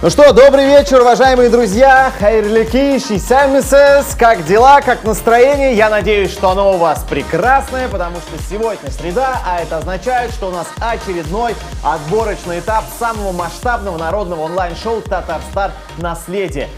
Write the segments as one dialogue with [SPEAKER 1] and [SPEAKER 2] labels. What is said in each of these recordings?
[SPEAKER 1] Ну что, добрый вечер, уважаемые друзья, хайрлики, шисямисес, как дела, как настроение? Я надеюсь, что оно у вас прекрасное, потому что сегодня среда, а это означает, что у нас очередной отборочный этап самого масштабного народного онлайн-шоу «Татарстар. Наследие».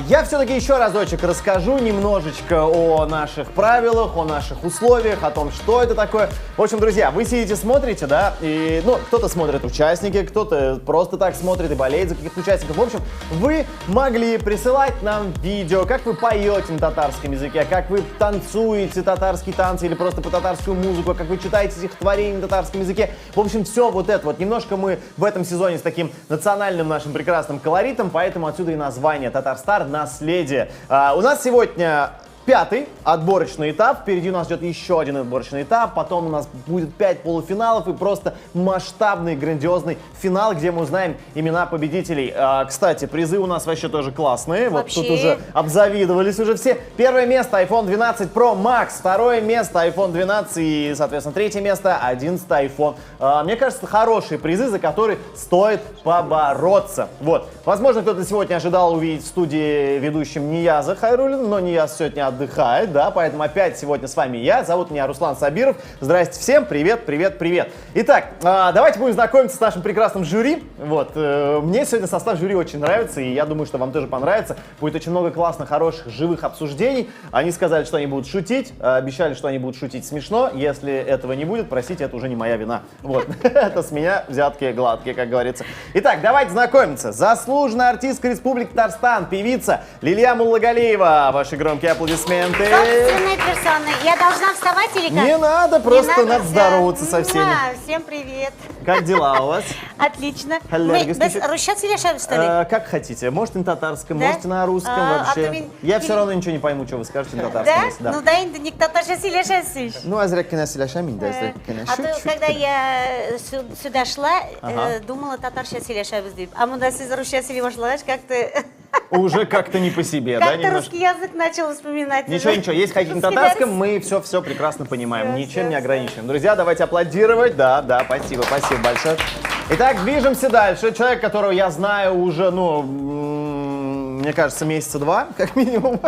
[SPEAKER 1] Я все-таки еще разочек расскажу немножечко о наших правилах, о наших условиях, о том, что это такое. В общем, друзья, вы сидите, смотрите, да, и, кто-то смотрит участники, кто-то просто так смотрит и болеет за каких-то участников. В общем, вы могли присылать нам видео, как вы поете на татарском языке, как вы танцуете татарские танцы или просто по татарскую музыку, как вы читаете стихотворение на татарском языке. В общем, все вот это вот. Немножко мы в этом сезоне с таким национальным нашим прекрасным колоритом, поэтому отсюда и название «Татарстар. Наследие». У нас сегодня 5-й отборочный этап. Впереди у нас ждет еще один отборочный этап. Потом у нас будет 5 полуфиналов и просто масштабный, грандиозный финал, где мы узнаем имена победителей. Кстати, призы у нас вообще тоже классные.
[SPEAKER 2] Вообще.
[SPEAKER 1] Вот тут уже обзавидовались уже все. Первое место iPhone 12 Pro Max. Второе место iPhone 12 и, соответственно, третье место 11 iPhone. Мне кажется, это хорошие призы, за которые стоит побороться. Вот. Возможно, кто-то сегодня ожидал увидеть в студии ведущим Нияза Хайруллина, но Нияз сегодня отдыхает, да, поэтому опять сегодня с вами я. Зовут меня Руслан Сабиров. Здрасте всем, привет, привет, привет. Итак, давайте будем знакомиться с нашим прекрасным жюри. Вот, мне сегодня состав жюри очень нравится, и я думаю, что вам тоже понравится. Будет очень много классных, хороших, живых обсуждений. Они сказали, что они будут шутить, обещали, что они будут шутить смешно. Если этого не будет, простите, это уже не моя вина. Вот, это с меня взятки гладкие, как говорится. Итак, давайте знакомиться. Заслуженная артистка Республики Татарстан, певица Лилия Муллагалиева. Ваши громкие аплодисменты.
[SPEAKER 2] Собственной персоной. Я должна вставать или как?
[SPEAKER 1] Не надо, просто надо
[SPEAKER 2] всё.
[SPEAKER 1] здороваться со всеми.
[SPEAKER 2] Всем привет.
[SPEAKER 1] Как дела у вас?
[SPEAKER 2] Отлично.
[SPEAKER 1] Халлярги
[SPEAKER 2] Мы без
[SPEAKER 1] стучат.
[SPEAKER 2] русчат или что ли?
[SPEAKER 1] Как хотите. Можете на татарском,
[SPEAKER 2] Да?
[SPEAKER 1] можете на русском
[SPEAKER 2] А
[SPEAKER 1] вообще.
[SPEAKER 2] то мен-
[SPEAKER 1] Я все равно ничего не пойму, что вы скажете на татарском.
[SPEAKER 2] Да?
[SPEAKER 1] если да.
[SPEAKER 2] Ну да, инде не татарша сөйлешесіз.
[SPEAKER 1] Ну, а зря киносиляшамин, да, зря
[SPEAKER 2] А то, когда я сюда шла, думала татарша сөйлешебіз деп. А мында сіз русша сөйлей башлагач, как-то
[SPEAKER 1] Уже как-то не по себе, да,
[SPEAKER 2] как-то
[SPEAKER 1] немножко?
[SPEAKER 2] русский язык начал вспоминать.
[SPEAKER 1] Ничего, ничего, если хотите на
[SPEAKER 2] Русский
[SPEAKER 1] татарском,
[SPEAKER 2] язык.
[SPEAKER 1] мы все прекрасно понимаем,
[SPEAKER 2] Всё,
[SPEAKER 1] ничем
[SPEAKER 2] всё,
[SPEAKER 1] не ограничиваем. Друзья, давайте аплодировать, да, спасибо большое. Итак, движемся дальше. Человек, которого я знаю уже, мне кажется, месяца 2, как минимум.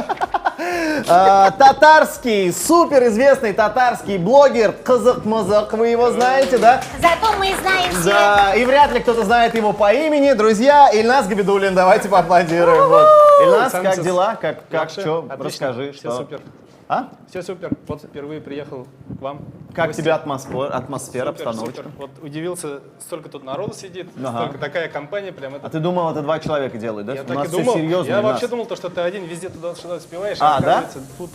[SPEAKER 1] Татарский, суперизвестный татарский блогер Кызык-Мызык, вы его знаете, да?
[SPEAKER 2] Зато мы знаем все.
[SPEAKER 1] Да, и вряд ли кто-то знает его по имени. Друзья, Ильназ Габидуллин, давайте поаплодируем. Вот. Ильназ, как
[SPEAKER 3] Самцев.
[SPEAKER 1] дела? Как,
[SPEAKER 3] Вообще,
[SPEAKER 1] что?
[SPEAKER 3] отлично.
[SPEAKER 1] Расскажи,
[SPEAKER 3] Все
[SPEAKER 1] что.
[SPEAKER 3] супер.
[SPEAKER 1] А?
[SPEAKER 3] Все супер. Вот впервые приехал к вам.
[SPEAKER 1] Как
[SPEAKER 3] Гости.
[SPEAKER 1] тебе атмосфера,
[SPEAKER 3] Супер,
[SPEAKER 1] обстановочка?
[SPEAKER 3] супер. Вот удивился, столько тут народу сидит,
[SPEAKER 1] Ага.
[SPEAKER 3] столько такая компания, прям это.
[SPEAKER 1] А ты думал, это 2 человека делают, да?
[SPEAKER 3] Я
[SPEAKER 1] У
[SPEAKER 3] так
[SPEAKER 1] нас
[SPEAKER 3] и
[SPEAKER 1] все
[SPEAKER 3] думал.
[SPEAKER 1] серьезно.
[SPEAKER 3] Я
[SPEAKER 1] Ильназ.
[SPEAKER 3] вообще думал, что ты один везде туда-сюда успеваешь.
[SPEAKER 1] А, да?
[SPEAKER 3] Тут,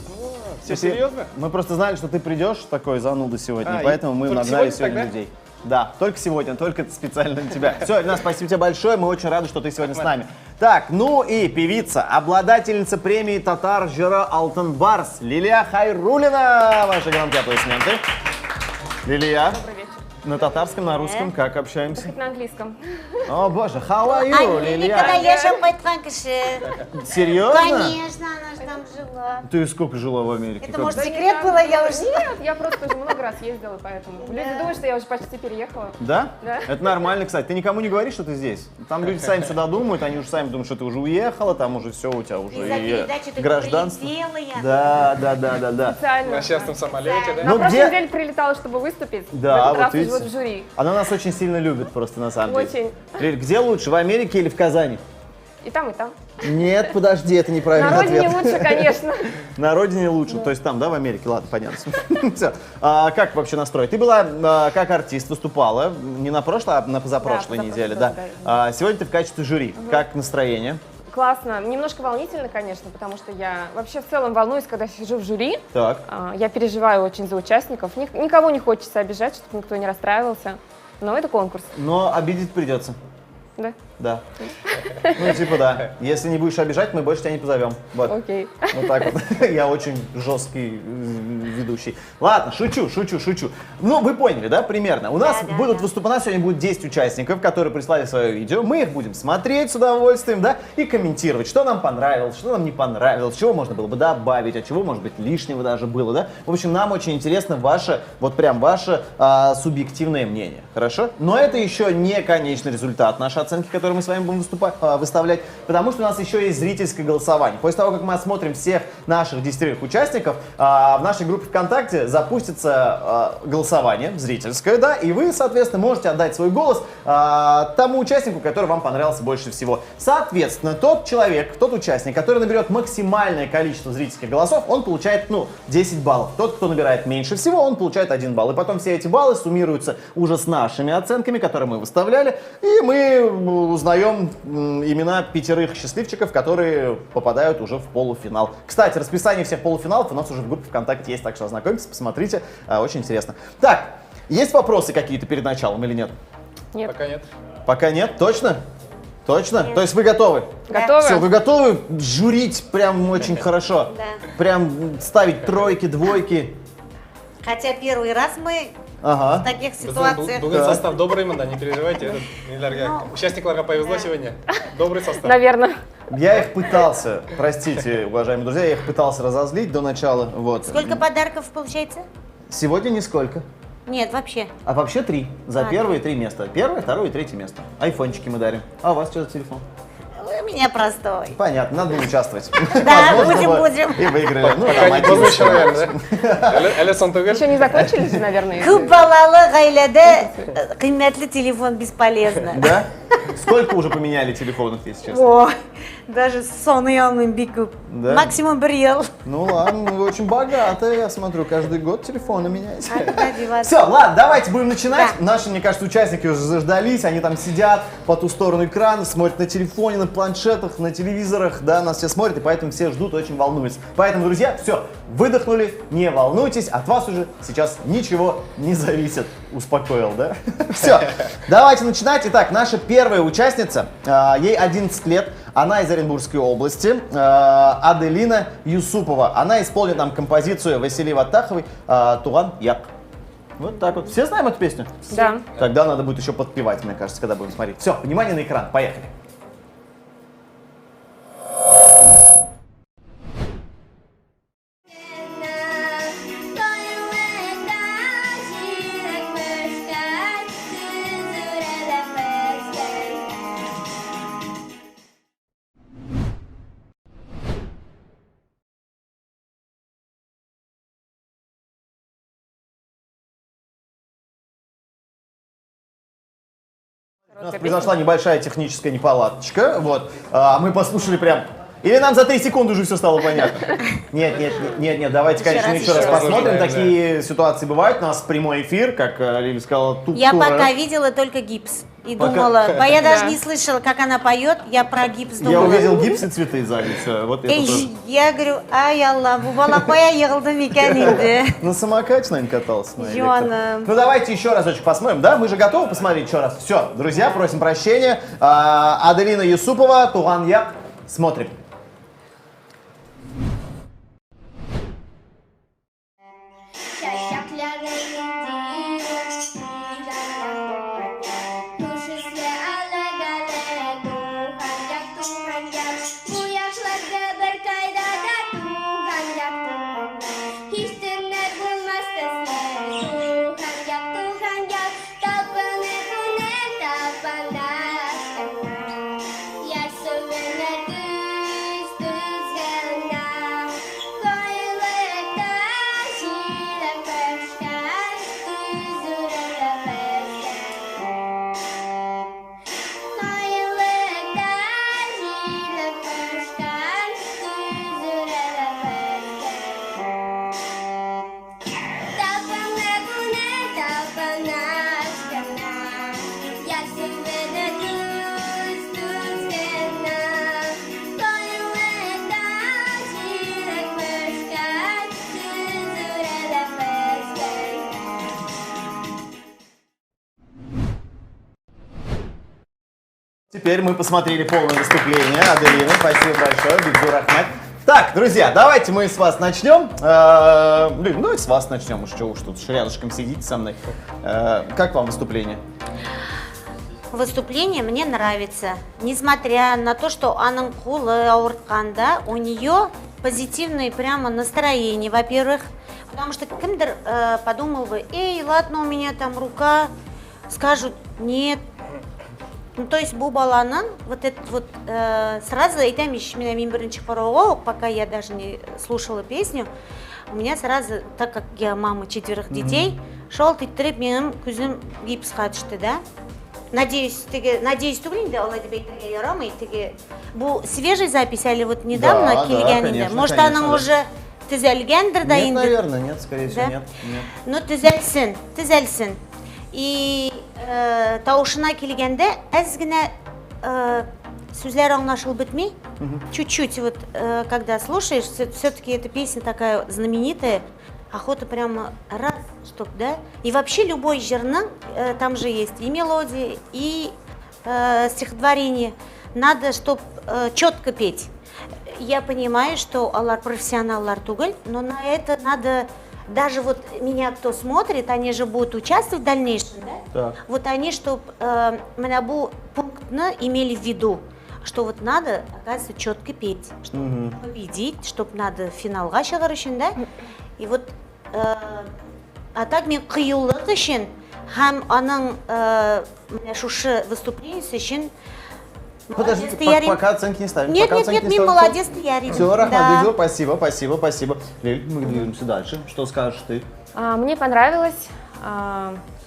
[SPEAKER 3] все серьезно?
[SPEAKER 1] Мы просто знали, что ты придешь такой зануда сегодня,
[SPEAKER 3] А,
[SPEAKER 1] и поэтому
[SPEAKER 3] и
[SPEAKER 1] мы
[SPEAKER 3] только
[SPEAKER 1] нагнали
[SPEAKER 3] сегодня
[SPEAKER 1] сегодня
[SPEAKER 3] тогда?
[SPEAKER 1] людей. Да, только сегодня, только это специально для тебя. Все, Ильназ, спасибо тебе большое, мы очень рады, что ты сегодня с нами. Так, ну и певица, обладательница премии «Татар Жира Алтын Барс» Лилия Хайруллина. Ваши громкие аплодисменты. Лилия.
[SPEAKER 4] Добрый вечер.
[SPEAKER 1] На татарском, на русском, как общаемся?
[SPEAKER 4] Хоть на английском.
[SPEAKER 1] О боже, how are you,
[SPEAKER 2] Никогда
[SPEAKER 1] Лилия?
[SPEAKER 2] я же поэтому, конечно.
[SPEAKER 1] Серьезно?
[SPEAKER 2] Конечно, она же там жила.
[SPEAKER 1] Ты сколько жила в Америке?
[SPEAKER 2] Это,
[SPEAKER 1] Как
[SPEAKER 2] может,
[SPEAKER 1] же?
[SPEAKER 2] секрет было, я уже...
[SPEAKER 4] Нет, я просто уже много раз ездила, поэтому. Люди думают, что я уже почти переехала.
[SPEAKER 1] Да?
[SPEAKER 4] Да.
[SPEAKER 1] Это нормально, кстати. Ты никому не говоришь, что ты здесь. Там люди сами сюда думают, они уже сами думают, что ты уже уехала, там уже все у тебя уже
[SPEAKER 2] Из-за
[SPEAKER 1] и
[SPEAKER 2] передачи ты
[SPEAKER 1] гражданство.
[SPEAKER 2] прилетела я.
[SPEAKER 1] Да.
[SPEAKER 4] Специально.
[SPEAKER 3] На счастном самолете, да?
[SPEAKER 4] На
[SPEAKER 1] Ну,
[SPEAKER 4] прошлой
[SPEAKER 1] где-
[SPEAKER 4] неделе прилетала, чтобы выступить.
[SPEAKER 1] Да,
[SPEAKER 4] в этот
[SPEAKER 1] вот
[SPEAKER 4] раз
[SPEAKER 1] видите.
[SPEAKER 4] уже вот в жюри.
[SPEAKER 1] Она нас очень сильно любит просто на самом деле.
[SPEAKER 4] Очень.
[SPEAKER 1] Лиль, где лучше, в Америке или в Казани?
[SPEAKER 4] И там, и там.
[SPEAKER 1] Нет, подожди, это неправильный
[SPEAKER 4] На родине
[SPEAKER 1] ответ.
[SPEAKER 4] лучше, конечно.
[SPEAKER 1] На родине лучше, то есть там, да, в Америке, ладно, понятно. Все. Как вообще настрой? Ты была как артист, выступала не на прошлой, а на позапрошлой
[SPEAKER 4] Да,
[SPEAKER 1] неделе,
[SPEAKER 4] позапрошлой,
[SPEAKER 1] да. Сегодня ты в качестве жюри. Как настроение?
[SPEAKER 4] Классно. Немножко волнительно, конечно, потому что я вообще в целом волнуюсь, когда сижу в жюри.
[SPEAKER 1] Так.
[SPEAKER 4] Я переживаю очень за участников. Никого не хочется обижать, чтобы никто не расстраивался. Но это конкурс,
[SPEAKER 1] Но обидеть придется.
[SPEAKER 4] да?
[SPEAKER 1] Да. Ну, типа, да. Если не будешь обижать, мы больше тебя не позовем. Вот.
[SPEAKER 4] Окей.
[SPEAKER 1] Вот так вот. Я очень жесткий ведущий. Ладно, шучу. Ну, вы поняли, да, примерно? У нас будут выступать, у нас сегодня будет 10 участников, которые прислали свое видео. Мы их будем смотреть с удовольствием, да, и комментировать, что нам понравилось, что нам не понравилось, чего можно было бы добавить, а чего, может быть, лишнего даже было, да. В общем, нам очень интересно ваше, вот прям ваше субъективное мнение, хорошо? Но это еще не конечный результат нашей оценки, которые мы с вами будем выставлять, потому что у нас еще есть зрительское голосование. После того, как мы осмотрим всех наших 10 участников, в нашей группе ВКонтакте запустится голосование зрительское, да, и вы, соответственно, можете отдать свой голос тому участнику, который вам понравился больше всего. Соответственно, тот человек, тот участник, который наберет максимальное количество зрительских голосов, он получает, 10 баллов. Тот, кто набирает меньше всего, он получает 1 балл. И потом все эти баллы суммируются уже с нашими оценками, которые мы выставляли, и мы узнаем имена 5 счастливчиков, которые попадают уже в полуфинал. Кстати, расписание всех полуфиналов у нас уже в группе ВКонтакте есть, так что ознакомьтесь, посмотрите, очень интересно. Так, есть вопросы какие-то перед началом или нет?
[SPEAKER 4] Нет.
[SPEAKER 3] Пока нет.
[SPEAKER 1] Пока нет? Точно? Точно?
[SPEAKER 2] Нет.
[SPEAKER 1] То есть вы готовы?
[SPEAKER 4] Готовы?
[SPEAKER 1] Все, вы готовы журить прям очень хорошо?
[SPEAKER 2] Да.
[SPEAKER 1] Прям ставить тройки, двойки?
[SPEAKER 2] Хотя первый раз мы в
[SPEAKER 1] Ага.
[SPEAKER 2] таких
[SPEAKER 3] Біздің
[SPEAKER 2] ситуациях...
[SPEAKER 3] бүгін состав добрый мында, не переживайте. Участникларға повезло сегодня. Добрый состав.
[SPEAKER 4] Наверное.
[SPEAKER 1] Я их пытался, простите, уважаемые друзья, я их пытался разозлить до начала. Вот.
[SPEAKER 2] Сколько подарков получается?
[SPEAKER 1] Сегодня нисколько.
[SPEAKER 2] Нет, вообще.
[SPEAKER 1] А вообще 3. За
[SPEAKER 2] А,
[SPEAKER 1] первые 3 места. Первое, второе и третье место. Айфончики мы дарим. А у вас что за телефон?
[SPEAKER 2] У меня простой.
[SPEAKER 1] Понятно, надо было участвовать.
[SPEAKER 2] Да,
[SPEAKER 1] Возможно,
[SPEAKER 2] будем.
[SPEAKER 1] И выиграли. Ну,
[SPEAKER 3] Пока
[SPEAKER 1] там
[SPEAKER 3] не
[SPEAKER 1] один
[SPEAKER 3] поздно еще,
[SPEAKER 1] человек.
[SPEAKER 3] наверное, да? Әлі сон түгел.
[SPEAKER 4] Еще не закончились, наверное.
[SPEAKER 2] Көп балалы ғаиләдә қиммәтле телефон бесполезно.
[SPEAKER 1] Да? Сколько уже поменяли телефонов, если честно?
[SPEAKER 2] Ой, даже саный алмыйм бик күп.
[SPEAKER 1] Да?
[SPEAKER 2] Максимум 1 ел.
[SPEAKER 1] Ну ладно, вы очень богатые, я смотрю, каждый год телефоны меняете.
[SPEAKER 2] А куда деваться?
[SPEAKER 1] Все, ладно, давайте будем начинать.
[SPEAKER 2] Да.
[SPEAKER 1] Наши, мне кажется, участники уже заждались, они там сидят по ту сторону экрана, смотрят на телефоне, на планшетах, на телевизорах, да, нас все смотрят, и поэтому все ждут, очень волнуются. Поэтому, друзья, все, выдохнули, не волнуйтесь, от вас уже сейчас ничего не зависит. Успокоил, да? Все, давайте начинать. Итак, наша первая участница, ей 11 лет, она из Оренбургской области, Аделина Юсупова. Она исполнит нам композицию Василии Ваттаховой «Туган як». Вот так вот. Все знаем эту песню?
[SPEAKER 4] Да.
[SPEAKER 1] Тогда надо будет еще подпевать, мне кажется, когда будем смотреть. Все, внимание на экран, поехали. У нас произошла небольшая техническая неполадочка, вот. Мы послушали прям... Или нам за 3 секунды уже все стало понятно? Нет, давайте, конечно, еще раз посмотрим.
[SPEAKER 3] Да.
[SPEAKER 1] Такие ситуации бывают. У нас прямой эфир, как Лили сказала,
[SPEAKER 2] Я
[SPEAKER 1] тура.
[SPEAKER 2] пока видела только гипс. И
[SPEAKER 1] Пока-
[SPEAKER 2] думала, я даже
[SPEAKER 4] Да.
[SPEAKER 2] не слышала, как она поет, я про гипс
[SPEAKER 1] Я
[SPEAKER 2] думала.
[SPEAKER 1] увидел гипс и цветы сзади, все. Вот это тоже.
[SPEAKER 2] Я говорю, ай Алла, bu bala qo'ya yig'ildim ekan endi.
[SPEAKER 1] На самокате, наверное, катался. На электро.
[SPEAKER 2] Ёна.
[SPEAKER 1] Ну давайте еще разочек посмотрим, да? Мы же готовы посмотреть еще раз. Все, друзья, просим прощения. Аделина Юсупова, «Туган як». Смотрим. Теперь мы посмотрели полное выступление Аделины. Спасибо большое, Бигзур Ахмед. Так, друзья, давайте мы с вас начнем. Блин, давайте с вас начнем. Уж что уж тут рядышком сидите со мной. Как вам выступление?
[SPEAKER 2] Выступление мне нравится. Несмотря на то, что аның қолы ауыртқанда, у нее позитивное прямо настроение, во-первых. Потому что кімдір подумал бы, эй, ладно, у меня там рука. Скажут, нет, Ну, то есть Бубаланан, вот это вот, сразу, и там еще меня мимбринчик порвало, пока я даже не слушала песню, у меня сразу, так как я мама 4 детей, шел ты треп менің күзім гипсқа түсті, да? Надеюсь, түгілін де Алла тебе ярамай, бұл свежая запись, или вот недавно
[SPEAKER 1] Да,
[SPEAKER 2] келгенінде?
[SPEAKER 1] конечно,
[SPEAKER 2] Может,
[SPEAKER 1] конечно,
[SPEAKER 2] она
[SPEAKER 1] да.
[SPEAKER 2] уже түзелгендір да
[SPEAKER 1] Нет,
[SPEAKER 2] енді?
[SPEAKER 1] наверное, нет, скорее всего,
[SPEAKER 2] Да?
[SPEAKER 1] нет.
[SPEAKER 2] Ну, түзелсін. И тауышына келгенде, әзгіне сөздер аңлашылып бітмей, чуть-чуть вот, когда слушаешь, все-таки эта песня такая знаменитая, охота прямо раз, чтоб, да? И вообще любой жернан, там же есть и мелодия, и стихотворение, надо, чтоб четко петь. Я понимаю, что алар профессионаллар тугель, но на это надо, даже вот меня кто смотрит, они же будут участвовать в дальнейшем, да?
[SPEAKER 1] Так.
[SPEAKER 2] Вот они, чтобы меня был пунктно имели в виду, что вот надо, оказывается, четко петь, чтобы победить, чтобы надо финалға шығар үшін, да? И вот, а так мен қиюлық үшін, һәм аның шушы выступлениесі үшін
[SPEAKER 1] Подожди, пока оценки не ставим.
[SPEAKER 2] Нет,
[SPEAKER 1] пока
[SPEAKER 2] нет,
[SPEAKER 1] оценки
[SPEAKER 2] нет,
[SPEAKER 1] не
[SPEAKER 2] мы
[SPEAKER 1] ставим.
[SPEAKER 2] молодец, Ярин.
[SPEAKER 1] Все, Рахмат,
[SPEAKER 2] Да.
[SPEAKER 1] спасибо. Лиль, мы двигаемся дальше. Что скажешь ты?
[SPEAKER 4] Мне понравилось.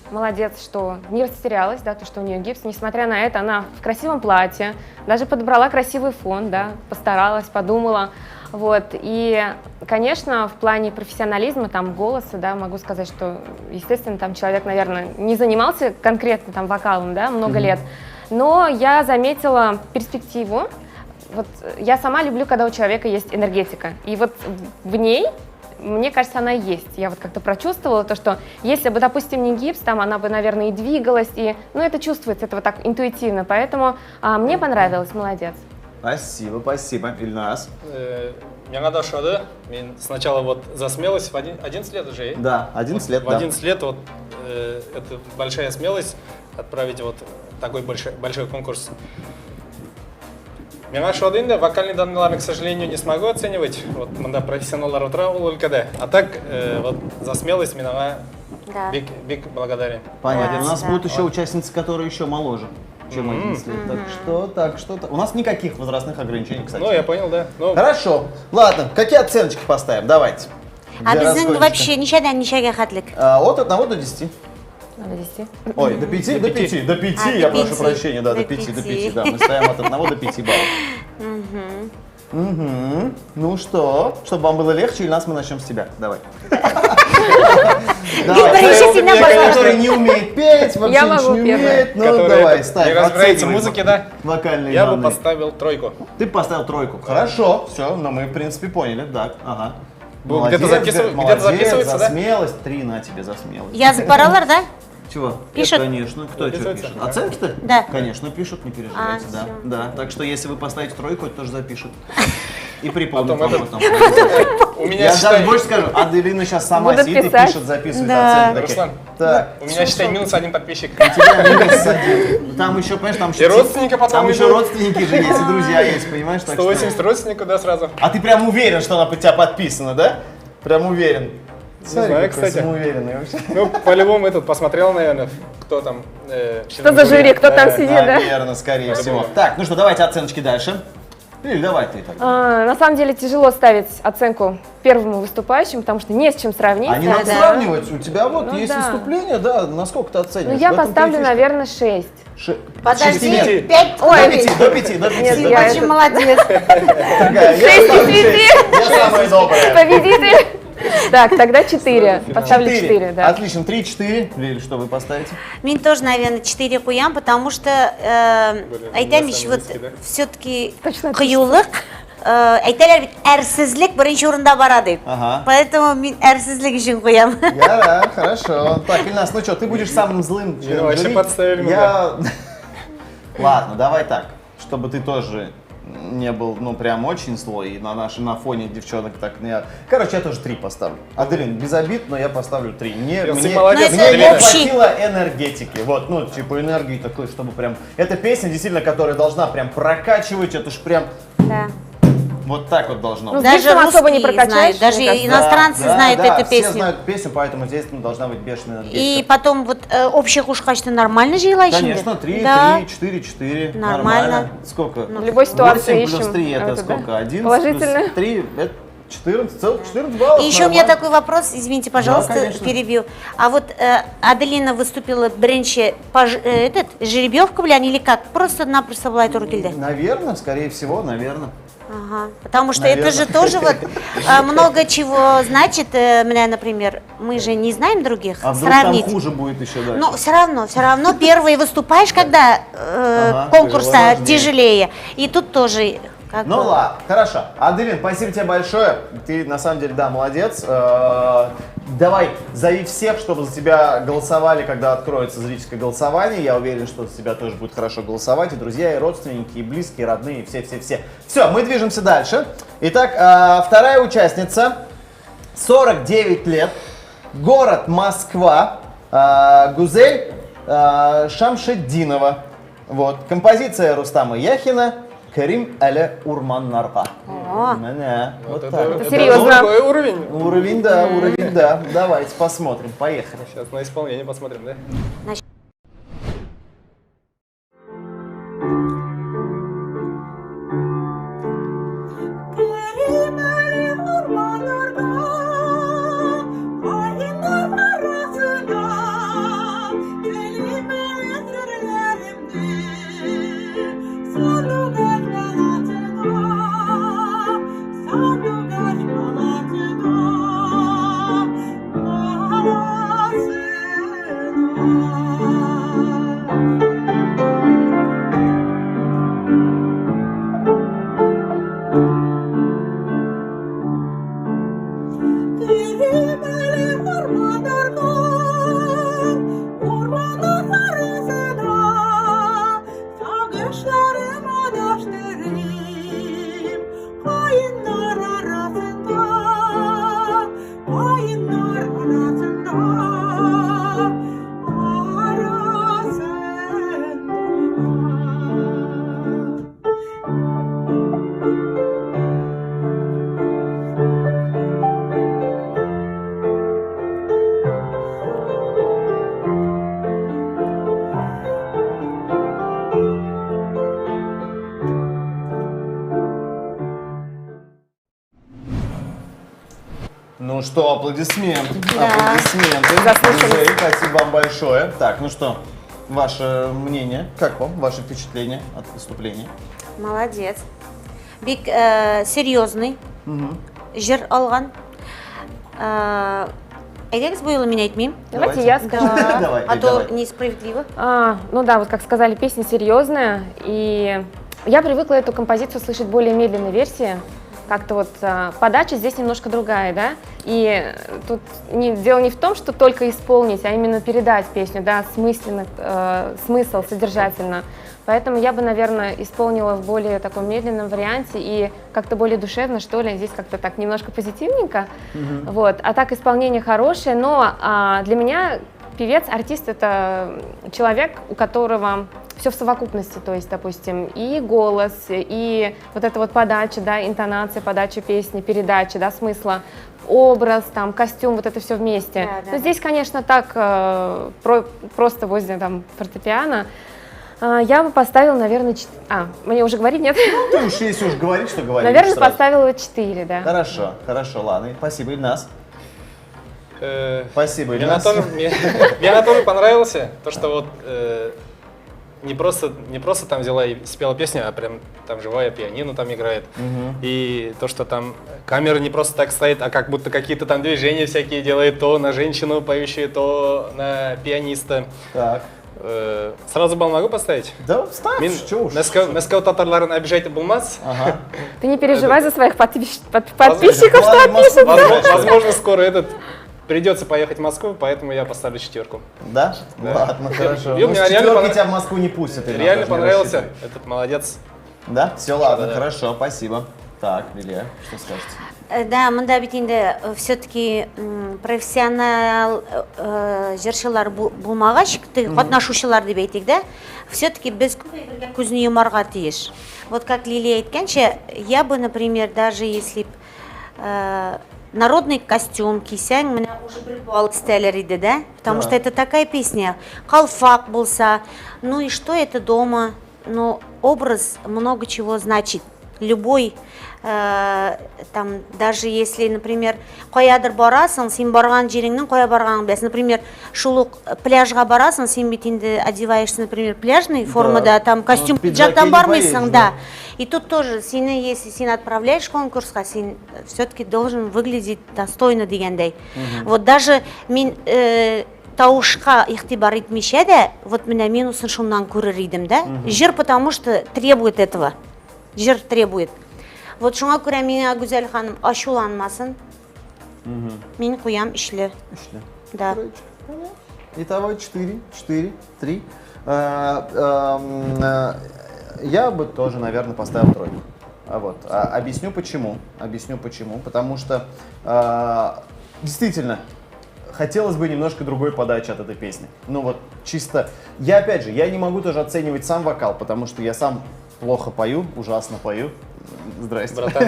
[SPEAKER 4] Молодец, что не растерялась, да, то, что у нее гипс. Несмотря на это, она в красивом платье, даже подобрала красивый фон, да, постаралась, подумала. Вот. И, конечно, в плане профессионализма, там, голоса, да, могу сказать, что, естественно, там человек, наверное, не занимался конкретно там вокалом, да, много лет. Но я заметила перспективу. Вот я сама люблю, когда у человека есть энергетика. И вот в ней, мне кажется, она есть. Я вот как-то прочувствовала то, что если бы, допустим, не гипс, там она бы, наверное, и двигалась, и, ну, это чувствуется, это вот так интуитивно. Поэтому мне понравилось, молодец.
[SPEAKER 1] Спасибо. Ильнас?
[SPEAKER 3] Меня дошло, мен сначала вот за смелость в 11 лет уже,
[SPEAKER 1] Да, 11 лет,
[SPEAKER 3] в
[SPEAKER 1] да.
[SPEAKER 3] 11 лет вот это большая смелость отправить вот такой большой конкурс. Меня шодында вокальные данные, к сожалению, не смогу оценивать. Вот мында профессионалдар отыра только да. А так вот за смелость меня
[SPEAKER 2] Да.
[SPEAKER 3] биг благодарен.
[SPEAKER 1] Понятно.
[SPEAKER 2] Молодец,
[SPEAKER 1] У нас
[SPEAKER 2] да.
[SPEAKER 1] будут еще участницы, которые еще моложе, чем 11 лет. Так что. У нас никаких возрастных ограничений, кстати.
[SPEAKER 3] Ну, я понял, да. Ну,
[SPEAKER 1] Хорошо. Ладно, какие оценочки поставим? Давайте.
[SPEAKER 2] А
[SPEAKER 1] Для
[SPEAKER 2] біздің
[SPEAKER 1] разгончика.
[SPEAKER 2] вообще ничего хатлик.
[SPEAKER 1] От 1 до 10.
[SPEAKER 4] Надо вести.
[SPEAKER 1] Ой, до 5? До 5, до 5,
[SPEAKER 2] А,
[SPEAKER 1] я
[SPEAKER 2] до
[SPEAKER 1] прошу
[SPEAKER 2] 5.
[SPEAKER 1] прощения, да, до
[SPEAKER 2] До
[SPEAKER 1] 5, до
[SPEAKER 2] 5.
[SPEAKER 1] 5, да, мы ставим от 1 до 5 баллов. Ну что, чтобы вам было легче, или нас мы начнем с тебя? Давай.
[SPEAKER 2] Сейчас сильно
[SPEAKER 1] Человек, который не умеет петь, вообще
[SPEAKER 4] Я
[SPEAKER 1] ничего
[SPEAKER 4] могу
[SPEAKER 1] не
[SPEAKER 4] первая.
[SPEAKER 1] умеет, ну
[SPEAKER 3] который
[SPEAKER 1] давай, ставь,
[SPEAKER 3] не разбирается в
[SPEAKER 1] оценивай
[SPEAKER 3] музыке, да?
[SPEAKER 1] вокальные
[SPEAKER 3] Я бы
[SPEAKER 1] данные.
[SPEAKER 3] поставил 3.
[SPEAKER 1] Ты поставил 3. Хорошо, все, но мы в принципе поняли, да, ага.
[SPEAKER 3] Где-то
[SPEAKER 1] Молодец,
[SPEAKER 3] где-то записывается,
[SPEAKER 1] за
[SPEAKER 3] да?
[SPEAKER 1] смелость, 3 на тебе за смелость.
[SPEAKER 2] Язык паралар, да?
[SPEAKER 1] Чего?
[SPEAKER 2] Пишут?
[SPEAKER 1] Конечно. Кто что
[SPEAKER 3] Записывается?
[SPEAKER 1] пишет? Оценки-то?
[SPEAKER 2] Да.
[SPEAKER 1] Конечно, пишут, не переживайте,
[SPEAKER 2] А,
[SPEAKER 1] да.
[SPEAKER 2] всё.
[SPEAKER 1] Да. Так что если вы поставите 3, это тоже запишут. И припомнят
[SPEAKER 3] Потом
[SPEAKER 1] вам
[SPEAKER 3] это-
[SPEAKER 1] потом.
[SPEAKER 3] У меня,
[SPEAKER 1] Я даже
[SPEAKER 3] считай,
[SPEAKER 1] больше скажу, Аделина сейчас сама
[SPEAKER 4] Будут
[SPEAKER 1] сидит и
[SPEAKER 4] писать.
[SPEAKER 1] пишет, записывает
[SPEAKER 2] Да.
[SPEAKER 1] оценки. такие.
[SPEAKER 3] Руслан,
[SPEAKER 1] Так.
[SPEAKER 3] у меня, считай, минус 1 подписчик.
[SPEAKER 1] Там еще, понимаешь, там
[SPEAKER 3] И родственники потом
[SPEAKER 1] Там еще
[SPEAKER 3] идут.
[SPEAKER 1] родственники же есть, и друзья есть, понимаешь? Так что-
[SPEAKER 3] 180 родственников, да, сразу.
[SPEAKER 1] А ты прям уверен, что она под тебя подписана, да? Прям уверен.
[SPEAKER 3] знаю,
[SPEAKER 1] какой
[SPEAKER 3] кстати.
[SPEAKER 1] самоуверенный вообще.
[SPEAKER 3] Ну, по-любому этот посмотрел, наверное, кто там.
[SPEAKER 4] Что за жюри, кто там сидит, да?
[SPEAKER 1] Наверное, скорее всего. Так, ну что, давайте оценочки дальше. Лиль, давай ты так.
[SPEAKER 4] На самом деле тяжело ставить оценку первому выступающему, потому что не с чем сравнить.
[SPEAKER 1] А не
[SPEAKER 2] Да,
[SPEAKER 1] надо
[SPEAKER 2] да.
[SPEAKER 1] сравнивать, у тебя вот
[SPEAKER 4] Ну
[SPEAKER 1] есть
[SPEAKER 4] да.
[SPEAKER 1] выступление, да, насколько ты
[SPEAKER 4] Ну,
[SPEAKER 1] оцениваешь?
[SPEAKER 4] я
[SPEAKER 1] В этом-то и
[SPEAKER 4] поставлю,
[SPEAKER 1] фишка.
[SPEAKER 4] наверное, 6.
[SPEAKER 2] Подожди,
[SPEAKER 1] Нет.
[SPEAKER 2] 5
[SPEAKER 1] До 5, до 5, до 5.
[SPEAKER 4] Нет,
[SPEAKER 2] Ты
[SPEAKER 4] я
[SPEAKER 2] очень
[SPEAKER 4] это-
[SPEAKER 2] молодец.
[SPEAKER 1] Я ставлю 6. Я самая добрая.
[SPEAKER 4] Победитель! Так, тогда 4. Поставлю 4, да.
[SPEAKER 1] Отлично, 3-4. Лиль, что вы поставите?
[SPEAKER 2] Мен тоже, наверное, 4 қоям, потому что айтам еще вот
[SPEAKER 3] да?
[SPEAKER 2] все-таки
[SPEAKER 4] Точно
[SPEAKER 2] қиюлық, айталар бит әрсізлік бірінші орында барады.
[SPEAKER 1] Ага.
[SPEAKER 2] Поэтому мен әрсізлік үшін қоям.
[SPEAKER 1] Да, хорошо. Так, Ильнас, ну что, ты будешь самым злым членом
[SPEAKER 3] вообще
[SPEAKER 1] жюри.
[SPEAKER 3] подставили меня.
[SPEAKER 1] Я... Ладно, давай так, чтобы ты тоже не был, ну, прям очень злой, и на фоне девчонок так не... Короче, я тоже 3 поставлю. Аделин, без обид, но я поставлю 3.
[SPEAKER 3] Ты молодец,
[SPEAKER 2] Ну,
[SPEAKER 1] Мне
[SPEAKER 2] это
[SPEAKER 1] не
[SPEAKER 2] общий.
[SPEAKER 1] хватило энергетики, вот, ну, типа энергии такой, чтобы прям... Эта песня, действительно, которая должна прям прокачивать, это ж прям...
[SPEAKER 2] Да.
[SPEAKER 1] Вот так вот должно
[SPEAKER 4] Ну,
[SPEAKER 1] быть.
[SPEAKER 4] здесь
[SPEAKER 2] Даже
[SPEAKER 4] там особо не
[SPEAKER 2] русские
[SPEAKER 4] прокачаешь,
[SPEAKER 2] знают, даже
[SPEAKER 4] мне кажется.
[SPEAKER 2] иностранцы знают эту
[SPEAKER 1] все
[SPEAKER 2] песню.
[SPEAKER 1] знают песню, поэтому здесь должна быть бешеная
[SPEAKER 2] И
[SPEAKER 1] энергетика.
[SPEAKER 2] потом вот общее кушкачество нормально жила еще?
[SPEAKER 1] Конечно, 3,
[SPEAKER 2] Да.
[SPEAKER 1] 3, 4, 4.
[SPEAKER 2] Нормально.
[SPEAKER 1] Сколько?
[SPEAKER 4] В любой ситуации
[SPEAKER 1] 8 плюс
[SPEAKER 4] ищем
[SPEAKER 1] 3 это
[SPEAKER 4] это, да?
[SPEAKER 1] сколько? 11
[SPEAKER 4] Положительно.
[SPEAKER 1] плюс 3 это 14, целых 14 баллов.
[SPEAKER 2] И еще у меня
[SPEAKER 1] нормально.
[SPEAKER 2] такой вопрос, извините, пожалуйста,
[SPEAKER 1] конечно.
[SPEAKER 2] перебью. А вот Аделина выступила бренче по жеребьевку или как? Просто-напросто была эту руки.
[SPEAKER 1] Наверное, скорее всего, наверное.
[SPEAKER 2] Ага. Потому что
[SPEAKER 1] Наверно.
[SPEAKER 2] это же тоже вот много чего значит. Меня, например, мы же не знаем других.
[SPEAKER 1] А вдруг
[SPEAKER 2] Сравнить.
[SPEAKER 1] там хуже будет еще дальше?
[SPEAKER 2] Но все равно первый выступаешь, когда
[SPEAKER 1] Ага,
[SPEAKER 2] конкурса
[SPEAKER 1] важнее.
[SPEAKER 2] тяжелее. И тут тоже. Как
[SPEAKER 1] Ну
[SPEAKER 2] бы.
[SPEAKER 1] ладно, хорошо. Аделин, спасибо тебе большое. Ты на самом деле, да, молодец. Давай, зови всех, чтобы за тебя голосовали, когда откроется зрительское голосование. Я уверен, что за тебя тоже будет хорошо голосовать. И друзья, и родственники, и близкие, и родные, и все-все-все. Все, мы движемся дальше. Итак, вторая участница. 49 лет. Город Москва. Гузель Шамшетдинова. Вот. Композиция Рустама Яхина. Карим Аля Урманнарпа. Вот
[SPEAKER 3] это,
[SPEAKER 1] так.
[SPEAKER 3] это
[SPEAKER 4] серьезно.
[SPEAKER 3] такой уровень.
[SPEAKER 1] Уровень, да. Давайте посмотрим. Поехали.
[SPEAKER 3] Сейчас на исполнение посмотрим, да?
[SPEAKER 1] Ну что, аплодисменты.
[SPEAKER 2] Да.
[SPEAKER 1] Аплодисменты.
[SPEAKER 4] Заслушались.
[SPEAKER 1] Гузель, спасибо вам большое. Так, ну что, ваше мнение, как вам, ваше впечатление от выступления?
[SPEAKER 2] Молодец. Бик серьезный. Жир алган. Эдекс было менять мим.
[SPEAKER 4] Давайте я скажу.
[SPEAKER 1] Давай,
[SPEAKER 2] А
[SPEAKER 1] давай.
[SPEAKER 2] то несправедливо.
[SPEAKER 4] Ну да, вот как сказали, песня серьезная, и я привыкла эту композицию слышать в более медленной версии. Как-то вот подача здесь немножко другая, да, и тут дело не в том, что только исполнить, а именно передать песню, да, смысл содержательно. Поэтому я бы, наверное, исполнила в более таком медленном варианте и как-то более душевно, что ли, здесь как-то так немножко позитивненько. Вот. А так исполнение хорошее, но для меня певец, артист — это человек, у которого все в совокупности, то есть, допустим, и голос, и вот эта вот подача, да, интонация, подача песни, передача, да, смысла, образ, там, костюм, вот это все вместе.
[SPEAKER 2] Да.
[SPEAKER 4] Но здесь, конечно, так просто возле там фортепиано. Я бы поставила, наверное, 4. Мне уже говорить, нет?
[SPEAKER 1] Ты уж если уж говорить, что говорить.
[SPEAKER 4] Наверное,
[SPEAKER 1] сразу.
[SPEAKER 4] поставила 4, да.
[SPEAKER 1] Хорошо, ладно. Спасибо, Ильнас. Спасибо,
[SPEAKER 3] Мне
[SPEAKER 1] Ильнас.
[SPEAKER 3] она тоже понравился, то, что вот не просто там взяла и спела песню, а прям там живая пианино там играет. И то, что там камера не просто так стоит, а как будто какие-то там движения всякие делает, то на женщину поющую, то на пианиста.
[SPEAKER 1] Так.
[SPEAKER 3] Сразу балл могу поставить?
[SPEAKER 1] Да, ставь,
[SPEAKER 3] Мен
[SPEAKER 1] что уж.
[SPEAKER 3] Мәскәү татарларын обижать булмас.
[SPEAKER 1] Ага.
[SPEAKER 4] Ты не переживай за своих подписчиков, что
[SPEAKER 1] Ладно, Москву
[SPEAKER 4] отпишут.
[SPEAKER 1] ближайшую.
[SPEAKER 3] Возможно, скоро придется поехать в Москву, поэтому я поставлю 4.
[SPEAKER 1] Да?
[SPEAKER 3] Да.
[SPEAKER 1] Ладно, хорошо.
[SPEAKER 3] И у
[SPEAKER 1] Ну,
[SPEAKER 3] меня
[SPEAKER 1] с
[SPEAKER 3] реально
[SPEAKER 1] четверки тебя в Москву не пустят. Ильнас,
[SPEAKER 3] Реально
[SPEAKER 1] даже не
[SPEAKER 3] понравился
[SPEAKER 1] рассчитывай.
[SPEAKER 3] этот молодец.
[SPEAKER 1] Да? Все, ладно,
[SPEAKER 3] Да.
[SPEAKER 1] хорошо, спасибо. Так, Лилия, что скажете?
[SPEAKER 2] Да, мында бит инде все-таки профессионал җырчылар булмагач, катнашучылар дип әйтик, да, все-таки без күзне йомарга тиеш. Вот как Лилия әйткәнчә, я бы, например, даже если народный костюм кисәң, менә уже прикол стеллер иде, да? Потому что это такая песня. Калфак булса, ну и что это дома? Но образ много чего значит. Любой, там, даже если, например, каядыр барасың, син барган җиреңнең кая барганын беләсең. Например, шул ук пляжга барасың, син бит инде одеваешься, например, пляжной формада, там костюм, пиджактан бармыйсың, да. И тут тоже, если син отправляешь конкурска, син все-таки должен выглядеть достойно дигәндәй. Вот даже мин тавышка игътибар итмичә дә, вот менә минусын шуннан күрер идем, да. Җыр, потому что требует этого. Җыр требует. Вот шуңа күрә миңа Гүзәл ханым ачуланмасын. Мин куям ишле.
[SPEAKER 1] Ишле.
[SPEAKER 2] Да.
[SPEAKER 1] Итого 4, 3. Я бы тоже, наверное, поставил тройку. Объясню почему. Потому что действительно хотелось бы немножко другой подачи от этой песни. Ну вот чисто. Опять же, я не могу тоже оценивать сам вокал, потому что я сам плохо пою, ужасно пою. Здрасте.
[SPEAKER 3] Братан.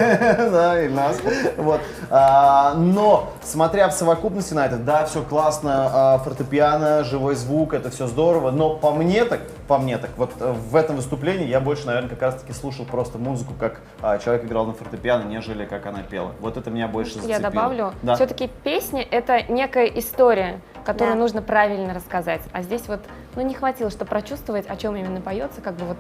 [SPEAKER 1] Да, и нас. Вот. Но, смотря в совокупности на это, да, все классно, фортепиано, живой звук, это все здорово, но по мне так, вот в этом выступлении я больше, наверное, как раз таки слушал просто музыку, как человек играл на фортепиано, нежели как она пела. Вот это меня больше зацепило.
[SPEAKER 4] Я добавлю,
[SPEAKER 1] да.
[SPEAKER 4] все-таки песня — это некая история, которую
[SPEAKER 2] Да.
[SPEAKER 4] нужно правильно рассказать. А здесь вот, ну, не хватило, чтобы прочувствовать, о чем именно поется, как бы вот,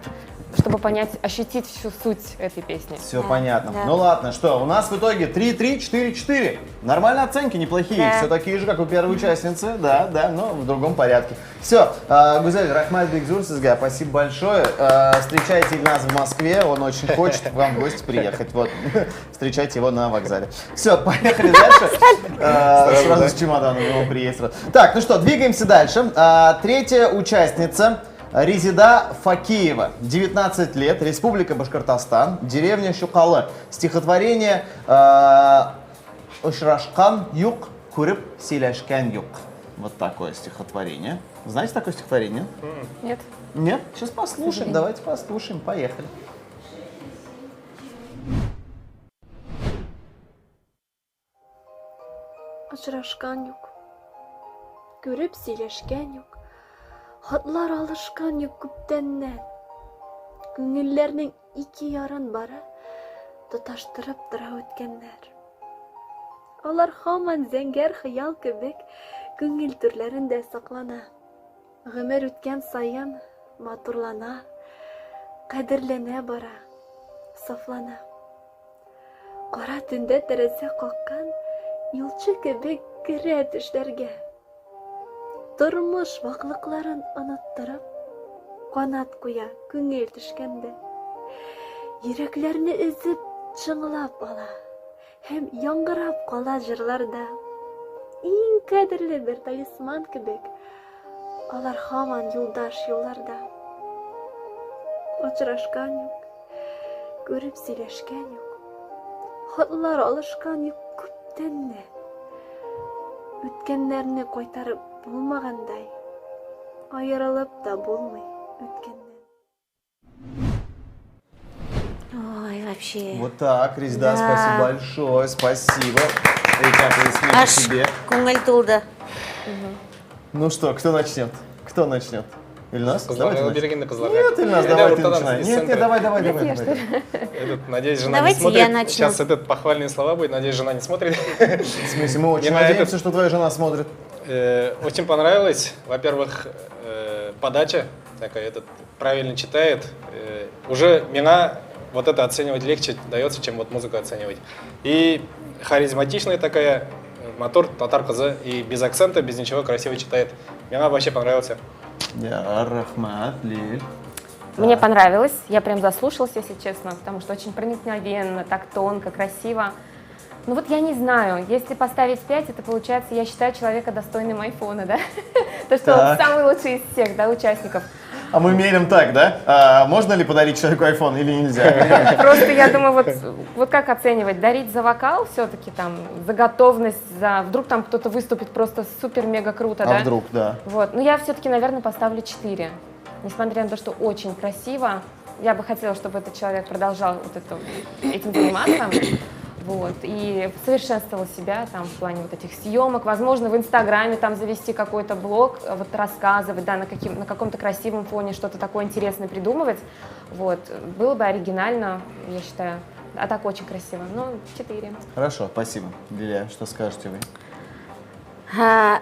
[SPEAKER 4] чтобы понять, ощутить всю суть этой песни.
[SPEAKER 1] Все
[SPEAKER 2] Да,
[SPEAKER 1] понятно.
[SPEAKER 2] да.
[SPEAKER 1] Ну ладно, что, у нас в итоге 3-3, 4-4. Нормальные оценки, неплохие.
[SPEAKER 2] Да.
[SPEAKER 1] Все такие же, как у первой участницы. Да, но в другом порядке. Все, Гузель, Рахмат Бекзурсизга, спасибо большое. Встречайте нас в Москве, он очень хочет к вам в гости приехать. Вот, встречайте его на вокзале. Все, поехали дальше. Сразу с чемоданом его приедет сразу. Так, ну что, двигаемся дальше. Третья участница. Резида Факиева, 19 лет, Республика Башкортостан, деревня Шукалы. Стихотворение «Ушрашкан юк, курып силашкан юк». Вот такое стихотворение. Знаете такое стихотворение?
[SPEAKER 4] Нет?
[SPEAKER 1] Нет? Сейчас послушаем, давайте послушаем, поехали.
[SPEAKER 5] Очрашкан юк, күреп сөйләшкән юк, хатлар алышкан юк күптәннән. Күңелләрнең ике ярын бара, тоташтырып тора үткәннәр. Алар һаман зәңгәр хыял кебек күңел төрләрендә саклана. Гомер үткән саен матурлана, кадерләнә бара, сафлана. Кара төндә тәрәзә каккан юлчы кебек керә төшләргә. Тормыш ваклыкларын оныттырып, канат куя күңел төшкәндә. Йөрәкләрне өзеп чыңлап ала, һәм яңгырап кала җырларда. Иң кадерле бер талисман кебек, алар һаман юлдаш юлларда. Очрашкан юк, күреп сөйләшкән юк, хатлар алышкан юк күптәннән. Үткәннәрне кайтарып булмагандай, аерылып та булмый үткәннән.
[SPEAKER 2] Ой, вообще.
[SPEAKER 1] Вот так, Резида,
[SPEAKER 2] Да.
[SPEAKER 1] спасибо большое, спасибо. Эти аплодисменты
[SPEAKER 2] Аж
[SPEAKER 1] себе.
[SPEAKER 2] күңел тулды.
[SPEAKER 1] Ну что, кто начнет? Кто начнет? Ильнас? Давайте начнем.
[SPEAKER 3] Бергенді қызлар.
[SPEAKER 1] Нет, Ильнас, давай ты начинай. Нет, давай.
[SPEAKER 3] Надеюсь, жена
[SPEAKER 2] Давайте
[SPEAKER 3] не смотрит.
[SPEAKER 2] я начну.
[SPEAKER 3] Сейчас этот похвальные слова будет. Надеюсь, жена не смотрит.
[SPEAKER 1] В смысле, мы очень
[SPEAKER 3] Не на
[SPEAKER 1] надеемся,
[SPEAKER 3] этот.
[SPEAKER 1] что твоя жена смотрит.
[SPEAKER 3] Очень понравилось. Во-первых, подача такая, этот правильно читает. Уже меня вот это оценивать легче дается, чем вот музыку оценивать. И харизматичная такая, мотор, татар кызы, и без акцента, без ничего, красиво читает. Мне вообще понравился.
[SPEAKER 1] Я, Рахмат, Лиль.
[SPEAKER 4] Мне понравилось, я прям заслушалась, если честно, потому что очень проникновенно, так тонко, красиво. Ну вот я не знаю, если поставить 5, это получается, я считаю человека достойным айфона, да? То, что он
[SPEAKER 1] Так.
[SPEAKER 4] самый лучший из всех, да, участников.
[SPEAKER 1] А мы мерим так, да? Можно ли подарить человеку iPhone или нельзя?
[SPEAKER 4] Просто я думаю, вот как оценивать? Дарить за вокал все-таки там, за готовность, за вдруг там кто-то выступит просто супер-мега круто, да?
[SPEAKER 1] А вдруг, да.
[SPEAKER 4] Вот, ну я все-таки, наверное, поставлю 4. Несмотря на то, что очень красиво, я бы хотела, чтобы этот человек продолжал этим заниматься. Вот, и совершенствовал себя там в плане вот этих съемок, возможно, в Инстаграме там завести какой-то блог, вот рассказывать, да, на каком-то красивом фоне что-то такое интересное придумывать, вот, было бы оригинально, я считаю, а так очень красиво, ну, 4.
[SPEAKER 1] Хорошо, спасибо. Лилия, что скажете вы?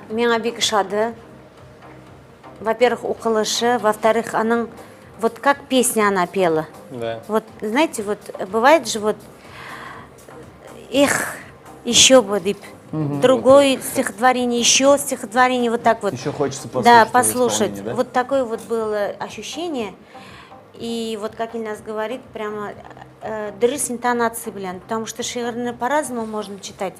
[SPEAKER 2] Миңа бик ошады. Во-первых, укылышы, во-вторых, она вот как песня она пела.
[SPEAKER 3] Да.
[SPEAKER 2] Вот, знаете, вот бывает же вот эх, еще бы, другое стихотворение, еще стихотворение, вот так вот.
[SPEAKER 1] Еще хочется послушать.
[SPEAKER 2] Да,
[SPEAKER 1] в
[SPEAKER 2] послушать.
[SPEAKER 1] исполнении, да?
[SPEAKER 2] Вот такое вот было ощущение. И вот как Ильназ говорит, прямо дырыс интонации, потому что шиырны по-разному можно читать.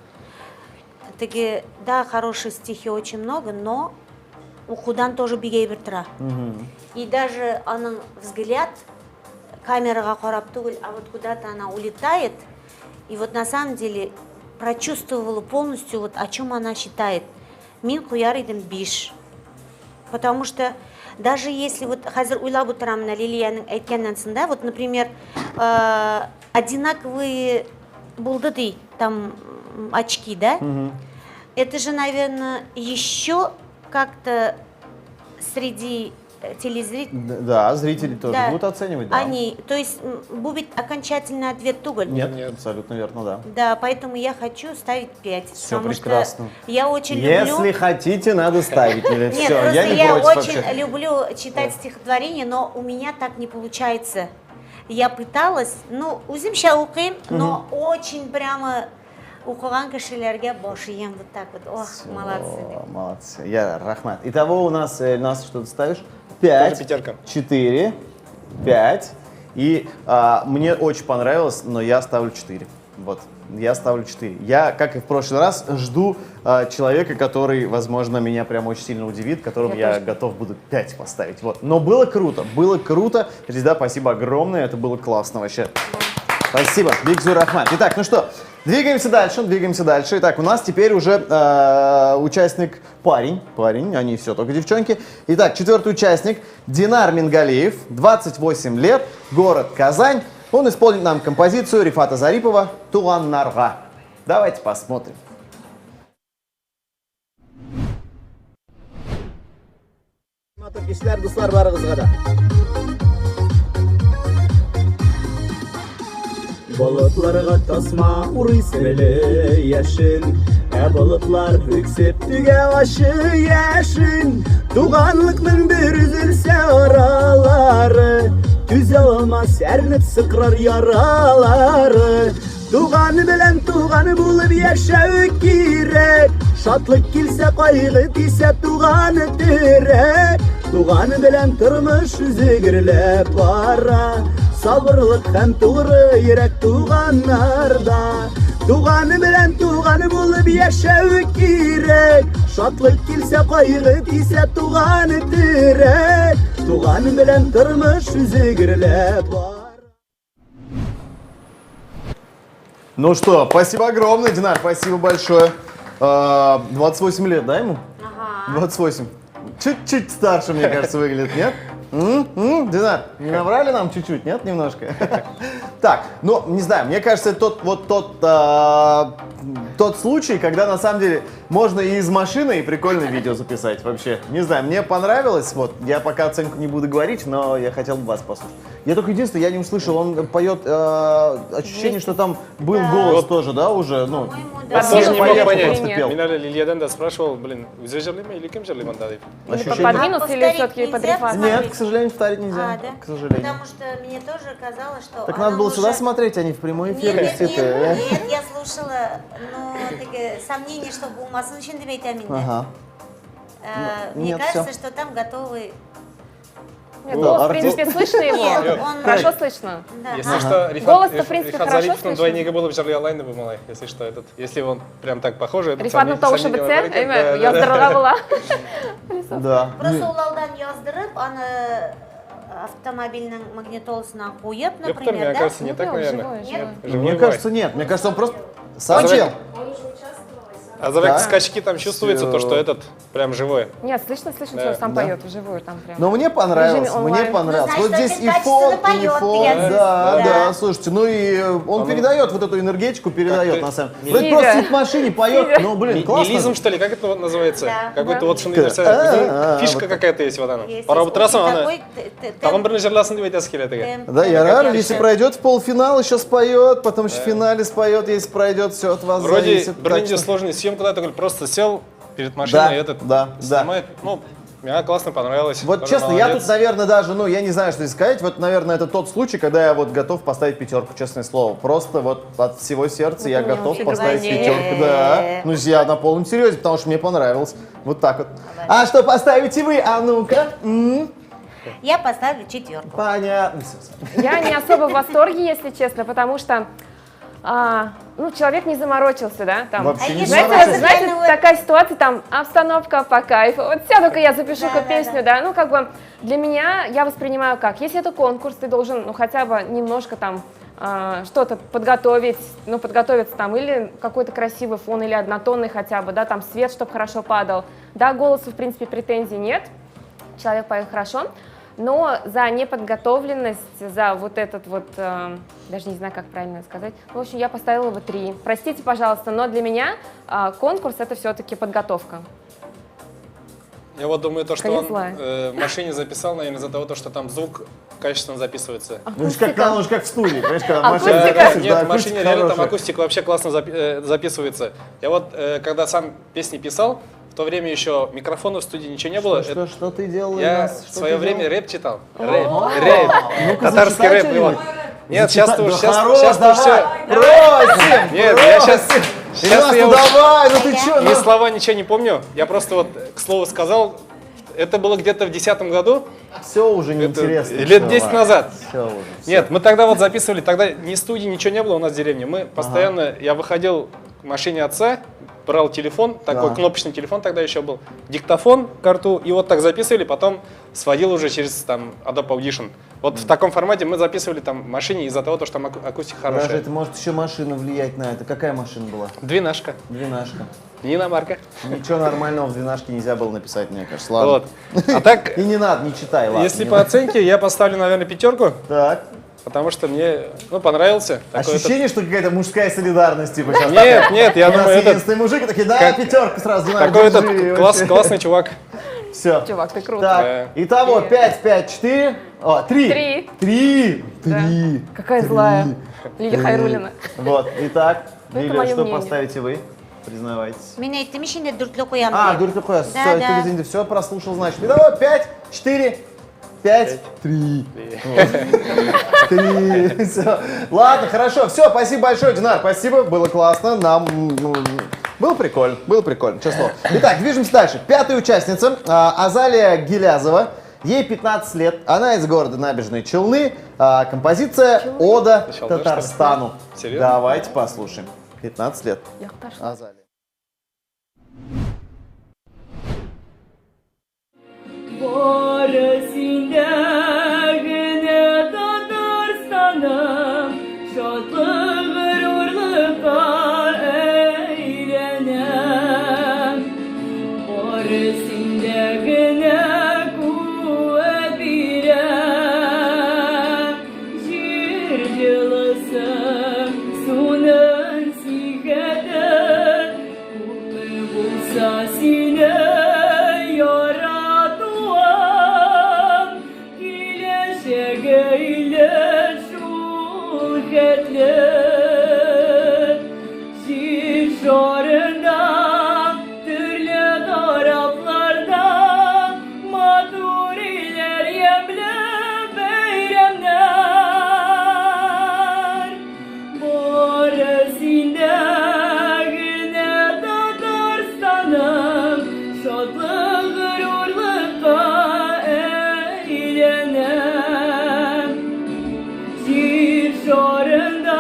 [SPEAKER 2] Таки, да, хорошие стихи очень много, но у худан тоже бигей бертра. И даже она взгляд камерага харап тугуль, а вот куда-то она улетает. И вот на самом деле прочувствовала полностью, вот о чем она считает. Мин хуяридым биш. Потому что даже если вот хазир уйлабу тарамна Лилияның әйткәннән, вот, например, одинаковые булды там очки, да? Это же, наверное, еще как-то среди телезрителей.
[SPEAKER 1] Да, зрители тоже
[SPEAKER 2] Да.
[SPEAKER 1] будут оценивать, да.
[SPEAKER 2] Они, то есть будет окончательный ответ туголь.
[SPEAKER 1] Нет, абсолютно верно, да.
[SPEAKER 2] Да, поэтому я хочу ставить 5.
[SPEAKER 1] Всё
[SPEAKER 2] потому
[SPEAKER 1] прекрасно.
[SPEAKER 2] Что я очень
[SPEAKER 1] Если
[SPEAKER 2] люблю.
[SPEAKER 1] хотите, надо ставить. Или
[SPEAKER 2] Нет,
[SPEAKER 1] все,
[SPEAKER 2] просто
[SPEAKER 1] я не
[SPEAKER 2] я
[SPEAKER 1] против
[SPEAKER 2] очень
[SPEAKER 1] вообще.
[SPEAKER 2] люблю читать стихотворения, но у меня так не получается. Я пыталась, ну, узимша уким, но очень прямо укыган кешеләргә баш ием вот так вот. Ох, молодцы.
[SPEAKER 1] О, молодцы. Я рахмат. Итого у нас, Нас что ты ставишь? 5,
[SPEAKER 3] Тоже пятерка.
[SPEAKER 1] 4, 5. И мне очень понравилось, но я ставлю 4. Вот, я ставлю 4. Я, как и в прошлый раз, жду человека, который, возможно, меня прям очень сильно удивит, которому я готов буду 5 поставить. Вот. Но было круто, было круто. Резида, спасибо огромное, это было классно вообще. Спасибо, Бигзур Рахмат. Итак, ну что, двигаемся дальше. Итак, у нас теперь уже участник парень, они все только девчонки. Итак, 4-й участник Динар Мингалиев, 28 лет, город Казань. Он исполнит нам композицию Рифата Зарипова «Туган Нарга». Давайте посмотрим.
[SPEAKER 6] Balıklarga tasma uruy sirli yaşın balıklar yükseptüge aşı yaşın Tuğanlıkның bir üzülse araları Düze olmaz ernip sıkrar yaraları Tuğanı bilen tuğanı bulup yaşamak gerek Şatlık kilse kaygı dise tuğanı direk Tuğanı bilen tırmış yüzü girile para Sabırlık hem tuğrı yürek tuğanlarda Tuğanı bilen tuğanı bulup yaşamak gerek Şatlık kilse kaygı dise tuğanı direk Tuğanı bilen tırmış yüzü girile para
[SPEAKER 1] Ну что, спасибо огромное, Динар, спасибо большое. 28 лет, да, ему?
[SPEAKER 2] Ага.
[SPEAKER 1] 28. Чуть-чуть старше, мне кажется, выглядит, нет? Динар, не набрали нам чуть-чуть, нет, немножко? Так, ну, не знаю, мне кажется, тот случай, когда на самом деле можно и из машины и прикольное видео записать вообще. Не знаю, мне понравилось, вот, я пока оценку не буду говорить, но я хотел бы вас послушать. Я только единственное, я не услышал, он поет, ощущение, что там был голос тоже, да, уже, ну,
[SPEAKER 2] По-моему,
[SPEAKER 3] Я
[SPEAKER 2] да.
[SPEAKER 3] тоже не мог
[SPEAKER 1] поехал,
[SPEAKER 3] понять.
[SPEAKER 1] просто пел.
[SPEAKER 3] Меня Лилиядан да спрашивал, блин, үзе жерлеме или кем жерлеман да деп.
[SPEAKER 4] Или
[SPEAKER 1] Ощущение-
[SPEAKER 4] подвинуться, или
[SPEAKER 2] Повторить
[SPEAKER 4] все-таки под
[SPEAKER 2] нельзя?
[SPEAKER 4] рифат?
[SPEAKER 1] Нет, к сожалению, повторить нельзя,
[SPEAKER 2] А, да?
[SPEAKER 1] к сожалению.
[SPEAKER 2] Потому что мне тоже казалось, что
[SPEAKER 1] Так
[SPEAKER 2] она
[SPEAKER 1] надо было сюда
[SPEAKER 2] уже-
[SPEAKER 1] смотреть, а не в прямой эфир
[SPEAKER 2] Нет,
[SPEAKER 1] вести.
[SPEAKER 2] нет, я слушала, но такие сомнения, что булмасын үшін деп айтамын енді.
[SPEAKER 1] Ага.
[SPEAKER 2] Мне
[SPEAKER 1] нет,
[SPEAKER 2] кажется,
[SPEAKER 1] всё.
[SPEAKER 2] что там готовы.
[SPEAKER 4] Нет, голос, в
[SPEAKER 1] артист-
[SPEAKER 4] принципе, слышно его?
[SPEAKER 2] Нет, он-
[SPEAKER 4] Хорошо слышно?
[SPEAKER 2] Да.
[SPEAKER 3] Если что,
[SPEAKER 4] Голос-то, в принципе,
[SPEAKER 3] Рифат
[SPEAKER 4] хорошо
[SPEAKER 3] Зарипов
[SPEAKER 4] слышно.
[SPEAKER 3] двойника было бы Джарли Алайна бы малай, если что, если он прям так похож. это
[SPEAKER 4] Рифатның тауышы
[SPEAKER 3] сомнение
[SPEAKER 4] бітсе,
[SPEAKER 3] бар екен.
[SPEAKER 4] әйме,
[SPEAKER 3] Да, да, да.
[SPEAKER 4] яздырға бола.
[SPEAKER 1] Да.
[SPEAKER 2] Просто улаудан яздырып, аны автомобильный магнитоласынан қойып,
[SPEAKER 3] Мне
[SPEAKER 2] например, да?
[SPEAKER 3] кажется, не так, наверное.
[SPEAKER 4] Живой,
[SPEAKER 3] Нет,
[SPEAKER 4] живой.
[SPEAKER 3] живой
[SPEAKER 1] Мне
[SPEAKER 3] бывает.
[SPEAKER 1] кажется, нет. Мне кажется, он просто сам сел.
[SPEAKER 3] А за
[SPEAKER 1] Да.
[SPEAKER 3] скачки там чувствуется то, что этот прям живой.
[SPEAKER 4] Нет, слышно,
[SPEAKER 3] Да.
[SPEAKER 4] что он сам
[SPEAKER 1] Да.
[SPEAKER 4] поет вживую там прям.
[SPEAKER 1] Но мне понравилось,
[SPEAKER 4] Режиме
[SPEAKER 1] мне
[SPEAKER 4] онлайн.
[SPEAKER 1] понравилось.
[SPEAKER 2] Ну,
[SPEAKER 1] Вот
[SPEAKER 2] значит,
[SPEAKER 1] здесь
[SPEAKER 2] очень
[SPEAKER 1] и фон,
[SPEAKER 2] качественно
[SPEAKER 1] и не
[SPEAKER 2] поет,
[SPEAKER 1] фон.
[SPEAKER 2] я-
[SPEAKER 1] Да,
[SPEAKER 2] да.
[SPEAKER 1] да, слушайте, ну и он передает вот эту энергетику, передает
[SPEAKER 3] Как-то
[SPEAKER 1] на самом
[SPEAKER 3] не-
[SPEAKER 1] деле. Ну, это просто
[SPEAKER 4] Сидя.
[SPEAKER 1] сидит в машине, поет,
[SPEAKER 4] Сидя.
[SPEAKER 1] ну, блин, классно.
[SPEAKER 3] Нилизм, что ли, как это вот называется?
[SPEAKER 2] Да.
[SPEAKER 3] Какой-то
[SPEAKER 4] Да.
[SPEAKER 3] вот шынын фишка
[SPEAKER 1] вот
[SPEAKER 3] какая-то есть вот она.
[SPEAKER 2] Есть,
[SPEAKER 3] Пора
[SPEAKER 2] есть.
[SPEAKER 3] отырасың
[SPEAKER 2] Очень
[SPEAKER 3] ана.
[SPEAKER 2] такой
[SPEAKER 3] Тағын бірін жырласын деп айтасың келеді.
[SPEAKER 1] Да, я
[SPEAKER 2] темп,
[SPEAKER 1] рад,
[SPEAKER 2] темп.
[SPEAKER 1] если пройдет в полуфинал, еще споет, потом еще в финале споет, если пройдет, все от вас
[SPEAKER 3] Вроде
[SPEAKER 1] зависит.
[SPEAKER 3] бірінде
[SPEAKER 1] Так что-
[SPEAKER 3] сложный съемка, да, такой просто сел перед машиной
[SPEAKER 1] Да,
[SPEAKER 3] и этот
[SPEAKER 1] да, да.
[SPEAKER 3] снимает. Ну, мне классно понравилось.
[SPEAKER 1] Вот
[SPEAKER 3] Тоже
[SPEAKER 1] честно, я
[SPEAKER 3] молодец.
[SPEAKER 1] тут, наверное, даже, ну, я не знаю, что сказать. Вот, наверное, это тот случай, когда я вот готов поставить пятерку, честное слово. Просто вот от всего сердца я
[SPEAKER 4] у меня
[SPEAKER 1] готов
[SPEAKER 4] вообще
[SPEAKER 1] поставить
[SPEAKER 2] другое
[SPEAKER 1] пятерку.
[SPEAKER 2] мнение.
[SPEAKER 1] Да. Ну, я на полном серьезе, потому что мне понравилось. Вот так вот. А что поставите вы? А ну-ка.
[SPEAKER 2] Я поставлю 4.
[SPEAKER 1] Понятно. Всё.
[SPEAKER 4] Я не особо в восторге, если честно, потому что ну, человек не заморочился, да, там.
[SPEAKER 1] Вообще не
[SPEAKER 4] Знаете,
[SPEAKER 1] заморочился.
[SPEAKER 4] знаете,
[SPEAKER 2] Реально вот-
[SPEAKER 4] такая ситуация, там, обстановка по кайфу. Вот сяду-ка я запишу-ка
[SPEAKER 2] Да, да,
[SPEAKER 4] песню, да. Ну, как бы, для меня, я воспринимаю как, если это конкурс, ты должен, ну, хотя бы немножко там что-то подготовить, ну, подготовиться там, или какой-то красивый фон, или однотонный хотя бы, да, там, свет, чтобы хорошо падал. Да, голосу, в принципе, претензий нет, человек поет хорошо, но за неподготовленность, за вот этот вот, даже не знаю, как правильно сказать, в общем, я поставила бы 3. Простите, пожалуйста, но для меня конкурс — это все-таки подготовка.
[SPEAKER 3] Я вот думаю, то, что
[SPEAKER 4] Конец
[SPEAKER 3] он
[SPEAKER 4] злая.
[SPEAKER 3] в машине записал, наверное, из-за того, то, что там звук качественно записывается.
[SPEAKER 1] Ну, он же как в студии, понимаешь, когда
[SPEAKER 4] Акустика.
[SPEAKER 1] машина
[SPEAKER 3] Да,
[SPEAKER 1] записывает,
[SPEAKER 3] нет,
[SPEAKER 1] да,
[SPEAKER 3] в машине
[SPEAKER 1] акустика
[SPEAKER 3] реально там
[SPEAKER 1] хорошая.
[SPEAKER 3] акустика вообще классно записывается. Я вот, когда сам песни писал, в то время еще микрофона в студии ничего не было.
[SPEAKER 1] Что ты делал у
[SPEAKER 3] Я
[SPEAKER 1] нас?
[SPEAKER 3] в
[SPEAKER 1] Что
[SPEAKER 3] свое
[SPEAKER 1] ты
[SPEAKER 3] время
[SPEAKER 1] делал?
[SPEAKER 3] рэп читал.
[SPEAKER 1] О,
[SPEAKER 3] Рэп.
[SPEAKER 1] ну-ка,
[SPEAKER 3] Татарский
[SPEAKER 1] зачитай
[SPEAKER 3] рэп было.
[SPEAKER 1] что-нибудь.
[SPEAKER 3] Нет, сейчас-то уж
[SPEAKER 1] Хорош,
[SPEAKER 3] сейчас
[SPEAKER 1] давай,
[SPEAKER 3] все.
[SPEAKER 1] просим,
[SPEAKER 3] Нет, я щас-
[SPEAKER 1] просим.
[SPEAKER 3] щас
[SPEAKER 1] Ильяс,
[SPEAKER 3] я
[SPEAKER 1] ну
[SPEAKER 3] уж-
[SPEAKER 1] давай, ну ты что?
[SPEAKER 3] Ни слова ничего не помню. Я просто вот к слову сказал. Это было где-то в 2010 году.
[SPEAKER 1] Все уже
[SPEAKER 3] Это
[SPEAKER 1] неинтересно.
[SPEAKER 3] лет 10 назад.
[SPEAKER 1] Все уже. всё.
[SPEAKER 3] Нет, мы тогда вот записывали, тогда ни студии, ничего не было у нас в деревне. Мы постоянно, я выходил к машине отца, брал телефон, такой
[SPEAKER 1] Да.
[SPEAKER 3] кнопочный телефон тогда еще был, диктофон к рту, и вот так записывали, потом сводил уже через там Adobe Audition. Вот в таком формате мы записывали там в машине из-за того, что там акустика
[SPEAKER 1] Даже
[SPEAKER 3] хорошая.
[SPEAKER 1] это может еще машина влиять на это. Какая машина была?
[SPEAKER 3] Двенашка,
[SPEAKER 1] Двенашка.
[SPEAKER 3] не иномарка.
[SPEAKER 1] Ничего нормального в двенашке нельзя было написать, мне кажется. Ладно.
[SPEAKER 3] Вот. А так,
[SPEAKER 1] И не надо, не читай, ладно.
[SPEAKER 3] если
[SPEAKER 1] не
[SPEAKER 3] по
[SPEAKER 1] надо.
[SPEAKER 3] оценке, я поставлю, наверное, 5,
[SPEAKER 1] Так.
[SPEAKER 3] потому что мне, ну, понравился. Такой
[SPEAKER 1] Ощущение, что какая-то мужская солидарность, типа, сейчас.
[SPEAKER 3] Нет, нет, я
[SPEAKER 1] У нас
[SPEAKER 3] думаю, этот,
[SPEAKER 1] единственный мужик, и такие, да,
[SPEAKER 3] как-
[SPEAKER 1] пятерку сразу, на,
[SPEAKER 3] такой этот
[SPEAKER 1] держи,
[SPEAKER 3] классный чувак.
[SPEAKER 1] Все.
[SPEAKER 4] Чувак, ты круто.
[SPEAKER 1] Так,
[SPEAKER 3] Да.
[SPEAKER 1] итого 5, 5, 4. О, 3.
[SPEAKER 4] Три.
[SPEAKER 1] 3.
[SPEAKER 4] Да.
[SPEAKER 1] 3.
[SPEAKER 4] Какая злая. Лилия Хайруллина.
[SPEAKER 1] Вот, итак,
[SPEAKER 4] Ну, это
[SPEAKER 1] Лилия,
[SPEAKER 4] моё
[SPEAKER 1] что
[SPEAKER 4] мнение.
[SPEAKER 1] поставите вы? Признавайтесь.
[SPEAKER 2] Мен айттым ішінде дүртлі қоямын.
[SPEAKER 1] А,
[SPEAKER 2] деп.
[SPEAKER 1] дурка хуя,
[SPEAKER 2] Да,
[SPEAKER 1] все,
[SPEAKER 2] да.
[SPEAKER 1] ты все прослушал, значит. Итого 5, 4, 5, 3. 3. Все. Ладно, хорошо, все, спасибо большое, Динар, спасибо, было классно, нам было прикольно, честно слово. Итак, движемся дальше. Пятая участница, Азалия Гилязова. Ей 15 лет, она из города Набережные Челны. Композиция «Ода
[SPEAKER 3] Сначала, да,
[SPEAKER 1] Татарстану».
[SPEAKER 3] что ли? Серьезно?
[SPEAKER 1] Давайте послушаем. 15 лет.
[SPEAKER 4] Яхташна.
[SPEAKER 1] Азалия.
[SPEAKER 5] Barısındağını Tatarstanım şadlık gururlukla eğlenem Barısındağını kuvvet birem Jircılısım sunun sihedir Kumme bulsa sine yaratıvam Kileşegeyle şuhetler Şişarında türlü taraflarda Maduriler yemle beyremler Barısındağını Tatarstanım Şadlık gururlukla eğlenem Şir şarında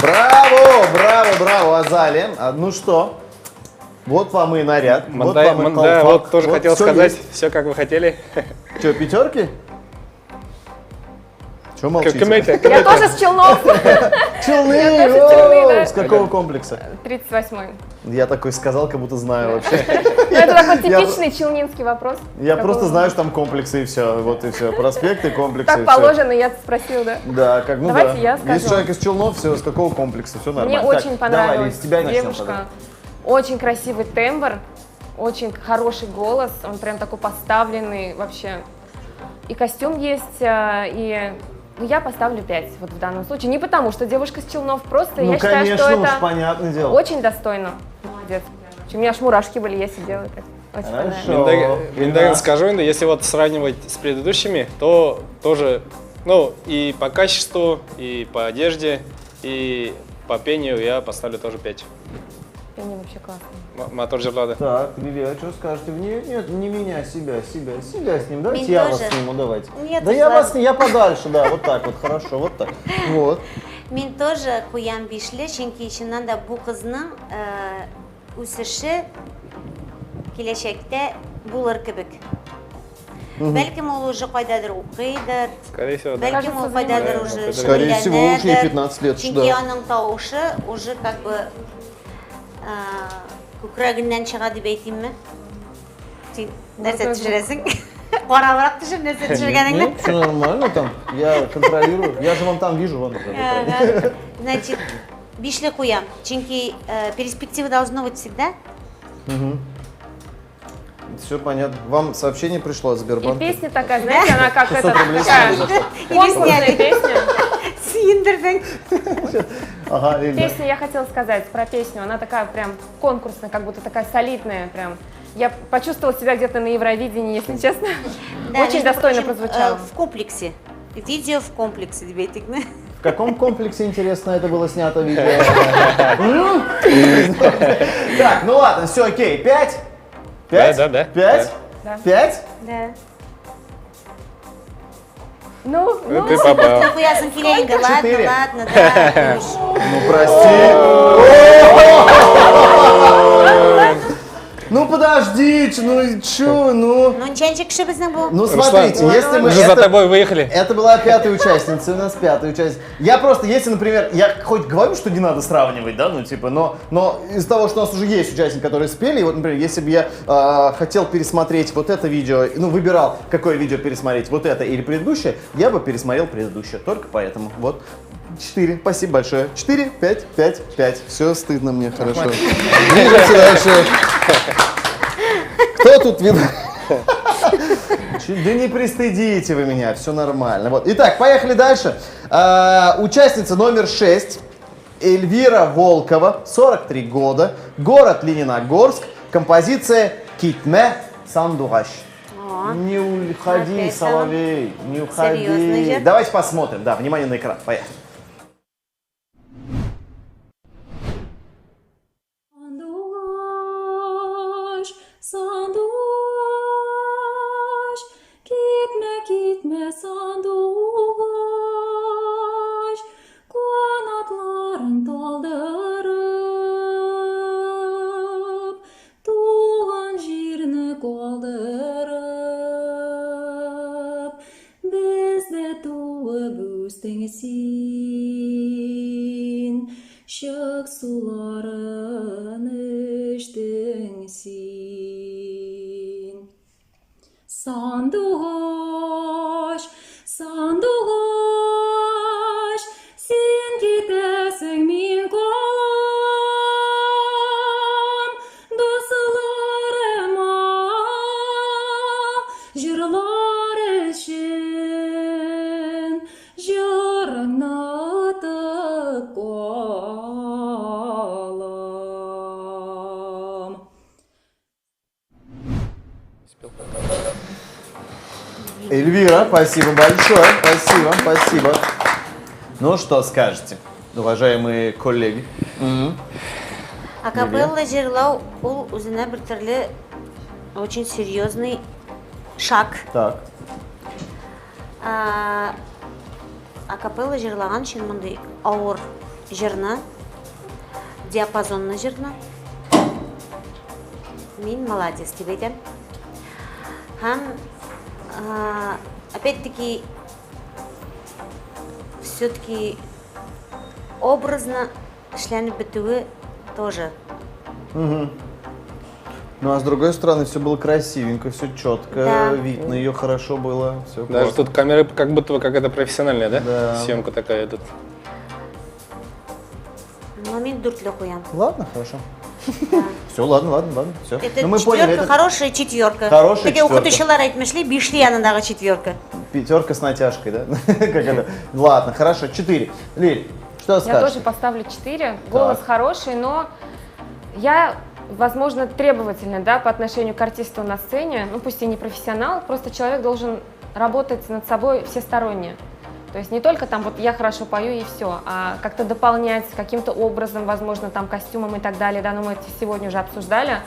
[SPEAKER 1] Браво, браво, браво, Азалия. Ну что, вот вам и наряд, вот вам и
[SPEAKER 3] Да,
[SPEAKER 1] колпак.
[SPEAKER 3] вот тоже
[SPEAKER 1] Вот
[SPEAKER 3] хотел
[SPEAKER 1] всё
[SPEAKER 3] сказать,
[SPEAKER 1] есть.
[SPEAKER 3] все как вы хотели.
[SPEAKER 1] Что, пятерки? Че молчите?
[SPEAKER 3] Комментия,
[SPEAKER 4] Я тоже с Челнов.
[SPEAKER 1] Челны!
[SPEAKER 4] Я тоже челны,
[SPEAKER 1] О,
[SPEAKER 4] да.
[SPEAKER 1] С какого комплекса?
[SPEAKER 4] 38-й.
[SPEAKER 1] Я такой сказал, как будто знаю вообще.
[SPEAKER 4] Ну, это такой типичный челнинский вопрос.
[SPEAKER 1] Я
[SPEAKER 4] Какого-
[SPEAKER 1] просто знаю, что там комплексы и все. Вот и все. Проспекты, комплексы и
[SPEAKER 4] Так
[SPEAKER 1] все.
[SPEAKER 4] положено, я спросил, да?
[SPEAKER 1] Да, как ну
[SPEAKER 4] Давайте
[SPEAKER 1] да.
[SPEAKER 4] я скажу.
[SPEAKER 1] Есть человек из Челнов, все, с какого комплекса, все
[SPEAKER 4] Мне
[SPEAKER 1] нормально.
[SPEAKER 4] очень
[SPEAKER 1] Так,
[SPEAKER 4] понравилась
[SPEAKER 1] Давай, Лиз, с тебя и начнем,
[SPEAKER 4] девушка.
[SPEAKER 1] пожалуйста.
[SPEAKER 4] Очень красивый тембр, очень хороший голос, он прям такой поставленный вообще. И костюм есть, и ну, я поставлю 5 вот в данном случае. Не потому, что девушка с Челнов, просто
[SPEAKER 1] Ну,
[SPEAKER 4] я считаю,
[SPEAKER 1] конечно,
[SPEAKER 4] что
[SPEAKER 1] уж
[SPEAKER 4] это
[SPEAKER 1] понятное дело.
[SPEAKER 4] очень достойно. Молодец. У меня аж мурашки были, я сидела так. Очень понравилось.
[SPEAKER 1] Хорошо.
[SPEAKER 3] Виндаган скажу, если вот сравнивать с предыдущими, то тоже, ну, и по качеству, и по одежде, и по пению я поставлю тоже 5.
[SPEAKER 4] Пение вообще классно.
[SPEAKER 3] Мотор Жерлада.
[SPEAKER 1] Так, Лилия, а что скажете? Нет, не меня, себя с ним. Давайте
[SPEAKER 2] Мен
[SPEAKER 1] я
[SPEAKER 2] тоже.
[SPEAKER 1] вас сниму, давайте.
[SPEAKER 2] Нет,
[SPEAKER 1] да я
[SPEAKER 2] ладно.
[SPEAKER 1] вас, я подальше, да, вот так вот, хорошо, вот так. Вот.
[SPEAKER 2] Мен тоже қоям бешлі, чөнки шыннан да бұл қызның өсіші келешекте болар кебек. Бәлкім ол уже қайдадыр оқидыр,
[SPEAKER 3] Скорее всего, да.
[SPEAKER 2] бәлкім ол
[SPEAKER 4] Кажется,
[SPEAKER 2] қайдадыр
[SPEAKER 3] да,
[SPEAKER 2] уже
[SPEAKER 1] Скорее всего, уж ей 15 лет,
[SPEAKER 2] Чөнки
[SPEAKER 1] да.
[SPEAKER 2] аның тауышы уже как бы күкрәгеннән чыга дип әйтимме? Син нәрсә төшерәсең? Карабрак төшер, нәрсә төшергәнеңне?
[SPEAKER 1] Все нормально там, я контролирую. Я же вам там вижу, вон.
[SPEAKER 2] Ага. Значит, бишле қоям, чөнки перспектива должно быть всегда.
[SPEAKER 1] Все понятно. Вам сообщение пришло от
[SPEAKER 4] И
[SPEAKER 1] Сбербанка?
[SPEAKER 4] песня такая, знаете, она как
[SPEAKER 1] 600
[SPEAKER 4] это,
[SPEAKER 1] рублей
[SPEAKER 4] такая
[SPEAKER 1] сняли за что?
[SPEAKER 4] конкурсная песня.
[SPEAKER 2] Синдердің.
[SPEAKER 1] Ага, Лилия.
[SPEAKER 4] Песню я хотела сказать про песню, она такая прям конкурсная, как будто такая солидная прям. Я почувствовала себя где-то на Евровидении, если честно. Очень
[SPEAKER 2] между
[SPEAKER 4] достойно
[SPEAKER 2] прочим,
[SPEAKER 4] прозвучало.
[SPEAKER 2] В комплексе. Видео в комплексе, деп айтайық, да?
[SPEAKER 1] В каком комплексе, интересно, это было снято видео? Так, ну ладно, все, окей. 5? 5?
[SPEAKER 3] Да.
[SPEAKER 1] 5?
[SPEAKER 4] Да.
[SPEAKER 1] 5?
[SPEAKER 2] Да.
[SPEAKER 4] Ну,
[SPEAKER 3] Ты попал.
[SPEAKER 2] Ты қоясың келейін, да ладно,
[SPEAKER 1] 4.
[SPEAKER 2] ладно, да. уж.
[SPEAKER 1] Ну, прости. Ну, подождите, ну, чё, ну...
[SPEAKER 2] Ну, ничего, кіші біздің бұл.
[SPEAKER 1] Ну, смотрите, если мы...
[SPEAKER 3] Уже за тобой выехали.
[SPEAKER 1] Это была 5-я участница, у нас 5-я участница. Я просто, если, например, я хоть говорю, что не надо сравнивать, да, ну, типа, но из-за того, что у нас уже есть участники, которые спели, и вот, например, если бы я хотел пересмотреть вот это видео, ну, выбирал, какое видео пересмотреть, вот это или предыдущее, я бы пересмотрел предыдущее, только поэтому, вот. 4, спасибо большое. 4, 5, 5, 5. Все стыдно мне, хорошо. Движемся дальше. Кто тут виноват? Да не пристыдите вы меня, все нормально. Вот. Итак, поехали дальше. Участница номер 6. Эльвира Волкова, 43 года. Город Лениногорск. Композиция «Китме Сандугаш».
[SPEAKER 2] О,
[SPEAKER 1] Не уходи,
[SPEAKER 2] опять
[SPEAKER 1] Соловей, не уходи.
[SPEAKER 2] Серьезный же.
[SPEAKER 1] Давайте посмотрим. Да, внимание на экран. Поехали.
[SPEAKER 7] Sandugaj, gitme sandugaj, kanatların daldırıp, tuğan jirini kaldırıp, bizde tuğup üstengsin, şık suların içtingsin. Sandugaj, sandugaj, sen gitesin min kalam, dostlarıma, jırlar için, jarına tıkalam.
[SPEAKER 1] Эльвира, спасибо большое. Спасибо. Ну, что скажете, уважаемые коллеги?
[SPEAKER 2] Акапелла жерлау ол өзіне бір түрлі очень серьезный шаг.
[SPEAKER 1] Так.
[SPEAKER 2] Акапелла жырлаған үшін мындай ауыр жирны, диапазонны жирны. Мин молодец деп айтам. Һәм опять-таки все-таки образно эшләнеп бетүе тоже.
[SPEAKER 1] Ну а с другой стороны, все было красивенько, все четко,
[SPEAKER 2] Да.
[SPEAKER 1] видно ее хорошо было, все
[SPEAKER 3] Даже тут камера как будто бы какая-то профессиональная, да?
[SPEAKER 1] Да.
[SPEAKER 3] Съемка такая тут.
[SPEAKER 2] Но мин дүртле куям.
[SPEAKER 1] Ладно, хорошо. Все, ладно, все.
[SPEAKER 2] Это
[SPEAKER 1] Ну мы
[SPEAKER 2] четверка,
[SPEAKER 1] поняли, это
[SPEAKER 2] хорошая четверка.
[SPEAKER 1] Хорошая
[SPEAKER 2] Теге
[SPEAKER 1] четверка.
[SPEAKER 2] укытучылар әйтмешли, бишле янындагы четверка.
[SPEAKER 1] пятерка с натяжкой, да? Как это? Ладно, хорошо, 4. Лиль, что
[SPEAKER 4] Я
[SPEAKER 1] скажешь?
[SPEAKER 4] тоже поставлю 4. Голос
[SPEAKER 1] Так.
[SPEAKER 4] хороший, но я, возможно, требовательна, да, по отношению к артисту на сцене. Ну, пусть и не профессионал, просто человек должен работать над собой всесторонне. То есть не только там вот я хорошо пою и все, а как-то дополнять каким-то образом, возможно, там костюмом и так далее, да, но мы это сегодня уже обсуждали.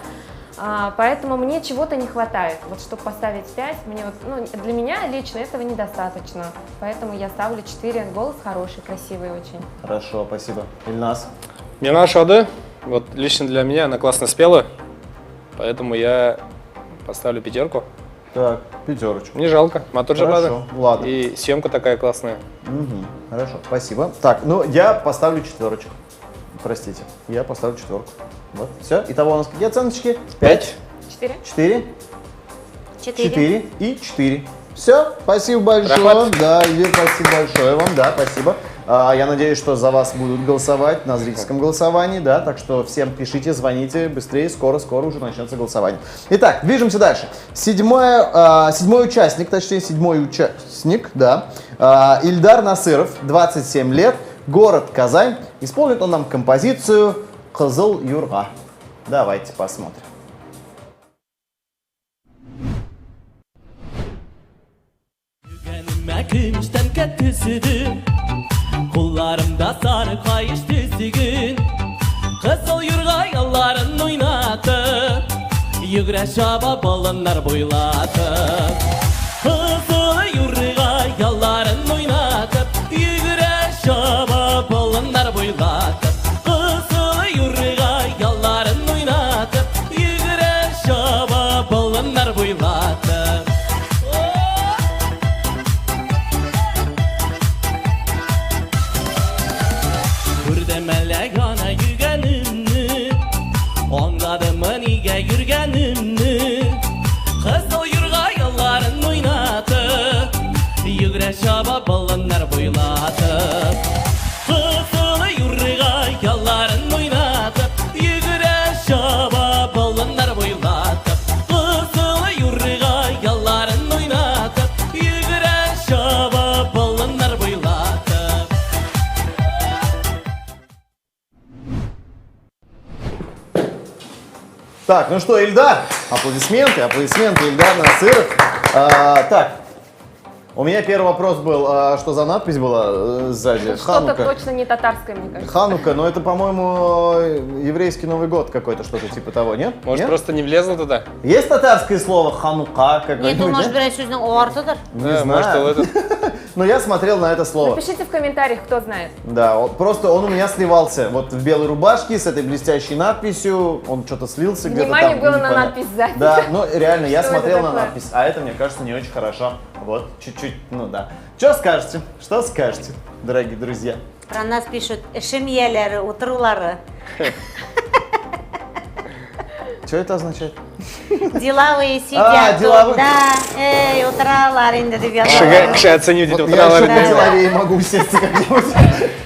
[SPEAKER 4] Поэтому мне чего-то не хватает. Вот чтобы поставить 5, мне вот, ну, для меня лично этого недостаточно. Поэтому я ставлю 4. Голос хороший, красивый очень.
[SPEAKER 1] Хорошо, спасибо. Ильнас?
[SPEAKER 3] Мина Шады, вот лично для меня она классно спела, поэтому я поставлю 5.
[SPEAKER 1] Так, 5.
[SPEAKER 3] Не жалко, мотор же
[SPEAKER 1] Хорошо,
[SPEAKER 3] рада.
[SPEAKER 1] ладно.
[SPEAKER 3] И съемка такая классная.
[SPEAKER 1] Угу, хорошо, спасибо. Так, ну я поставлю 4. Простите, я поставлю 4. Вот, все. Итого у нас какие оценочки? 5,
[SPEAKER 4] 4.
[SPEAKER 1] 4,
[SPEAKER 2] 4.
[SPEAKER 1] 4 и 4. Все, спасибо большое.
[SPEAKER 3] Рахмат.
[SPEAKER 1] Да, Эльвир, спасибо большое вам, да, спасибо. Я надеюсь, что за вас будут голосовать на зрительском голосовании, да, так что всем пишите, звоните быстрее, скоро уже начнется голосование. Итак, движемся дальше. Седьмой участник, да, Ильдар Насыров, 27 лет, город Казань. Исполнит он нам композицию «Кызыл юрга». Давайте посмотрим.
[SPEAKER 8] Yügenime kümüşten ketüsüdüm Kullarımda sarı kayış tüsügün Kızıl yurga yolların oynatıp Yügre şaba balınlar boylatıp Kızıl yurga yolların oynatıp Yügre şaba balınlar boylatıp Kızıl yurga yolların oynatıp Yügre şaba balınlar boylatıp Melekana yügenimni Anladım niye yürgenimni Kızıl yurga yolların oynatıp Yügre şaba balınlar boylatıp Kızıl yurga yolların oynatıp Yügre şaba balınlar boylatıp Kızıl yurga yolların oynatıp Yügre şaba balınlar boylatıp
[SPEAKER 1] Так, ну что, Ильдар, аплодисменты, Ильдар Насыров. Так, у меня первый вопрос был, что за надпись была сзади?
[SPEAKER 4] Что-то точно не татарское, мне кажется.
[SPEAKER 1] Ханука, но это, по-моему, еврейский Новый год какой-то, что-то типа того, нет?
[SPEAKER 3] Может,
[SPEAKER 1] Нет?
[SPEAKER 3] просто не влезла туда?
[SPEAKER 1] Есть татарское слово ханука какое-нибудь?
[SPEAKER 2] Не думаешь,
[SPEAKER 1] нет?
[SPEAKER 2] берет сөздің ортыдыр?
[SPEAKER 1] Не
[SPEAKER 3] Да, может,
[SPEAKER 1] знаю.
[SPEAKER 3] этот.
[SPEAKER 1] Но я смотрел на это слово.
[SPEAKER 4] Напишите в комментариях, кто знает.
[SPEAKER 1] Да, просто он у меня сливался. Вот в белой рубашке с этой блестящей надписью, он что-то слился где-то там.
[SPEAKER 4] Внимание было на
[SPEAKER 1] непонятно.
[SPEAKER 4] надпись сзади.
[SPEAKER 1] Да, ну реально, я
[SPEAKER 4] Что это
[SPEAKER 1] смотрел на
[SPEAKER 4] такое?
[SPEAKER 1] надпись, а это, мне кажется, не очень хорошо. Вот, чуть-чуть, ну да. Что скажете, дорогие друзья?
[SPEAKER 2] Про нас пишут шемьелері, утырулары.
[SPEAKER 1] Что это означает?
[SPEAKER 2] Деловые сидят
[SPEAKER 1] деловые.
[SPEAKER 2] тут, да. Эй, утыралар инде деп язалар.
[SPEAKER 3] Кіші оценить
[SPEAKER 1] Вот
[SPEAKER 3] деп
[SPEAKER 1] я еще
[SPEAKER 3] отыралар.
[SPEAKER 1] на деловее могу усесться как-нибудь.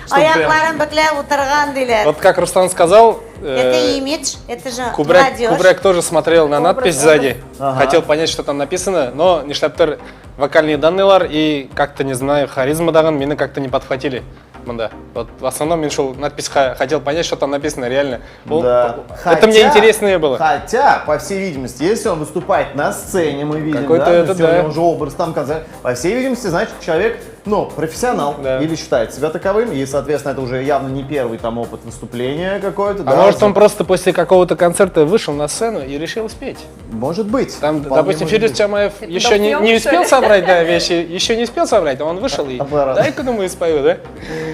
[SPEAKER 1] Чтоб прям-
[SPEAKER 2] Аякларын бүкләп утырган диләр.
[SPEAKER 3] Вот как Руслан сказал,
[SPEAKER 2] Это имидж, это же
[SPEAKER 3] Кубрек
[SPEAKER 2] молодежь.
[SPEAKER 3] тоже смотрел на надпись сзади,
[SPEAKER 1] Ага.
[SPEAKER 3] хотел понять, что там написано, но ништаптер вокальные данные и как-то, не знаю, харизма даган, меня как-то не подхватили. Да. Вот в основном я шел надпись, хотел понять, что там написано реально.
[SPEAKER 1] Да.
[SPEAKER 3] Это мне интереснее было.
[SPEAKER 1] Хотя, по всей видимости, если он выступает на сцене, мы видим,
[SPEAKER 3] Какой-то
[SPEAKER 1] да,
[SPEAKER 3] это,
[SPEAKER 1] всё, у
[SPEAKER 3] да.
[SPEAKER 1] него уже образ там, концерт. По всей видимости, значит, человек, ну, профессионал,
[SPEAKER 3] Да.
[SPEAKER 1] или считает себя таковым, и, соответственно, это уже явно не первый там опыт выступления какой-то.
[SPEAKER 3] А
[SPEAKER 1] да,
[SPEAKER 3] может,
[SPEAKER 1] уже-
[SPEAKER 3] он просто после какого-то концерта вышел на сцену и решил спеть?
[SPEAKER 1] Может быть.
[SPEAKER 3] Там,
[SPEAKER 1] Вполне
[SPEAKER 3] допустим,
[SPEAKER 1] может
[SPEAKER 3] Фирис
[SPEAKER 1] быть.
[SPEAKER 3] Чамаев
[SPEAKER 4] Это
[SPEAKER 3] еще не
[SPEAKER 4] съемка,
[SPEAKER 3] успел
[SPEAKER 4] что ли?
[SPEAKER 3] собрать, да, вещи, еще не успел собрать, а он вышел и
[SPEAKER 1] Оборот.
[SPEAKER 3] дай-ка, думаю, спою, да?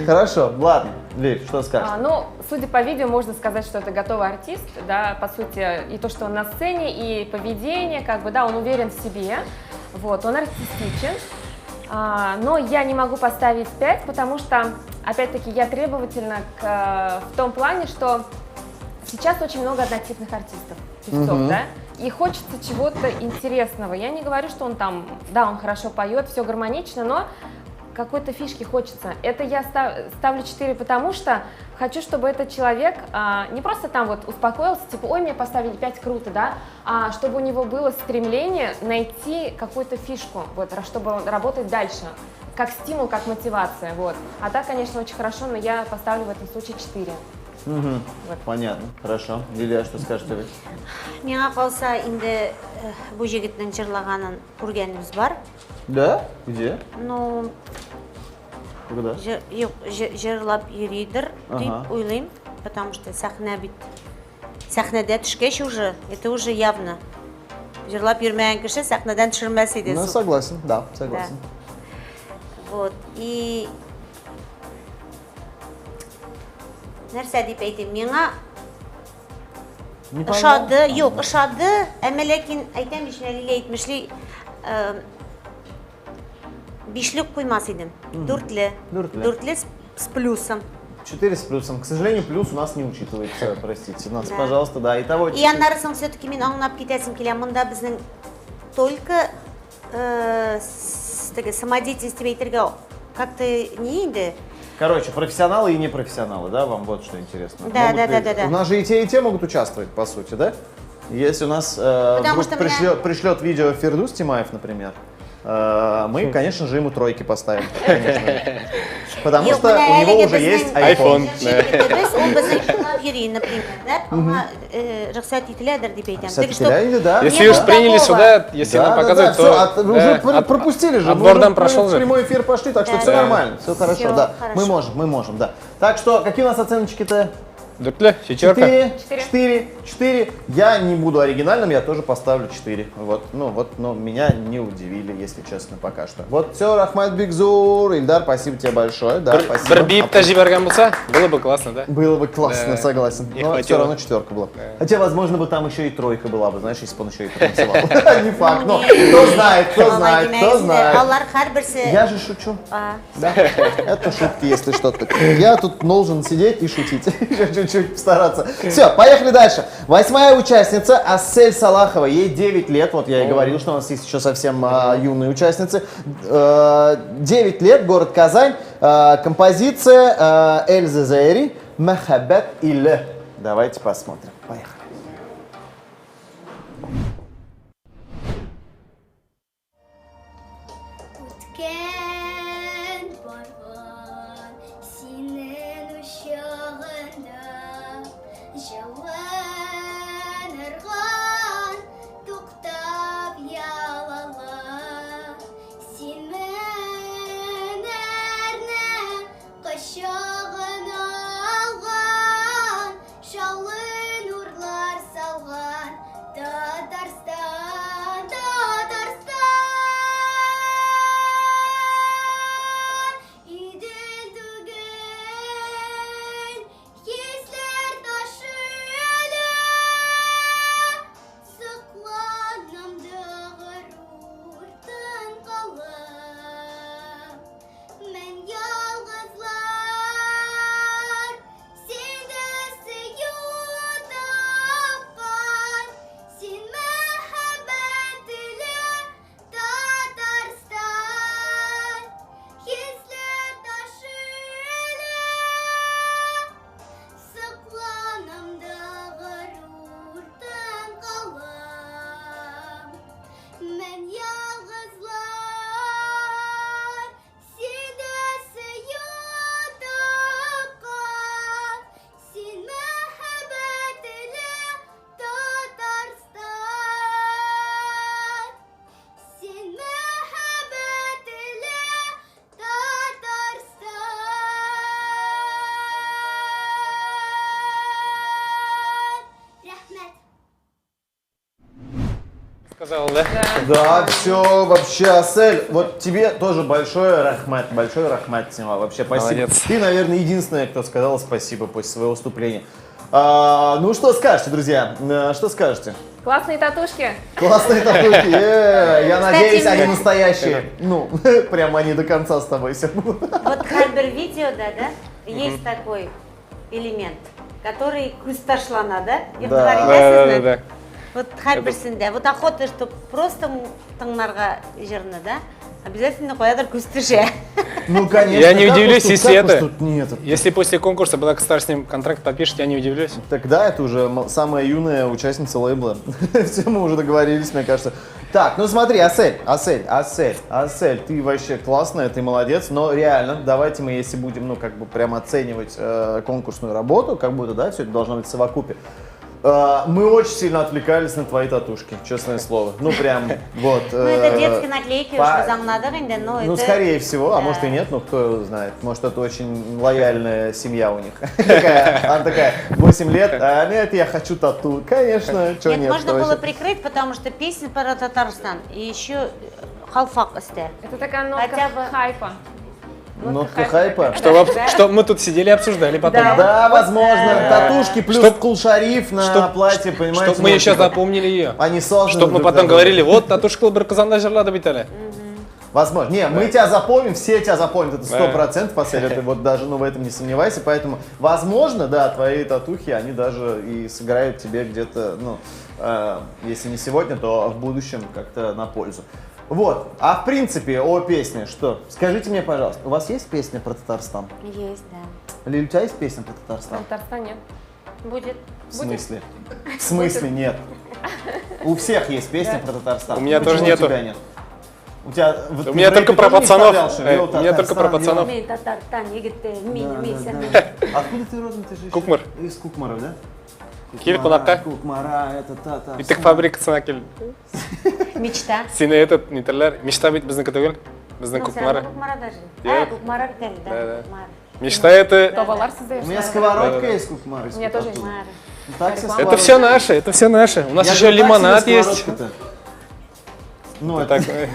[SPEAKER 1] Хорошо, ладно. Лиль, что скажешь?
[SPEAKER 4] Ну, судя по видео, можно сказать, что это готовый артист, да, по сути, и то, что он на сцене, и поведение, как бы, да, он уверен в себе, вот, он артистичен, но я не могу поставить 5, потому что, опять-таки, я требовательна в том плане, что сейчас очень много однотипных артистов, певцов, да, и хочется чего-то интересного. Я не говорю, что он там, да, он хорошо поет, все гармонично, но какой-то фишки хочется. Это я ставлю 4, потому что хочу, чтобы этот человек не просто там вот успокоился, типа, ой, мне поставили 5, круто, да, а чтобы у него было стремление найти какую-то фишку, вот, чтобы работать дальше, как стимул, как мотивация, вот. А так, конечно, очень хорошо, но я поставлю в этом случае 4.
[SPEAKER 1] Вот. Понятно, хорошо. Лилия, что скажете вы?
[SPEAKER 2] Миңа калса инде бу җегетнең җырлаганын күргәнебез бар.
[SPEAKER 1] Да? Где?
[SPEAKER 2] Ну,
[SPEAKER 1] Когда?
[SPEAKER 2] җырлап йөридер дип уйлыйм, потому что сәхнә бит. Сәхнәдә төшкәч уже, это уже явно. Җырлап йөрмәгән кеше сәхнәдән төшермәс иде.
[SPEAKER 1] Ну, согласен, да, согласен.
[SPEAKER 2] Вот, и нәрсә дип әйтим, миңа ошады, юк, ошады, әмма ләкин әйтәм бишне Лилия әйтмешли, бишлек куймас идем, дүртле с плюсом.
[SPEAKER 1] 4 с плюсом. К сожалению, плюс у нас не учитывается, простите нас, пожалуйста, да. Итого
[SPEAKER 2] И аннарысын все-таки мин аңлап китәсем килә, монда безнең только самодеятельность дип әйтергә как-то не инде.
[SPEAKER 1] Короче, профессионалы и непрофессионалы, да, вам вот что интересно.
[SPEAKER 2] Да.
[SPEAKER 1] У нас же и те могут участвовать, по сути, да? Если у нас вдруг пришлет видео Фирдус Тимаев, например, мы, конечно же, ему 3 поставим. Потому что у него уже есть iPhone.
[SPEAKER 3] Если уж приняли сюда, если нам показывают, то...
[SPEAKER 1] Вы уже пропустили же.
[SPEAKER 3] Отбор нам прошел же.
[SPEAKER 1] В прямой эфир пошли, так что все нормально, все хорошо, да. Мы можем, да. Так что, какие у нас оценочки-то?
[SPEAKER 3] Дүртле,
[SPEAKER 1] 4. Я не буду оригинальным, я тоже поставлю 4. Но меня не удивили, если честно, пока что. Вот все, Рахмат Бигзур, Ильдар, спасибо тебе большое. Да, спасибо.
[SPEAKER 3] Бір бейіпті жіберген болса, было бы классно, да?
[SPEAKER 1] Было бы классно, согласен.
[SPEAKER 3] Не
[SPEAKER 1] Но
[SPEAKER 3] хватило.
[SPEAKER 1] все равно 4 была. Хотя, возможно, бы там еще и 3 была бы, знаешь, если бы он еще и потанцевал. Не факт, но кто знает.
[SPEAKER 2] Аллар һәрберсе.
[SPEAKER 1] Я же шучу. Да, это шутки, если что-то. Я тут должен сидеть и шутить. Чуть-чуть постараться. Все, поехали дальше. 8-я участница Ассель Салахова. Ей 9 лет. Вот я и говорил, что у нас есть еще совсем юные участницы. 9 лет, город Казань. Композиция Эльзы Заэри «Махаббат иль». Давайте посмотрим. Поехали.
[SPEAKER 9] Шалы нурлы
[SPEAKER 3] Пожалуйста.
[SPEAKER 1] Да, все, вообще, Асель, вот тебе тоже большой рахмат сняла, вообще спасибо.
[SPEAKER 3] Молодец.
[SPEAKER 1] Ты, наверное, единственная, кто сказал спасибо после своего выступления. Ну, что скажете, друзья, что скажете?
[SPEAKER 4] Классные татушки.
[SPEAKER 1] Классные татухи, я надеюсь, они
[SPEAKER 2] мне-
[SPEAKER 1] настоящие. Ну, прямо они до конца с тобой все будут.
[SPEAKER 2] Вот Харбер видео, да, есть такой элемент, который кусташлана, да?
[SPEAKER 3] Да.
[SPEAKER 2] Вот Харберсінде, вот охота, чтобы просто таңнарға жирно, да? Обязательно қоядыр кустыше.
[SPEAKER 1] Ну, конечно.
[SPEAKER 3] Я не
[SPEAKER 1] как
[SPEAKER 3] удивлюсь,
[SPEAKER 1] уж тут-
[SPEAKER 3] если
[SPEAKER 1] как уж
[SPEAKER 3] это-
[SPEAKER 1] тут нет.
[SPEAKER 3] Если после конкурса Black с ним контракт подпишет, я не удивлюсь.
[SPEAKER 1] Тогда это уже самая юная участница лейбла. Все, мы уже договорились, мне кажется. Так, ну смотри, Асель, ты вообще классная, ты молодец, но реально, давайте мы, если будем, ну, как бы прям оценивать конкурсную работу, как будто, да, все это должно быть в совокупе. Мы очень сильно отвлекались на твои татушки, честное слово. Ну, прям, вот.
[SPEAKER 2] Ну, это детские наклейки, уж
[SPEAKER 1] по-
[SPEAKER 2] замнадырында, но
[SPEAKER 1] Ну,
[SPEAKER 2] это...
[SPEAKER 1] скорее всего, а
[SPEAKER 2] Да.
[SPEAKER 1] может и нет, ну, кто его знает. Может, это очень лояльная семья у них. Она такая, 8 лет, а нет, я хочу тату. Конечно, что
[SPEAKER 2] Нет,
[SPEAKER 1] нет.
[SPEAKER 2] можно
[SPEAKER 1] что
[SPEAKER 2] было
[SPEAKER 1] вообще.
[SPEAKER 2] прикрыть, потому что песня про Татарстан. И еще халфак исте.
[SPEAKER 4] Это такая нотка
[SPEAKER 2] Хотя бы-
[SPEAKER 4] хайпа.
[SPEAKER 1] Нотка хайпа.
[SPEAKER 3] Что мы тут сидели и обсуждали потом.
[SPEAKER 1] Да, возможно. Татушки плюс кул-шариф на платье, понимаете?
[SPEAKER 3] Чтобы мы
[SPEAKER 1] ну,
[SPEAKER 3] еще
[SPEAKER 1] типа,
[SPEAKER 3] запомнили ее.
[SPEAKER 1] Они созданы.
[SPEAKER 3] Чтобы мы
[SPEAKER 1] друг
[SPEAKER 3] потом
[SPEAKER 1] для друга.
[SPEAKER 3] говорили, вот татушка бір қызанда жырлады битали.
[SPEAKER 1] Возможно. Не, мы тебя запомним, все тебя запомнят, это
[SPEAKER 3] Да.
[SPEAKER 1] 100%, Асель, ты вот даже, ну, в этом не сомневайся, поэтому, возможно, да, твои татухи, они даже и сыграют тебе где-то, ну, если не сегодня, то в будущем как-то на пользу. Вот, а в принципе о песне что? Скажите мне, пожалуйста, у вас есть песня про Татарстан?
[SPEAKER 2] Есть, да.
[SPEAKER 1] Лиль, у тебя есть песня про Татарстан?
[SPEAKER 4] Татарстан нет.
[SPEAKER 2] Будет.
[SPEAKER 1] В смысле? В смысле нет? У всех есть песня про Татарстан.
[SPEAKER 3] У меня
[SPEAKER 1] Почему
[SPEAKER 3] тоже нету.
[SPEAKER 1] У тебя нет? У тебя, вот
[SPEAKER 3] У
[SPEAKER 1] ты
[SPEAKER 3] меня
[SPEAKER 1] в
[SPEAKER 3] только
[SPEAKER 1] рэпе
[SPEAKER 3] про
[SPEAKER 1] тоже не
[SPEAKER 3] пацанов.
[SPEAKER 1] вставлял, что ли? Йоу,
[SPEAKER 3] У меня только про
[SPEAKER 1] Татарстан,
[SPEAKER 3] пацанов.
[SPEAKER 2] Мен Татарстан, егіттер, мен.
[SPEAKER 1] Откуда ты родом? Ты же
[SPEAKER 3] Кукмар.
[SPEAKER 1] Из Кукмара, да?
[SPEAKER 3] Кел қонаққа.
[SPEAKER 1] Кукмара, это Татарстан.
[SPEAKER 3] Итік фабрикасына кел.
[SPEAKER 2] Мечта.
[SPEAKER 3] Сені этот нетерлер, мечта бит біздікі түгел. Біздің
[SPEAKER 2] Ну, все
[SPEAKER 3] Кукмара.
[SPEAKER 2] равно Кукмара даже.
[SPEAKER 3] Я-
[SPEAKER 2] Кукмара бітелі,
[SPEAKER 3] Да,
[SPEAKER 2] да.
[SPEAKER 3] да.
[SPEAKER 2] Кукмара.
[SPEAKER 3] Мечта это...
[SPEAKER 4] Бабалар создаешь.
[SPEAKER 1] У меня сковородка
[SPEAKER 3] Да-да-да.
[SPEAKER 1] есть Кукмара. из
[SPEAKER 4] У меня тоже
[SPEAKER 1] Кукмара.
[SPEAKER 2] Кукмара.
[SPEAKER 1] Ну, так себе
[SPEAKER 4] Это
[SPEAKER 3] Это
[SPEAKER 1] сковородка.
[SPEAKER 3] все наше, это все наше. У нас
[SPEAKER 1] Я
[SPEAKER 3] еще
[SPEAKER 1] говорю, так себе
[SPEAKER 3] лимонад есть.
[SPEAKER 1] сковородка-то. Ну,
[SPEAKER 3] Вот
[SPEAKER 1] это
[SPEAKER 3] так.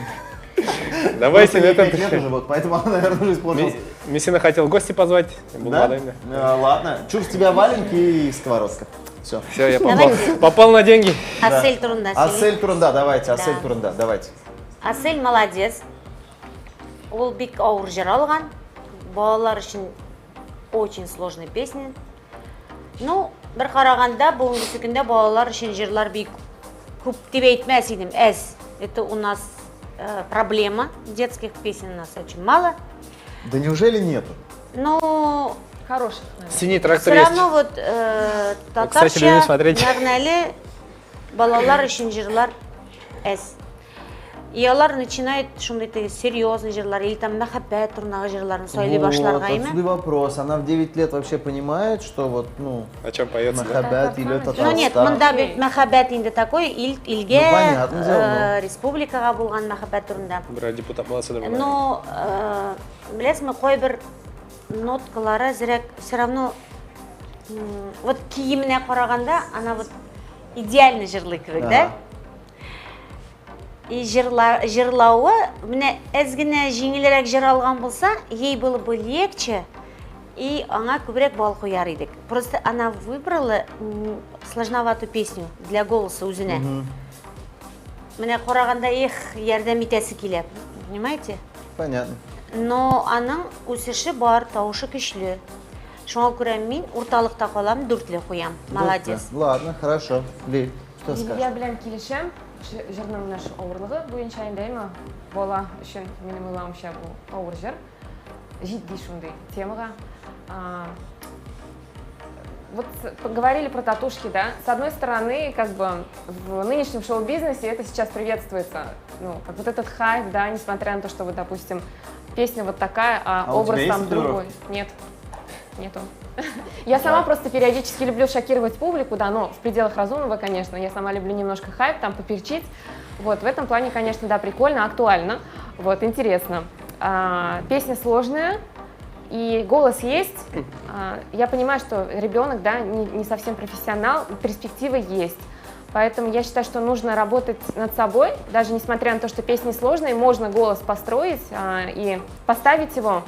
[SPEAKER 3] Давайте на
[SPEAKER 1] просто ей 5 лет
[SPEAKER 3] этом.
[SPEAKER 1] уже, вот, поэтому она, наверное, уже использовалась.
[SPEAKER 3] Мессина хотел гости позвать. Был
[SPEAKER 1] Да?
[SPEAKER 3] молодым, да.
[SPEAKER 1] Ладно. Чур с тебя валенки и сковородка. Все.
[SPEAKER 3] Все, я попал.
[SPEAKER 2] Давайте.
[SPEAKER 3] Попал на деньги.
[SPEAKER 2] Асель турында сөйлейік.
[SPEAKER 1] Асель Турунда, давайте, Асель
[SPEAKER 2] Да.
[SPEAKER 1] Турунда, давайте.
[SPEAKER 2] Асель молодец. Ол бик ауыр жыр алған. Балалар үшін очень сложный песня. Ну, бір қарағанда, бүгінгі күнде балалар үшін жырлар бик көп деп айтмас едім. Это у нас проблема. Детских песен у нас очень мало.
[SPEAKER 1] Да неужели нету?
[SPEAKER 2] Но
[SPEAKER 4] Хороших, наверное.
[SPEAKER 3] Синий трактор
[SPEAKER 2] все
[SPEAKER 3] есть.
[SPEAKER 2] равно вот
[SPEAKER 3] кстати, любим
[SPEAKER 2] татарша,
[SPEAKER 3] смотреть.
[SPEAKER 2] мәгънәле балалар үшін жырлар әз. И олар начинают шумный серьезный жырлар, или там мәхәббәт турнағы жырларын сөйлей башларға
[SPEAKER 1] отсюда
[SPEAKER 2] име.
[SPEAKER 1] вопрос. Она в 9 лет вообще понимает, что вот, ну,
[SPEAKER 3] О чем поется? да?
[SPEAKER 1] Махаббат или
[SPEAKER 2] Ну нет,
[SPEAKER 1] Татарстан?
[SPEAKER 2] мында бит мәхәббәт инде такой, илге,
[SPEAKER 1] Ну, понятное дело,
[SPEAKER 2] республикаға булган мәхәббәт турында.
[SPEAKER 3] Бір депутат болса да болады.
[SPEAKER 2] Но, білесіңбі, қой бір ноткалары зірек, все равно, вот киіміне қарағанда, ана вот идеальный жырлы кебек, да?
[SPEAKER 1] Ага.
[SPEAKER 2] И жырлауы, міне әзгіне жеңілірек жыр алған болса, ей было бы легче, и аңа көбірек бал қояр едік. Просто она выбрала сложноватую песню для голоса өзіне. Міне қарағанда, ярдәм итәсе келіп, понимаете?
[SPEAKER 1] Понятно.
[SPEAKER 2] Но аның үсеше бар, тауышы көчле. Шуңа күрә мин урталыкта калам, 4 куям. Молодец.
[SPEAKER 1] Ладно, хорошо. Лиль, что скажешь?
[SPEAKER 4] Я белән килешәм. Жырның наш авырлыгы буенча әйдәме? Бала өчен минем уйламча бу авыр жыр. Җитди шундый темага. Вот поговорили про татушки, да? С одной стороны, как бы в нынешнем шоу-бизнесе это сейчас приветствуется. Ну, как вот этот хайп, да, несмотря на то, что вот, допустим, песня вот такая, а
[SPEAKER 1] А у
[SPEAKER 4] образ
[SPEAKER 1] тебя есть
[SPEAKER 4] там
[SPEAKER 1] татуировка?
[SPEAKER 4] другой. Нет. Нету. Я сама просто периодически люблю шокировать публику, да, но в пределах разумного, конечно. Я сама люблю немножко хайп, там поперчить. Вот, в этом плане, конечно, да, прикольно, актуально, вот, интересно. Песня сложная, и голос есть. Я понимаю, что ребенок, да, не совсем профессионал, перспективы есть. Поэтому я считаю, что нужно работать над собой, даже несмотря на то, что песни сложные, можно голос построить и поставить его,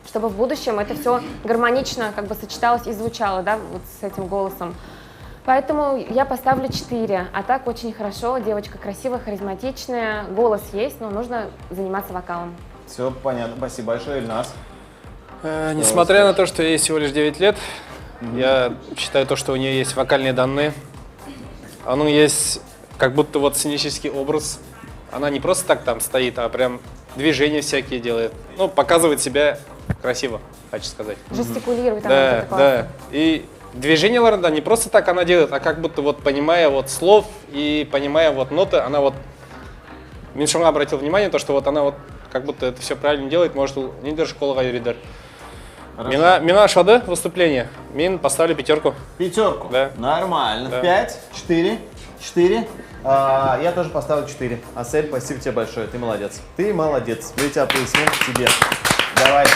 [SPEAKER 4] чтобы в будущем это все гармонично как бы сочеталось и звучало, да, вот с этим голосом. Поэтому я поставлю 4. А так очень хорошо, девочка красивая, харизматичная, голос есть, но нужно заниматься вокалом.
[SPEAKER 1] Все понятно. Спасибо большое, Ильнас.
[SPEAKER 3] Несмотря на то, что ей всего лишь 9 лет, я считаю то, что у нее есть вокальные данные. Оно есть как будто вот сценический образ. Она не просто так там стоит, а прям движения всякие делает. Ну, показывает себя красиво, хочу сказать.
[SPEAKER 4] Жестикулирует, она
[SPEAKER 3] Да,
[SPEAKER 4] вот это классно.
[SPEAKER 3] да. И движение Лоренда не просто так она делает, а как будто вот понимая вот слов и понимая вот ноты, она вот... Меньшума обратил внимание, то, что вот она вот как будто это все правильно делает, может, нидер школага юридер. Мина ашады выступление. Мин поставлю 5.
[SPEAKER 1] 5.
[SPEAKER 3] Да.
[SPEAKER 1] Нормально.
[SPEAKER 3] Да.
[SPEAKER 1] 5, 4, 4. Я тоже поставлю 4. Асель, спасибо тебе большое, ты молодец. Ты молодец. Эти аплодисменты тебе. Давай.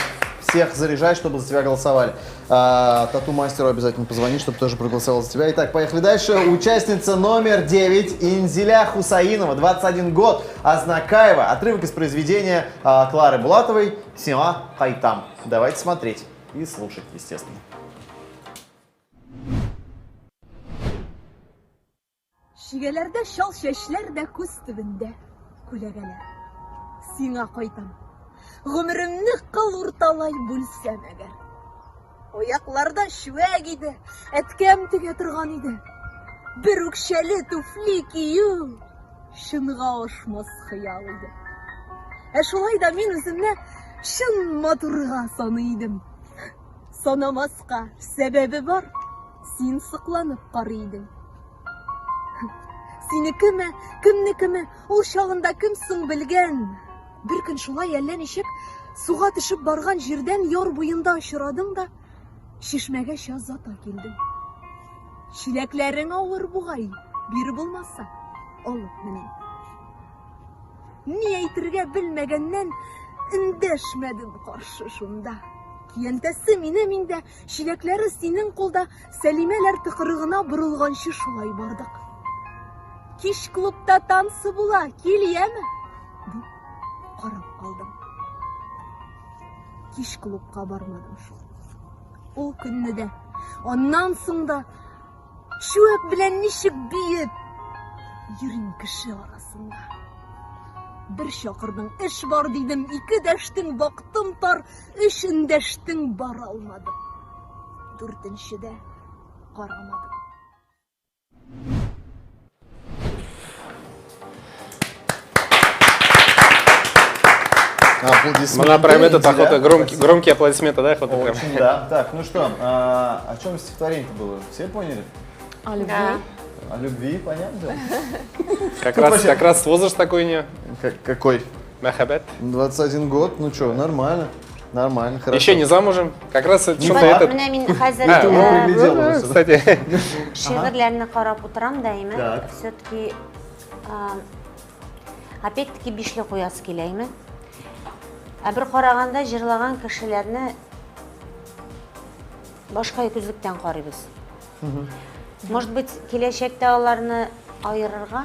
[SPEAKER 1] Всех заряжай, чтобы за тебя голосовали. Тату-мастеру обязательно позвони, чтобы тоже проголосовал за тебя. Итак, поехали дальше. Участница номер 9 Инзиля Хусаинова, 21 год, Азнакаева. Отрывок из произведения Клары Булатовой «Сима Кайтам». Давайте смотреть и слушать, естественно.
[SPEAKER 9] Şigelerde şal şeşler de kus tübünde Kulegeler Sina koytam Gümrümni kıl urtalay bulsam eğer Oyaklarda şüveg idi Etkem tüge turgan idi Bir ukşeli tufli kiyu Şınğa oşmaz hıyal idi Şolay da min üzümne Şın maturga sanıydım Sanamazka sebebi var Sin sıklanıp qarıydın Синекеме, кемнекеме, ул чагында кемсең белгән. Бер көн шулай әллә ничек суга төшеп барган җирдән яр буенда очрадым да чишмәгә чазата килдем. Чиләкләрең авыр бугай, бир булмаса, алып менә. Ни әйтергә белмәгәннән эндәшмәдем каршы шунда. Киянтәсе минем инде, чиләкләре синең кулда, Сәлимәләр тыкрыгына борылганчы шулай бардык. Киш клубта тансы була, кил яме? Дип карап калдым. Киш клубка бармадым шул. Ул көнне дә, аннан соң да чүәк белән ничек биеп йөрим кеше арасында. Бер чакырдың эш бар дидем, ике дәштең бактым тар, өч эндәштең бара алмадым. Дүртенчедә карамадым.
[SPEAKER 1] Аплодисменты.
[SPEAKER 3] Она прям этот
[SPEAKER 1] Инзиля.
[SPEAKER 3] охота, громкие аплодисменты, да, охота прям.
[SPEAKER 1] Очень, да. Так, ну что, о чем стихотворение-то было? Все поняли?
[SPEAKER 4] О любви.
[SPEAKER 2] Да.
[SPEAKER 1] О любви, понятно?
[SPEAKER 3] Как раз возраст такой у нее.
[SPEAKER 1] Какой?
[SPEAKER 3] Махабет.
[SPEAKER 1] 21 год, ну что, нормально. Нормально, хорошо.
[SPEAKER 3] Еще не замужем. Как раз это что-то
[SPEAKER 1] факт.
[SPEAKER 3] этот.
[SPEAKER 2] Менә мин хәзер
[SPEAKER 1] приглядел уже сюда.
[SPEAKER 3] Кстати.
[SPEAKER 2] шигырьләрне карап утырам даимә.
[SPEAKER 1] Так.
[SPEAKER 2] Все-таки опять-таки бишле куясы киләйме. Бер караганда җырлаган кешеләрне башка күзлектән карыйбыз. Может быть, киләчәктә аларны айырырга?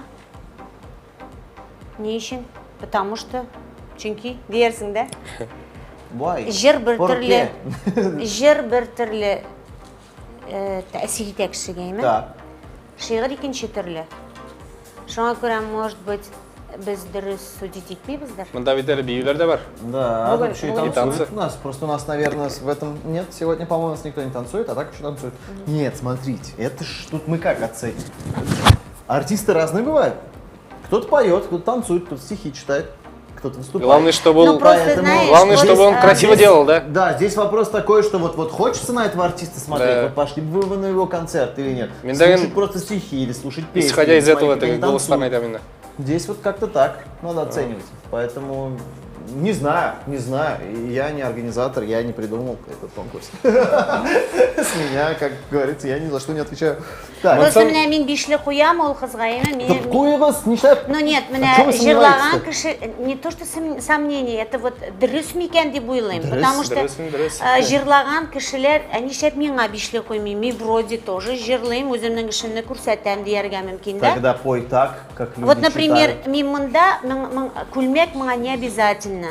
[SPEAKER 2] Ни өчен? Потому что чөнки диярсең дә.
[SPEAKER 1] Why?
[SPEAKER 2] Җыр бер
[SPEAKER 1] Por
[SPEAKER 2] төрле,
[SPEAKER 1] qué?
[SPEAKER 2] җыр бер төрле тәэсир итә кешегә,
[SPEAKER 1] Так.
[SPEAKER 2] шигырь икенче төрле. Шуңа күрә, может быть, без дөрес судить итмибездер.
[SPEAKER 3] Мында бит әле биюләр дә бар.
[SPEAKER 1] Да,
[SPEAKER 4] Бугай-
[SPEAKER 1] еще и
[SPEAKER 4] бугай-
[SPEAKER 1] танцуют у нас. Просто у нас, наверное, в этом нет. Сегодня, по-моему, у нас никто не танцует, а так еще танцуют. Нет, смотрите, это ж тут мы как оценим? Артисты разные бывают. Кто-то поет, кто-то танцует, кто-то стихи читает, кто-то выступает.
[SPEAKER 3] Главное, чтобы
[SPEAKER 2] Ну,
[SPEAKER 3] он,
[SPEAKER 2] просто,
[SPEAKER 1] поэтому-
[SPEAKER 2] знаешь,
[SPEAKER 3] главное,
[SPEAKER 2] вот,
[SPEAKER 3] чтобы он красиво
[SPEAKER 1] здесь-
[SPEAKER 3] делал, да?
[SPEAKER 1] Да, здесь вопрос такой, что вот хочется на этого артиста смотреть,
[SPEAKER 3] Да.
[SPEAKER 1] вот пошли бы вы на его концерт или нет.
[SPEAKER 3] Миндаген-
[SPEAKER 1] Слушать просто стихи или слушать песни.
[SPEAKER 3] Исходя из
[SPEAKER 1] или
[SPEAKER 3] этого,
[SPEAKER 1] смотреть, как
[SPEAKER 3] это
[SPEAKER 1] они
[SPEAKER 3] голос
[SPEAKER 1] танцуют.
[SPEAKER 3] именно.
[SPEAKER 1] Здесь вот как-то так надо оценивать. Поэтому Не знаю. Я не организатор, я не придумал этот конкурс. С меня, как говорится, я ни за что не отвечаю. Так,
[SPEAKER 2] Просто менә мин бишле куям, ул кызга эме.
[SPEAKER 1] Куегыз, нишләп?
[SPEAKER 2] Ну нет, менә
[SPEAKER 1] чем вы
[SPEAKER 2] җырлаган
[SPEAKER 1] сомневаетесь-то?
[SPEAKER 2] кеше, не то что сомнение, это вот дөрес микән дип уйлыйм.
[SPEAKER 1] Дөрес,
[SPEAKER 2] Потому что
[SPEAKER 3] дөрес.
[SPEAKER 2] җырлаган кешеләр, нишләп миңа бишле куймыйм? Ми вроде тоже җырлыйм, үземнең эшемне күрсәтәм дияргә мөмкин да.
[SPEAKER 1] Тогда пой так, как люди
[SPEAKER 2] Вот, например,
[SPEAKER 1] читают.
[SPEAKER 2] мин монда күлмәк миңа не обязательно.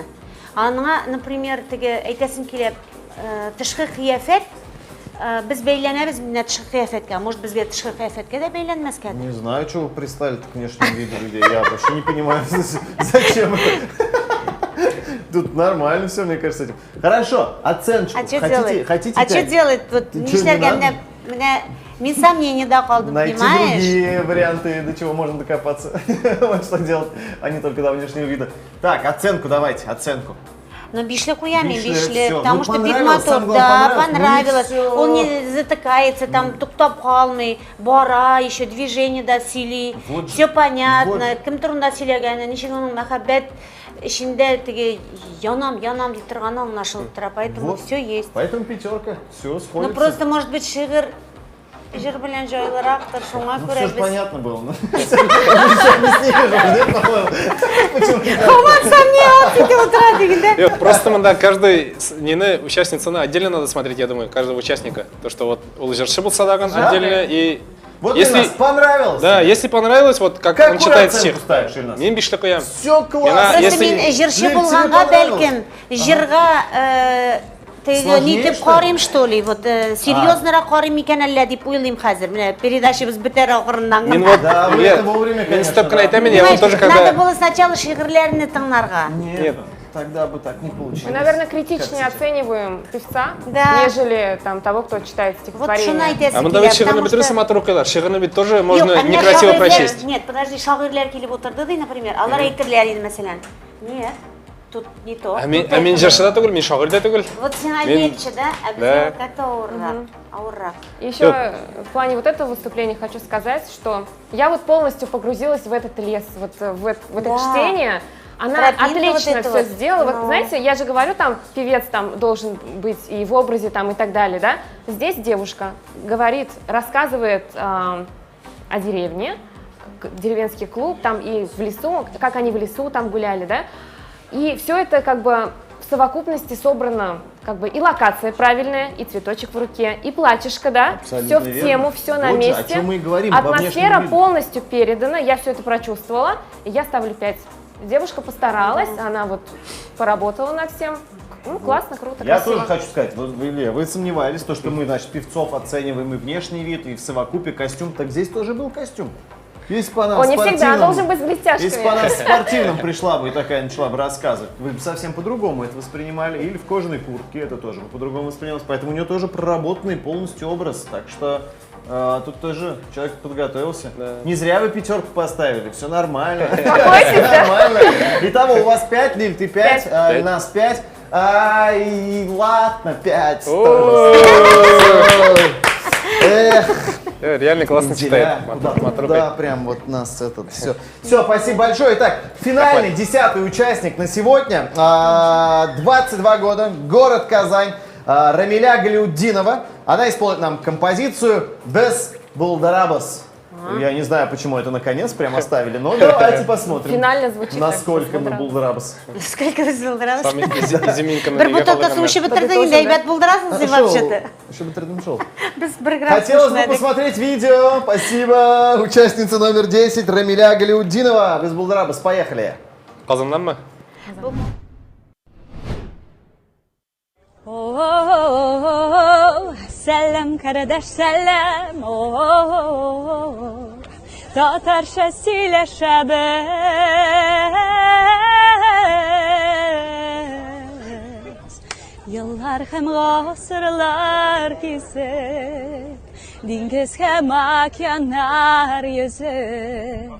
[SPEAKER 2] Аңа, например, теге әйтәсем килә, тышкы кыяфәт, без бәйләнәбез менә тышкы кыяфәткә. Может, безгә тышкы кыяфәткә дә бәйләнмәскә.
[SPEAKER 1] Не знаю, что вы пристали к внешнему виду людей. Я вообще не понимаю, зачем это. Тут нормально все, мне кажется. Хорошо, оценочку.
[SPEAKER 2] А что делать?
[SPEAKER 1] Хотите
[SPEAKER 2] А что
[SPEAKER 1] 5?
[SPEAKER 2] делать? Вот
[SPEAKER 1] Ничего не
[SPEAKER 2] нишләргә
[SPEAKER 1] надо?
[SPEAKER 2] менә мин сомнение калдым,
[SPEAKER 1] Найти
[SPEAKER 2] понимаешь?
[SPEAKER 1] другие варианты, до чего можно докопаться. Вот что делать, а не только до внешнего вида. Так, оценку давайте, оценку.
[SPEAKER 2] Но бишле куями,
[SPEAKER 1] Бишле,
[SPEAKER 2] бишле,
[SPEAKER 1] всё.
[SPEAKER 2] потому
[SPEAKER 1] Ну,
[SPEAKER 2] что бит
[SPEAKER 1] понравилось,
[SPEAKER 2] мотор,
[SPEAKER 1] самое главное,
[SPEAKER 2] да,
[SPEAKER 1] понравилось.
[SPEAKER 2] понравилось.
[SPEAKER 1] Ну и всё.
[SPEAKER 2] Он не затыкается, там туктап калмый, бара, еще движение да сили,
[SPEAKER 1] Вот же.
[SPEAKER 2] все понятно.
[SPEAKER 1] Вот.
[SPEAKER 2] Кем турында сөйләгәне, ничек аның мәхәббәт эчендә теге янам дип торганы аңлашылып тора, поэтому
[SPEAKER 1] Вот.
[SPEAKER 2] все есть.
[SPEAKER 1] Поэтому пятерка, все
[SPEAKER 2] Ну
[SPEAKER 1] сходится.
[SPEAKER 2] просто, может быть, шигырь җыр белән җайлырактыр, шуңа
[SPEAKER 1] Ну,
[SPEAKER 2] күрә
[SPEAKER 1] все же
[SPEAKER 2] без...
[SPEAKER 1] понятно было. Ну, всё объяснили же, да, по-моему? Почему не так?
[SPEAKER 3] Yok, просто мында каждый нені участницаны отдельно надо смотреть, я думаю, каждого участника. То, что вот у жыршы болса даган отдельно и
[SPEAKER 1] Вот
[SPEAKER 3] если
[SPEAKER 1] Ильнас, понравилось?
[SPEAKER 3] да, если понравилось, вот как он
[SPEAKER 1] Какую
[SPEAKER 3] читает
[SPEAKER 1] оценку
[SPEAKER 3] стих.
[SPEAKER 1] ставишь, Ильнас?
[SPEAKER 3] Мен бишле куям.
[SPEAKER 1] Все
[SPEAKER 3] Мина-
[SPEAKER 1] классно.
[SPEAKER 3] если-
[SPEAKER 2] Просто мин җырчы
[SPEAKER 1] Тебе
[SPEAKER 2] булганга
[SPEAKER 1] понравилось?
[SPEAKER 2] бәлкем җырга теге
[SPEAKER 1] Сложнее,
[SPEAKER 2] нитеп
[SPEAKER 1] что ли?
[SPEAKER 2] карыйм, что ли, вот серьезнырак карыйм икән әллә дип уйлыйм хәзер. Менә передачабыз бетәр ахырыннан.
[SPEAKER 3] Мен вот,
[SPEAKER 1] Да, вы это вовремя,
[SPEAKER 3] мен
[SPEAKER 1] конечно,
[SPEAKER 3] степкін
[SPEAKER 1] да.
[SPEAKER 3] айтамын, я вот тоже
[SPEAKER 2] Надо
[SPEAKER 3] когда...
[SPEAKER 2] было сначала шигырьләрне тыңларга.
[SPEAKER 1] Нет, тогда бы так не получилось.
[SPEAKER 4] Мы, наверное, критичнее оцениваем певца,
[SPEAKER 2] Да.
[SPEAKER 4] нежели там, того, кто читает
[SPEAKER 2] Вот
[SPEAKER 4] стихотворение.
[SPEAKER 2] шуны әйтәсем
[SPEAKER 3] А мы
[SPEAKER 2] килә,
[SPEAKER 3] давайте шигырны
[SPEAKER 2] потому
[SPEAKER 3] бетерсем
[SPEAKER 2] что-
[SPEAKER 3] атыр укыйлар. Шигырны бит тоже
[SPEAKER 2] Юк,
[SPEAKER 3] можно
[SPEAKER 2] а менә
[SPEAKER 3] некрасиво
[SPEAKER 2] шагыйрьләр-
[SPEAKER 3] прочесть.
[SPEAKER 2] Нет, подожди, шагыйрьләр килеп утырды, ди, например. Алар әйтерләр иде, мәсәлән. Нет, тут не то.
[SPEAKER 3] А мен жыршы да түгел, мен шагыйрь да түгел.
[SPEAKER 2] Вот сен
[SPEAKER 3] Мен-
[SPEAKER 2] әйтче, да, а
[SPEAKER 3] Да.
[SPEAKER 2] безгә как-то ауыррак.
[SPEAKER 4] И еще
[SPEAKER 3] Ёп.
[SPEAKER 4] в плане вот этого выступления хочу сказать, что я вот полностью погрузилась в этот лес, вот в это
[SPEAKER 2] Да.
[SPEAKER 4] чтение. Она
[SPEAKER 2] Тропинка
[SPEAKER 4] отлично
[SPEAKER 2] вот эта
[SPEAKER 4] все
[SPEAKER 2] вот.
[SPEAKER 4] сделала. Вот
[SPEAKER 2] Ну.
[SPEAKER 4] знаете, я же говорю, там певец там должен быть и в образе там и так далее, да? Здесь девушка говорит, рассказывает о деревне, деревенский клуб, там и в лесу, как они в лесу там гуляли, да? И все это как бы в совокупности собрано, как бы и локация правильная, и цветочек в руке, и платьишко, да?
[SPEAKER 1] Абсолютно
[SPEAKER 4] Все в
[SPEAKER 1] верно.
[SPEAKER 4] тему, все на
[SPEAKER 1] Вот же, о
[SPEAKER 4] месте.
[SPEAKER 1] чем мы и говорим, по
[SPEAKER 4] Атмосфера
[SPEAKER 1] внешнему виду.
[SPEAKER 4] полностью передана, я все это прочувствовала, и я ставлю 5. Девушка постаралась, она вот поработала над всем. Ну, классно, круто,
[SPEAKER 1] Я
[SPEAKER 4] красиво.
[SPEAKER 1] тоже хочу сказать, вот, Илья, вы сомневались, то, что мы, значит, певцов оцениваем и внешний вид, и в совокупе костюм, так здесь тоже был костюм. Если бы она
[SPEAKER 4] Он не всегда
[SPEAKER 1] спортивном-
[SPEAKER 4] должен быть с блестяшками.
[SPEAKER 1] Если бы она в спортивном пришла бы и такая начала бы рассказывать, вы бы совсем по-другому это воспринимали. Или в кожаной куртке это тоже бы по-другому воспринималось. Поэтому у нее тоже проработанный полностью образ. Так что тут тоже человек подготовился. Не зря вы пятерку поставили, все нормально. Все нормально. Итого, у вас 5, Лиль, ты 5, Ильнас 5. И ладно, 5. Эх.
[SPEAKER 3] Реально классно читает.
[SPEAKER 1] Да, прям вот нас этот все. Все, спасибо большое. Итак, финальный 10-й участник на сегодня. 22 года, город Казань. Рамиля Галяутдинова. Она исполнит нам композицию «Без Булдарабас». Я не знаю, почему это наконец прям оставили, но давайте посмотрим.
[SPEAKER 4] Финально звучит так,
[SPEAKER 1] насколько мы
[SPEAKER 4] «Булдарабас».
[SPEAKER 1] Булдарабас.
[SPEAKER 2] Сколько вы булдырасыз?
[SPEAKER 3] Там изюминка
[SPEAKER 2] Бер бутылка су ішіп бітірдің, дәйбәт булдырасыз вообще-то.
[SPEAKER 1] Чтобы трудным шел.
[SPEAKER 2] Біз бір грамм
[SPEAKER 1] Хотелось бы
[SPEAKER 2] слушнадық.
[SPEAKER 1] посмотреть видео. Спасибо. Участница номер 10 Рамиля Галяутдинова. Без Булдарабас. Поехали.
[SPEAKER 3] Қазаннан ма?
[SPEAKER 7] Сәлем, карадаш, сәлем, татарша сөйләшәбез. Yıllar hem asırlar kesip, Dingiz hem okyanlar yüzüp,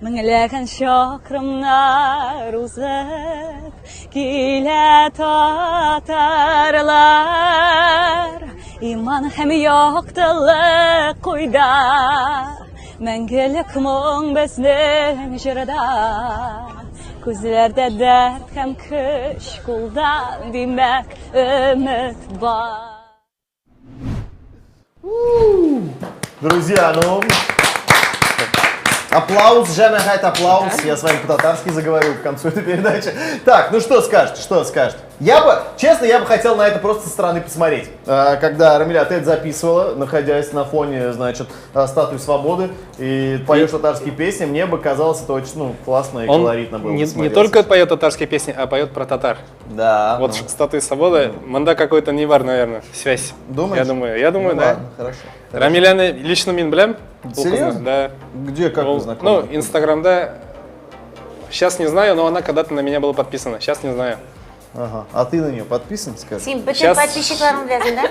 [SPEAKER 7] Minglegan şakrımlar uzak, Kile tatarlar, İman hem yoktılık kuyda, Мәңгелек мұң безнең жырда, Күзләрдә дәрт һәм көч, кулда димәк өмет бар.
[SPEAKER 1] Друзья, ну... Аплаус, Жанна Хайт, аплаус. Я с вами по-татарски заговорил к концу этой передачи. Так, ну что скажете, что скажете? Честно, я бы хотел на это просто со стороны посмотреть. Когда Рамиля Тет записывала, находясь на фоне, значит, статуи свободы, и поет татарские песни, мне бы казалось, это очень классно и колоритно было.
[SPEAKER 3] Не только поет татарские песни, а поет про татар.
[SPEAKER 1] Да.
[SPEAKER 3] Вот статуи свободы, манда какой-то невар, наверное, связь.
[SPEAKER 1] Думаешь?
[SPEAKER 3] Я думаю, да.
[SPEAKER 1] Ладно, хорошо.
[SPEAKER 3] Рамиляны лично мен білем.
[SPEAKER 1] Серьезно?
[SPEAKER 3] Да.
[SPEAKER 1] Где, как вы знакомы?
[SPEAKER 3] Ну, Инстаграмда, сейчас не знаю, но она когда-то на меня была подписана, сейчас не знаю.
[SPEAKER 1] Ага. А ты на нее подписан, скажи?
[SPEAKER 2] Сен бүтін
[SPEAKER 3] Сейчас-
[SPEAKER 2] подписчикларың білесің, да?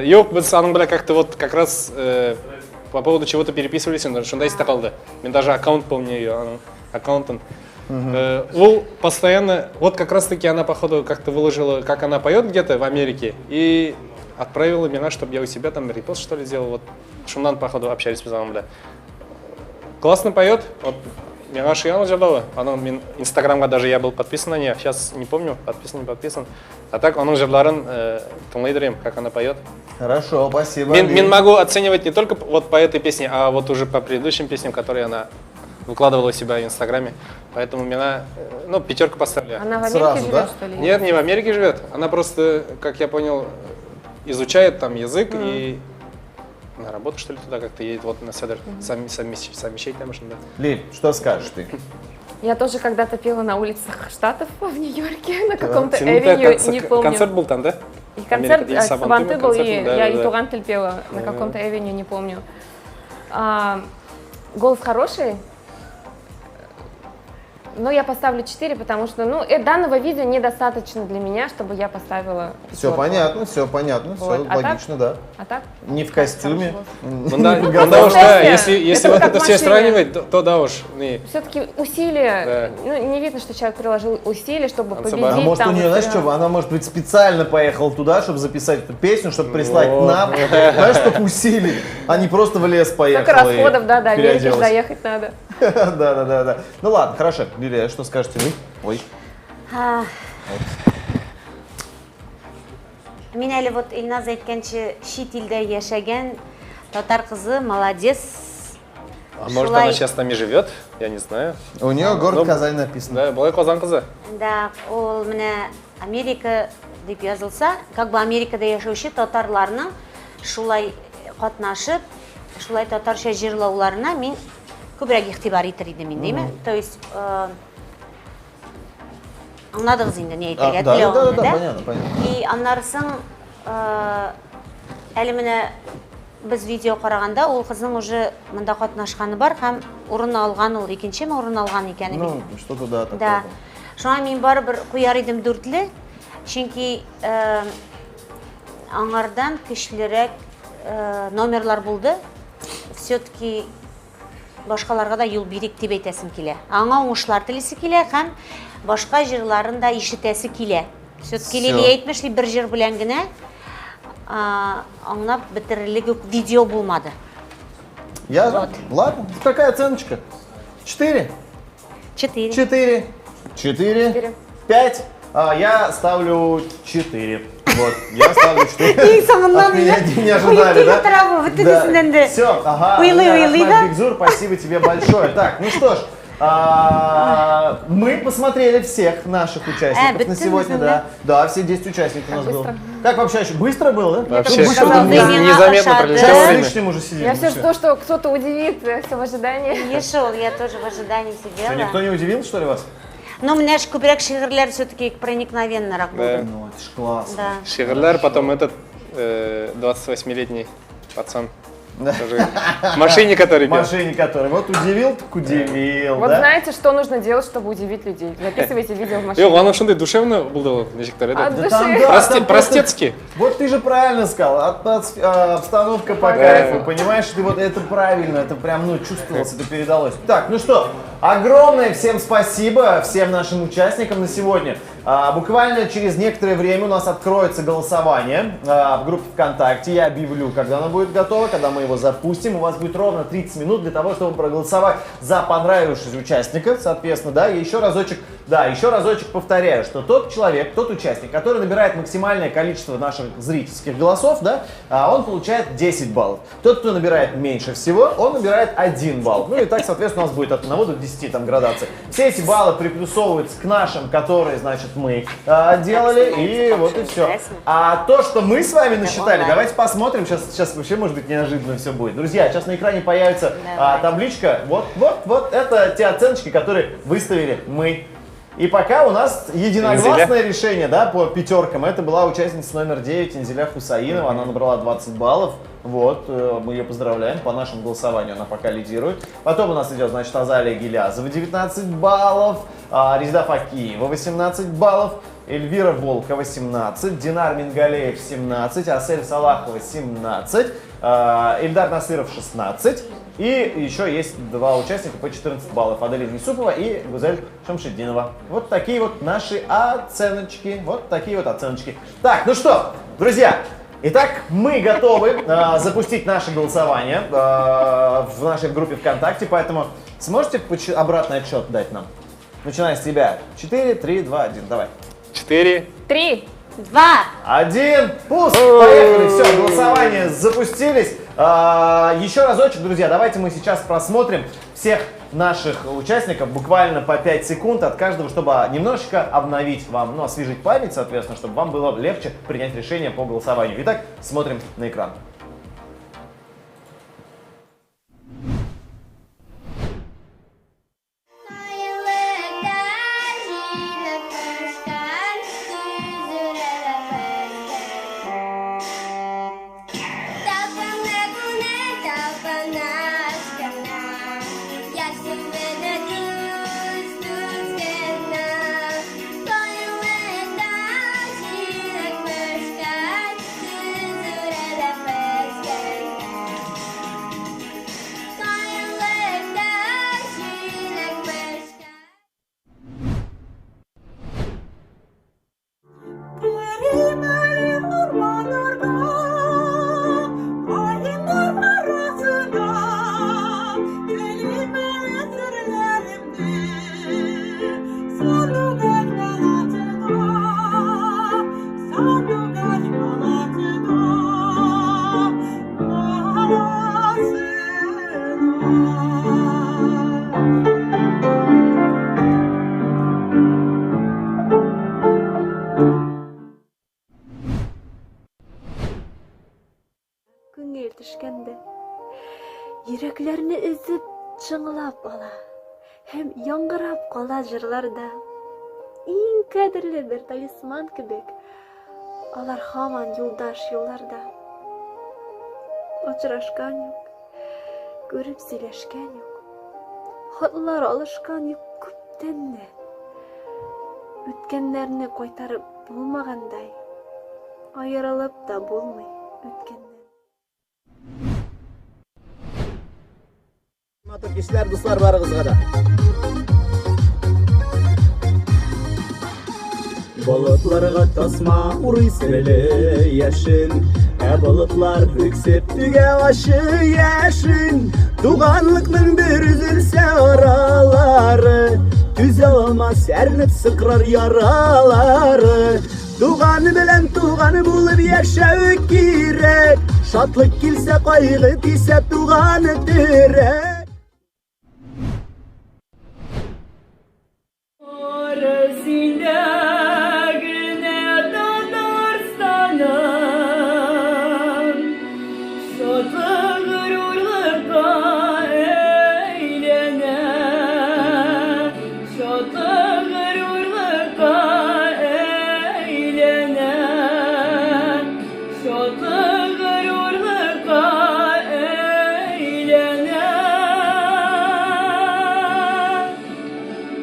[SPEAKER 3] Yok, біз аның бля как-то вот как раз по поводу чего-то переписывались, шундай істе қалды. Мен даже аккаунт помню ее, аның аккаунтын. Ол постоянно, вот как раз таки она походу как-то выложила, как она поет где-то в Америке, и отправила меня, чтобы я у себя там репост что ли сделал, вот шумнан походу общались біз аның бля. Классно поет, вот меня шияны жабалы, аның инстаграмға даже я был подписан на нее, сейчас не помню, подписан, не подписан. А так аның жабларын тыңлайдырым, как она поет.
[SPEAKER 1] Хорошо, спасибо.
[SPEAKER 3] Мен могу оценивать не только вот по этой песне, а вот уже по предыдущим песням, которые она выкладывала у себя в Инстаграме. Поэтому меня, ну, 5 поставлю.
[SPEAKER 4] Она в Америке
[SPEAKER 1] Сразу,
[SPEAKER 4] живет,
[SPEAKER 1] да?
[SPEAKER 4] что ли?
[SPEAKER 3] Нет, не в Америке живет. Она просто, как я понял, изучает там язык и на работу, что ли, туда как-то едет. Вот на Седр совмещать там, что ли.
[SPEAKER 1] Лиль, что скажешь ты?
[SPEAKER 4] Я тоже когда-то пела на улицах Штатов в Нью-Йорке, на каком-то
[SPEAKER 3] Сенің
[SPEAKER 4] эвеню, не помню.
[SPEAKER 3] концерт был там, да?
[SPEAKER 4] И концерт
[SPEAKER 3] Америка, или
[SPEAKER 4] Сабанты был,
[SPEAKER 3] концерт,
[SPEAKER 4] и
[SPEAKER 3] да,
[SPEAKER 4] я
[SPEAKER 3] да,
[SPEAKER 4] и
[SPEAKER 3] да.
[SPEAKER 4] Тугантель пела на каком-то эвеню, не помню. Голос хороший, но я поставлю 4, потому что, ну, данного видео недостаточно для меня, чтобы я поставила
[SPEAKER 1] Все
[SPEAKER 4] 5.
[SPEAKER 1] понятно, все понятно,
[SPEAKER 4] Вот.
[SPEAKER 1] все
[SPEAKER 4] А
[SPEAKER 1] логично, да.
[SPEAKER 4] А так?
[SPEAKER 1] Не в костюме.
[SPEAKER 3] Ну да,
[SPEAKER 1] Не в
[SPEAKER 3] потому что
[SPEAKER 4] Просто
[SPEAKER 3] если
[SPEAKER 4] это
[SPEAKER 3] вот
[SPEAKER 4] как
[SPEAKER 3] это
[SPEAKER 4] в
[SPEAKER 3] все
[SPEAKER 4] машине.
[SPEAKER 3] сравнивать, то да уж. Не.
[SPEAKER 4] Все-таки усилия, ну, не видно, что человек приложил усилия, чтобы
[SPEAKER 3] Он
[SPEAKER 4] победить.
[SPEAKER 1] А может у
[SPEAKER 4] там,
[SPEAKER 1] нее, знаешь, что, она может быть специально поехала туда, чтобы записать эту песню, чтобы прислать
[SPEAKER 3] Вот.
[SPEAKER 1] нам, знаешь, столько усилий, а не просто в лес поехала.
[SPEAKER 4] Сколько расходов, да, до Америки
[SPEAKER 1] переоделась.
[SPEAKER 4] доехать надо.
[SPEAKER 1] Да. Ну ладно, хорошо. Лилия, что скажете вы? Ой.
[SPEAKER 2] Мен әлі вот Илназ айтканчы шет елде яшәгән татар кызы, молодец.
[SPEAKER 3] А может она сейчас там и живет? Я не знаю.
[SPEAKER 1] У нее город
[SPEAKER 3] Ну,
[SPEAKER 1] Казань написано.
[SPEAKER 3] Да, былай Казан кызы.
[SPEAKER 2] Да, ол менә Америка дип язылса, как бы Америкада яшәүче татарларның шулай катнашып, шулай татарча җырлауларына мин күбрәк игътибар итер идем инде, димме? То есть аңладыгыз инде ни әйтергә
[SPEAKER 1] Да,
[SPEAKER 2] теләвемне,
[SPEAKER 1] понятно.
[SPEAKER 2] И аннарсын әле менә без видео караганда ул кызның уже монда катнашканы бар һәм урын алган, ул икенчеме урын алган икән.
[SPEAKER 1] Ну, что-то да, такое.
[SPEAKER 2] Да. Шуңа мин барыбер куяр идем 4-ле, чөнки аңардан көчлерәк номерлар булды. Все-таки башкаларга да юл бирик дип әйтәсем килә. Аңа уңышлар телисе килә һәм башка җырларын да ишетәсе килә. Все-таки Лилия әйтмешли, бер җыр белән генә аңлап бетерерлек видео булмады.
[SPEAKER 1] Я? Ладно. Какая оценочка? 4?
[SPEAKER 2] 4.
[SPEAKER 1] 4. 5. Я ставлю 4. Вот, я ставлю 4.
[SPEAKER 2] И соңыннан
[SPEAKER 1] От меня не ожидали, да?
[SPEAKER 2] Да.
[SPEAKER 1] Все, ага.
[SPEAKER 2] Уйлы, да?
[SPEAKER 1] Бигзур, спасибо тебе большое. Так, ну что ж, мы посмотрели всех наших участников на сегодня, да. Да, все 10 участников у нас было. Как вообще еще? Быстро было, да?
[SPEAKER 3] Вообще,
[SPEAKER 1] Быстро
[SPEAKER 4] сказала,
[SPEAKER 1] было.
[SPEAKER 3] незаметно
[SPEAKER 1] Сейчас
[SPEAKER 3] пролетело
[SPEAKER 1] с
[SPEAKER 3] время.
[SPEAKER 1] лишним уже сидим.
[SPEAKER 4] Я
[SPEAKER 1] ну
[SPEAKER 4] все
[SPEAKER 1] всё.
[SPEAKER 4] жду, что кто-то удивит, все в ожидании.
[SPEAKER 2] Ешел, я тоже в ожидании
[SPEAKER 1] Что,
[SPEAKER 2] сидела.
[SPEAKER 1] никто не удивил, что ли, вас?
[SPEAKER 2] Но у меня же күбрәк шигырьләр все-таки проникновеннорак булды.
[SPEAKER 1] Ну, это ж классно.
[SPEAKER 2] Да.
[SPEAKER 3] Шигырляр, потом этот 28-летний пацан. Тоже в машине, который пел.
[SPEAKER 1] Машине который. Вот удивил, так удивил,
[SPEAKER 4] Вот
[SPEAKER 1] да?
[SPEAKER 4] знаете, что нужно делать, чтобы удивить людей? Записывайте видео в машине.
[SPEAKER 3] Yok, ана шундай душевно был, нежіктер,
[SPEAKER 4] От
[SPEAKER 3] это.
[SPEAKER 4] души.
[SPEAKER 1] там, да,
[SPEAKER 3] Прости-
[SPEAKER 1] там
[SPEAKER 3] простецкий.
[SPEAKER 1] Вот ты же правильно сказал, обстановка по
[SPEAKER 3] Да.
[SPEAKER 1] кайфу, понимаешь, ты вот это правильно, это прям, ну, чувствовалось, это передалось. Так, ну что, огромное всем спасибо, всем нашим участникам на сегодня. Буквально через некоторое время у нас откроется голосование в группе ВКонтакте. Я объявлю, когда оно будет готово, когда мы его запустим. У вас будет ровно 30 минут для того, чтобы проголосовать за понравившегося участника, соответственно, да. И еще разочек Да, еще разочек повторяю, что тот человек, тот участник, который набирает максимальное количество наших зрительских голосов, да, он получает 10 баллов. Тот, кто набирает меньше всего, он набирает 1 балл. Ну и так, соответственно, у нас будет от 1 до 10 там градаций. Все эти баллы приплюсовываются к нашим, которые, значит, мы делали, и вот и все. А то, что мы с вами насчитали, давайте посмотрим. Сейчас вообще, может быть, неожиданно все будет. Друзья, сейчас на экране появится табличка. Вот это те оценочки, которые выставили мы. И пока у нас единогласное решение, да, по пятеркам. Это была участница номер 9 Инзиля Хусаинова. Она набрала 20 баллов. Вот, мы ее поздравляем. По нашему голосованию она пока лидирует. Потом у нас идет, значит, Азалия Гилязова 19 баллов. Резида Факиева 18 баллов. Эльвира Волкова 17. Динар Мингалеев 17. Асель Салахова 17. Ильдар Насыров 16. И еще есть 2 участника по 14 баллов. Аделина Юсупова и Гузель Шамшиддинова. Вот такие вот наши оценочки. Вот такие вот оценочки. Так, ну что, друзья, итак, мы готовы запустить наше голосование в нашей группе ВКонтакте. Поэтому сможете обратный отчет дать нам? Начиная с тебя. 4, 3, 2, 1. Давай.
[SPEAKER 3] 4,
[SPEAKER 4] 3.
[SPEAKER 2] 2.
[SPEAKER 1] 1. Пуск. Поехали. Все, голосование запустились. Еще разочек, друзья, давайте мы сейчас просмотрим всех наших участников буквально по 5 секунд от каждого, чтобы немножечко обновить вам, ну, освежить память, соответственно, чтобы вам было легче принять решение по голосованию. Итак, смотрим на экран.
[SPEAKER 9] Күңел төшкәндә йөрәкләрне өзеп чыңлап ала һәм яңгырап кала җырларда. Иң кадерле бер талисман кебек, алар һаман юлдаш юлларда. Очрашкан юк, күреп сөйләшкән юк, хатлар алышкан юк күптән дә. Үткәннәрне кайтарып булмагандай, аерылып та булмый үткәннән.
[SPEAKER 6] Матур кишләр, дуслар, барыгызга да. Болытларга тасма урый серле яшен, болытлар үксеп түгә ашы яшен. Туганлыкның бер үзелсә аралары, түзә алмас әрнеп сыкрар яралары. Туганы белән туганы булып яшәү кирәк, шатлык килсә кайгы кисә туганы терәк.
[SPEAKER 5] калдырып, бездә туып үстең син.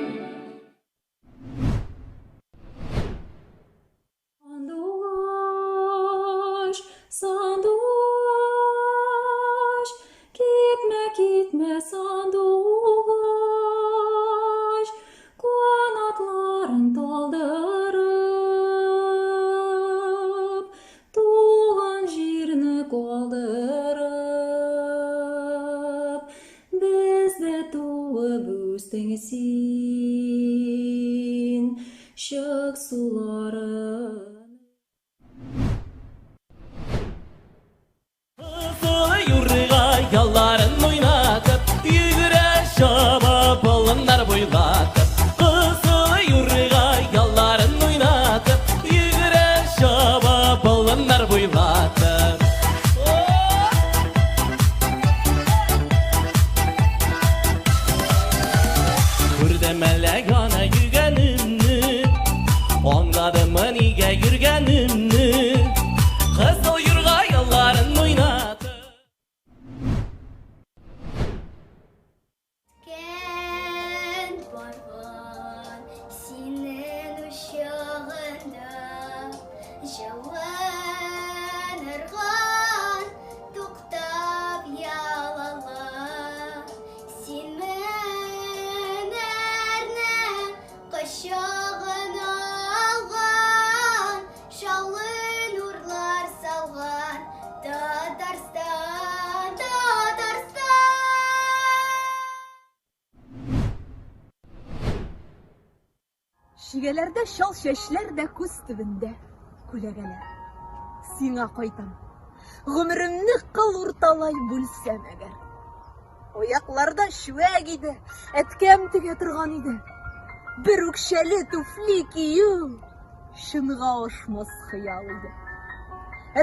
[SPEAKER 5] Сандугач, сандугач, китмә, китмә, сандугач, канатларын талдырып, туган җирне калдырып, бездә туып үстең син. Сандугач, сандугач, китмә, китмә, сандугач, канатларын талдырып, туган җирне калдырып, бездә туып үстең син. Ачык суларын
[SPEAKER 8] Kızı yurga yalların oynatıp Yügüre şaba balınlar boylatıp Kızı yurga yalların oynatıp Yügüre şaba balınlar boylatıp Kurde melekana yürgenimni Anladım nige yürgenimni Kızı yurga yalların oynatıp
[SPEAKER 5] Kent bargan senin uşağında Javan ırgan tuktap yalala Sen menerne kışağına algan Şallı nurlar salgan Tatarstan, Tatarstan
[SPEAKER 9] Şigelerde şal şeşler de kuz tübünde Kulegeler Sina koytam Gümrümni kıl urtalay bulsam eğer Oyaklarda şüve gidi Etkem tüge turgan idi Bir ukşeli tufli kiyu Şınga oşmaz hıyal idi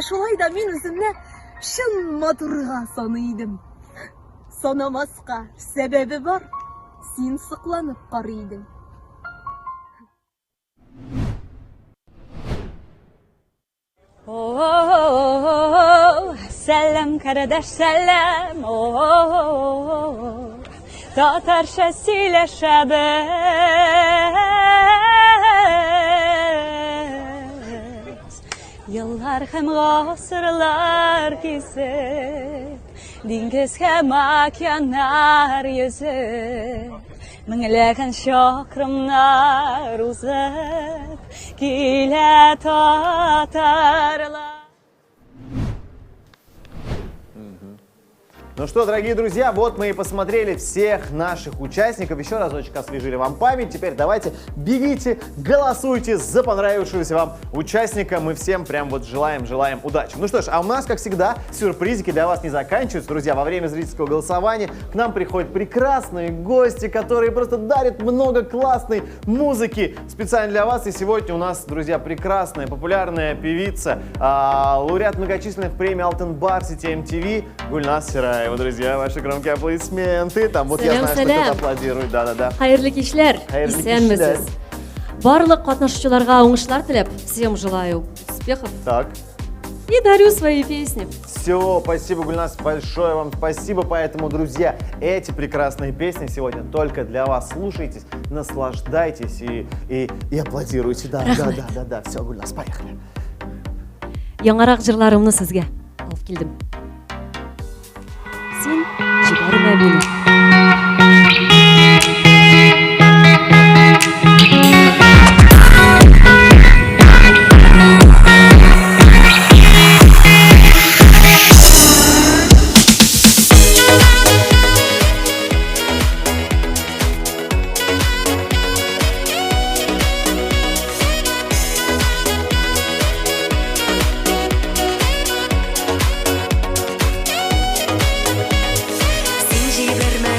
[SPEAKER 9] Şolay da min üzümne Şın maturga sanıydım Sanamazka sebebi var Sen sıklanıp karıydın
[SPEAKER 7] Selam kardeş selam Tatar şesiyle şebez Yıllar hem asırlar kesip Dingiz hem akyanar yüzüp Minglegan şakrımlar uzak Kile tatarlar
[SPEAKER 1] Ну что, дорогие друзья, вот мы и посмотрели всех наших участников. Еще разочек освежили вам память. Теперь давайте бегите, голосуйте за понравившегося вам участника. Мы всем прям вот желаем удачи. Ну что ж, а у нас, как всегда, сюрпризики для вас не заканчиваются. Друзья, во время зрительского голосования к нам приходят прекрасные гости, которые просто дарят много классной музыки специально для вас. И сегодня у нас, друзья, прекрасная, популярная певица, лауреат многочисленных премий Алтын Бар сети MTV Гульназ Сираева. Друзья, ваши громкие аплодисменты. Там вот я знаю, что кто-то аплодирует. Да-да-да.
[SPEAKER 10] Хайырлы кишләр,
[SPEAKER 1] Хайырлы
[SPEAKER 10] исәнмесез. Барлык катнашучыларга уңышлар теләп, всем желаю успехов
[SPEAKER 1] Так.
[SPEAKER 10] и дарю свои песни.
[SPEAKER 1] Все, спасибо, Гульназ, большое вам спасибо. Поэтому, друзья, эти прекрасные песни сегодня только для вас. Слушайтесь, наслаждайтесь и аплодируйте. Да. Все, Гульназ, поехали.
[SPEAKER 10] Яңарак җырларымны сезгә алып килдем. Син җибәрмә мине.
[SPEAKER 5] Син җибәрмә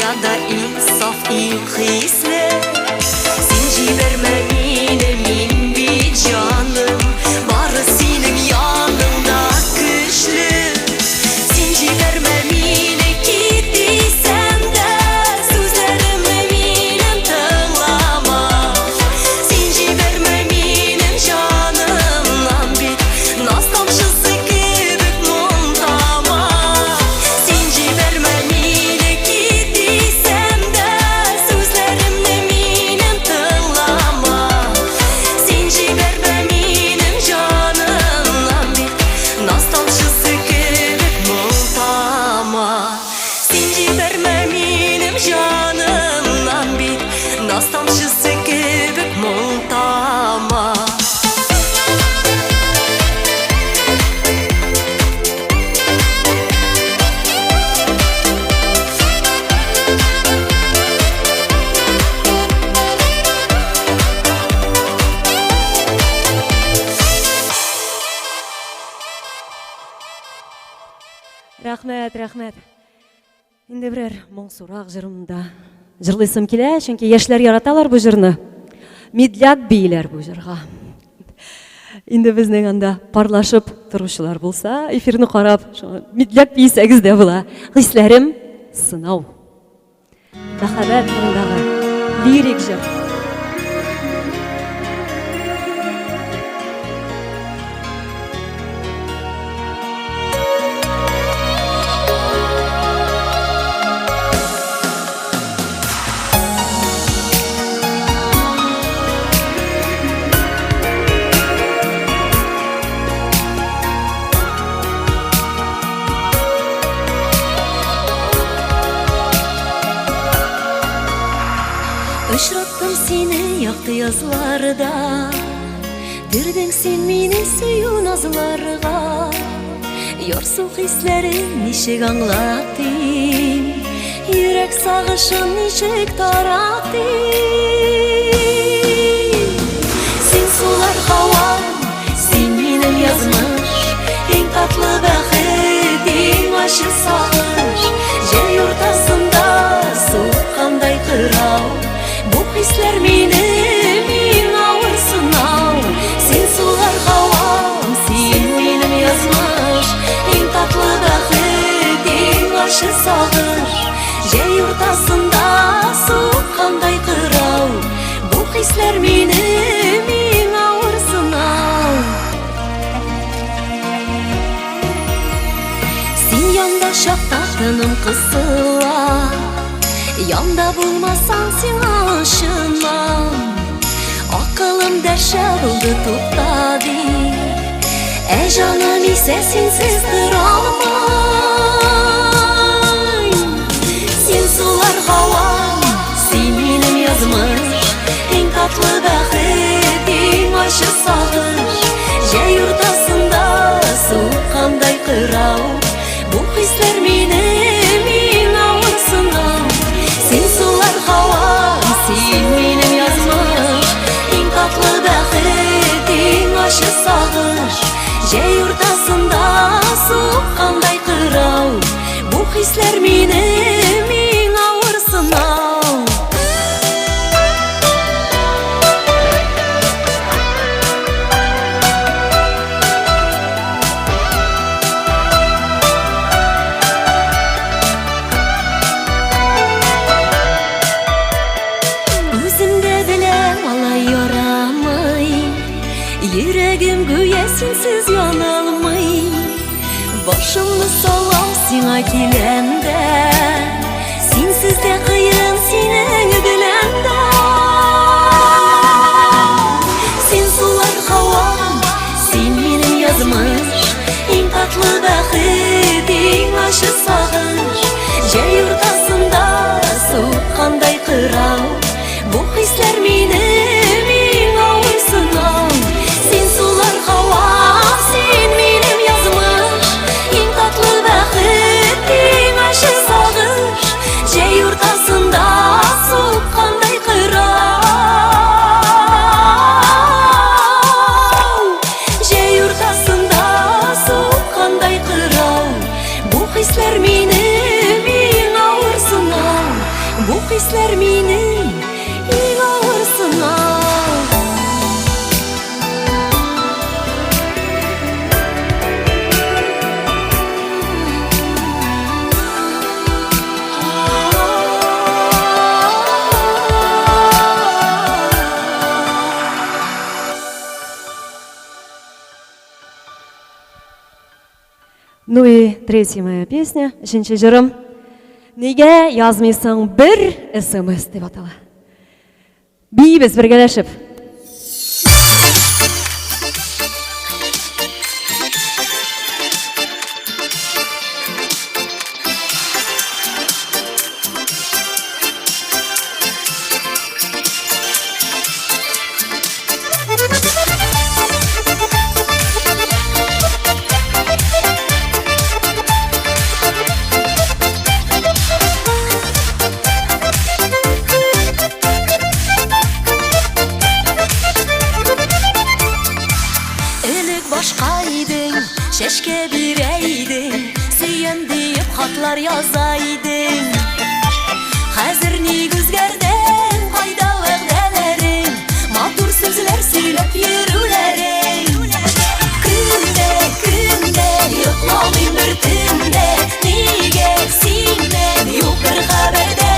[SPEAKER 11] dünyada insaf ilhisle. Sen ciberme mine min bir canım, barı senin yanında güçlü. Sen ciberme mine gittiysem de sözlerimi minem tınlama. Sen ciberme minem canımdan bir naz tamşısı kibik montama. Sen ciberme mine gittiysem de sözlerimle minem tınlama. Sen ciberme minem canımdan bir naz tamşısı kibik montama. Sen ciberme minem canımdan bir naz tamşısı kibik montama.
[SPEAKER 10] Рахмет, рахмет. Инде берәр моңсурак җырымда җырлыйсым килә, чөнки яшьләр яраталар бу җырны. Медляк бийләр бу җырга. Инде безнең анда парлашып торучылар булса, эфирне карап, медляк бийсәгез дә була. Хисләрем сынау. Мәхәббәт турындагы лирик җыр.
[SPEAKER 11] Очраттым сине якты язларда, бирдең син мине сөю назларга. Ярсу хисләрен ничек аңлатыйм, йөрәк сагышын ничек таратыйм. Син сулар һава, син минем язмыш, иң татлы бәхет, иң ачы сагыш. Җәй уртасында суккандай кырау, bu hisler minim, min ağır sınav. Sen sular havam, sen minim yazmış, en tatlı bәхет, en aşı sağır. Җәй уртасында суккандай кырау, bu hisler minim, min ağır sınav. Sen yanda şakta tınım kısıla, yanda bulmasan sen aşınmam. Akılım dərşə buldu toxtadı, canım ise sensiz duramay. Sen sular havam, sen minim yazmış, en tatlı bәхет, en aşı sağır. Җәй уртасында суккандай кырау, bu hisler minim, min ağır sınav. Sen sular havam, sen minim yazmış, en tatlı bәхет, en aşı sağır. Җәй уртасында суккандай кырау, bu hisler minim, min ağır sınav. Yüreğim güya sensiz yanılmay. Başımı salam sana kilende, sensiz de kıyın senin bilende. Sen sular havam, sen minim yazmış, en tatlı bәхет, en aşı sağır. Җәй уртасында суккандай кырау, bu hisler minim, min ağır sınav. Sen sular havam, sen minim yazmış, en tatlı bәхет, en aşı sağır.
[SPEAKER 10] Ну и третья моя песня, үшінші жырым. Неге язмайсың бір СМС деп атала. Бейбіз біргелешіп.
[SPEAKER 11] Şeşke bireydim, süyen deyip hatlar yazaydım. Hazır ni güzgerden kayda vəqdələrim, matur sözler söylep yürülerim. Künde, yoklamayım bir tünde, nige sinden yok bir haberde.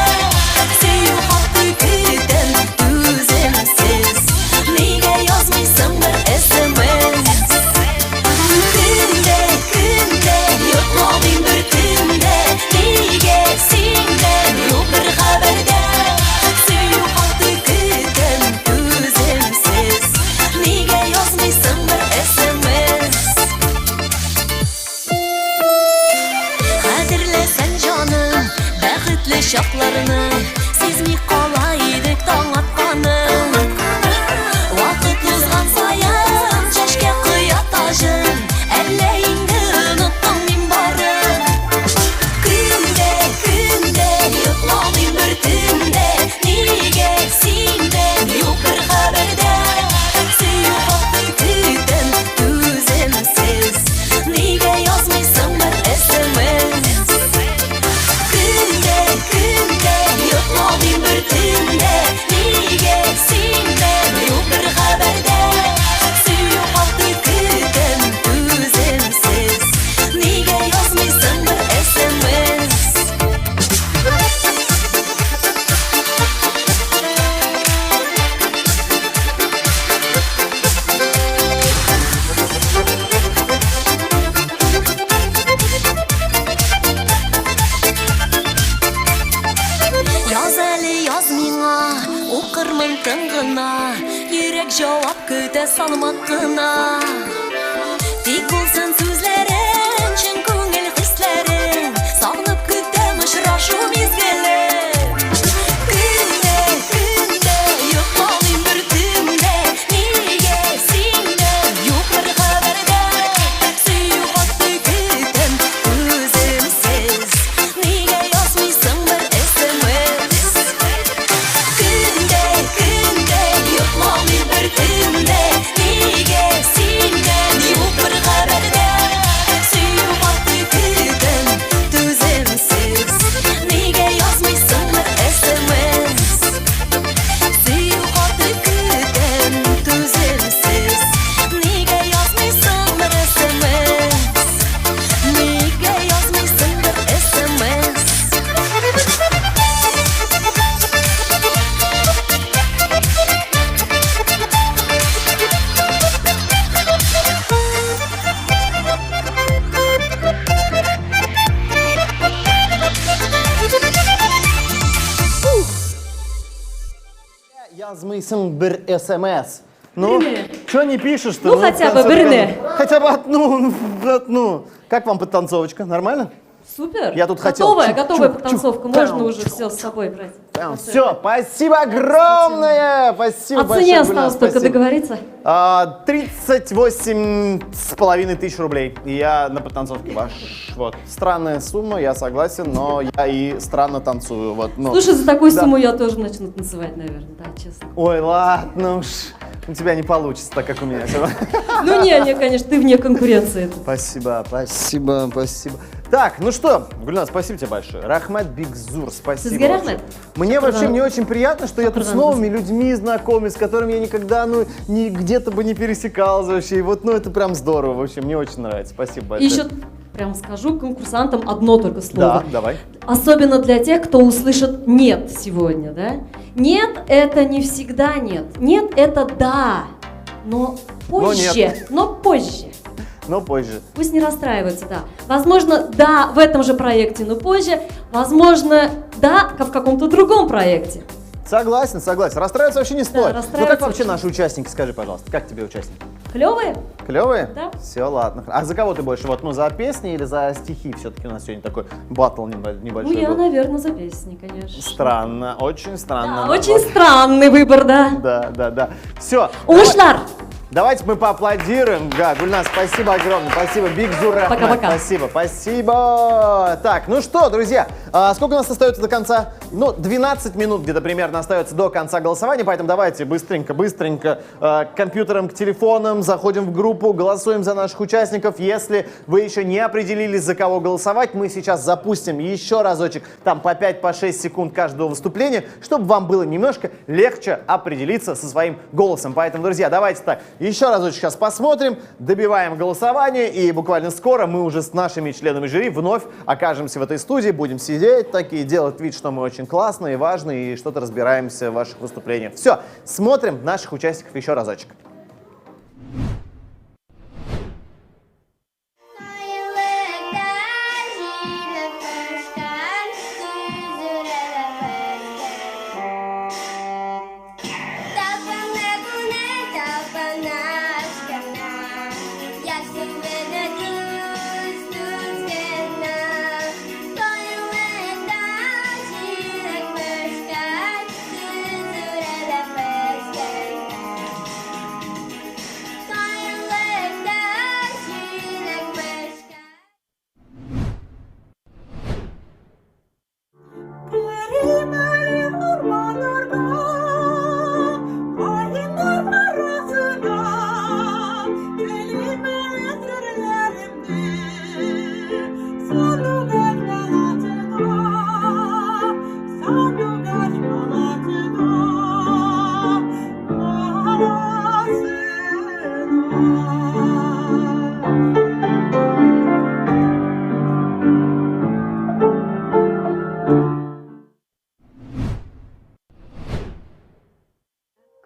[SPEAKER 11] Söyu hakkı küden düzemsiz, nige yazmışsın bir SMS. Yoklamayım bir tünde, nige sinden yok bir haberde. Söyu hakkı küden düzemsiz, nige yazmışsın bir SMS. Kadirlesen canım, bəxtli şaklarını, sezmi qalaydık taң atqanım. Vakit uzgan sayan, çeşke kıyat tajın, əlləyində unuttum min barım. Künde, yoklamayım bir tünde, nige sinden yok bir haberde. Söyu hakkı küden düzemsiz, nige yazmışsın bir SMS. Künde, yoklamayım bir tünde, nige sinden yok bir haberde. Söyu hakkı küden düzemsiz, nige yazmışsın bir SMS. Yaz әлі yaz миңа, оқырмын тыңғына, йөрәк жауап көтә салмак кына. Тик булсын сүзләрең, чын күңел хисләрең, сагынып көтәм очрашу мизгелен. Көнде, yoklamayım bir tünde, nige sinden yok bir haberde. Söyu hakkı küden düzemsiz, nige yazmışsın bir SMS. Künde, yoklamayım bir tünde, nige sinden yok bir haberde. Söyu hakkı küden düzemsiz, nige yazmışsın bir SMS. Söyu hakkı küden düzemsiz, nige yazmışsın bir SMS. Nige yazmışsın bir SMS.
[SPEAKER 1] Язмайсың бір СМС. Ну, что не пишешь-то?
[SPEAKER 10] Ну, хотя бы біріне.
[SPEAKER 1] Хотя бы одну. Как вам подтанцовочка? Нормально?
[SPEAKER 10] Супер.
[SPEAKER 1] Я тут хотел.
[SPEAKER 10] Готовая подтанцовка. Можно уже все с собой брать.
[SPEAKER 1] Все, спасибо огромное. Спасибо
[SPEAKER 10] О
[SPEAKER 1] большое.
[SPEAKER 10] цене осталось только договориться.
[SPEAKER 1] 38,5 тысяч рублей. И я на подтанцовке ваш. Вот. Странная сумма, я согласен, но я и странно танцую. Вот, ну.
[SPEAKER 10] Слушай, за такую сумму я тоже начну танцевать, наверное, да, честно.
[SPEAKER 1] Ой, ладно уж. У тебя не получится так, как у меня.
[SPEAKER 10] Ну не, конечно, ты вне конкуренции.
[SPEAKER 1] Спасибо. Так, ну что, Гульназ, спасибо тебе большое. Рахмат Бигзур, спасибо.
[SPEAKER 10] Сізге рахмет.
[SPEAKER 1] Мне вообще мне очень приятно, что я тут с новыми людьми знакомлюсь, с которыми я никогда, где-то бы не пересекался вообще. И вот, это прям здорово вообще, мне очень нравится. Спасибо большое.
[SPEAKER 10] И еще прям скажу конкурсантам одно только слово.
[SPEAKER 1] Да, давай.
[SPEAKER 10] Особенно для тех, кто услышит «нет» сегодня, да? Нет – это не всегда нет. Нет – это да, но позже.
[SPEAKER 1] но позже.
[SPEAKER 10] Пусть не расстраиваются, да. Возможно, да, в этом же проекте, но позже. Возможно, да, в каком-то другом проекте.
[SPEAKER 1] Согласен, согласен. Расстраиваться вообще не стоит. Ну как
[SPEAKER 10] расстраиваться
[SPEAKER 1] вообще
[SPEAKER 10] очень-
[SPEAKER 1] наши участники, скажи, пожалуйста, как тебе участники?
[SPEAKER 10] Клевые?
[SPEAKER 1] Клевые?
[SPEAKER 10] Да.
[SPEAKER 1] Все, ладно. А за кого ты больше? Вот, ну, за песни или за стихи? Все-таки у нас сегодня такой баттл небольшой
[SPEAKER 10] Ну, я,
[SPEAKER 1] был.
[SPEAKER 10] наверное, за песни, конечно.
[SPEAKER 1] Странно, очень странно.
[SPEAKER 10] Да,
[SPEAKER 1] но
[SPEAKER 10] очень
[SPEAKER 1] вот-
[SPEAKER 10] странный выбор, да.
[SPEAKER 1] Да. Все.
[SPEAKER 10] Ушлар!
[SPEAKER 1] Давайте мы поаплодируем. Да, Гульназ, спасибо огромное. Спасибо, Биг Зур Рахмет.
[SPEAKER 10] Пока-пока.
[SPEAKER 1] Спасибо. Так, ну что, друзья, сколько у нас остается до конца? Ну, 12 минут где-то примерно остается до конца голосования, поэтому давайте быстренько к компьютерам, к телефонам, заходим в группу, голосуем за наших участников. Если вы еще не определились, за кого голосовать, мы сейчас запустим еще разочек, там по 5-6 секунд каждого выступления, чтобы вам было немножко легче определиться со своим голосом. Поэтому, друзья, давайте так, еще разочек сейчас посмотрим, добиваем голосование, и буквально скоро мы уже с нашими членами жюри вновь окажемся в этой студии, будем сидеть такие, делать вид, что мы очень классные, важные и что-то разбираемся в ваших выступлениях. Все, смотрим наших участников еще разочек.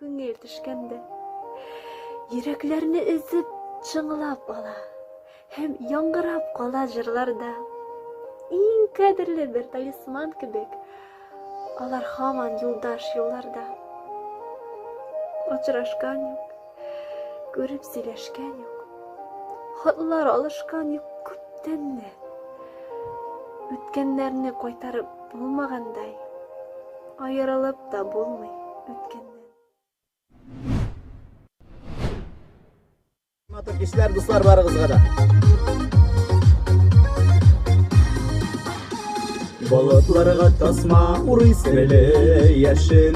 [SPEAKER 9] Күңел төшкәндә йөрәкләрне өзеп чыңлап ала һәм яңгырап кала җырларда. Иң кадерле бер талисман кебек, алар һаман юлдаш юлларда. Очрашкан юк, күреп сөйләшкән юк, хатлар алышкан юк күптәнне. Үткәннәрне кайтарып булмагандай, аерылып та булмый үткәннән.
[SPEAKER 6] Матур кешеләр, дуслар, барыгызга да. Болытларга тасма урый серле яшин,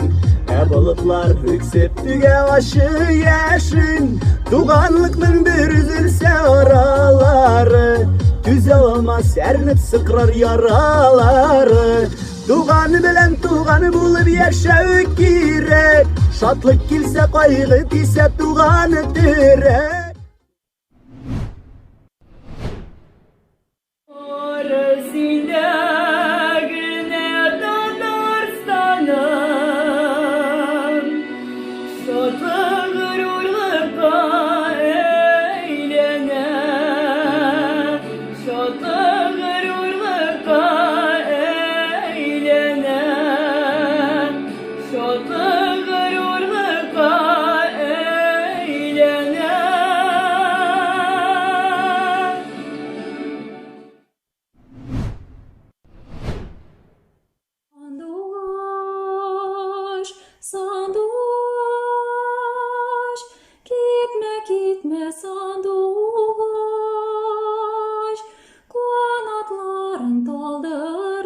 [SPEAKER 6] болытлар үксеп түгә ашы яшин. Туганлыкның бер үзелсә аралары, түзә алмас әрнеп сыкрар яралары. Туганы белән туганы булып яшәү кирәк, шатлык килсә кайгы тисә туганы терәк.
[SPEAKER 7] Sandoş, gitme sandoş, kanatların daldırıp,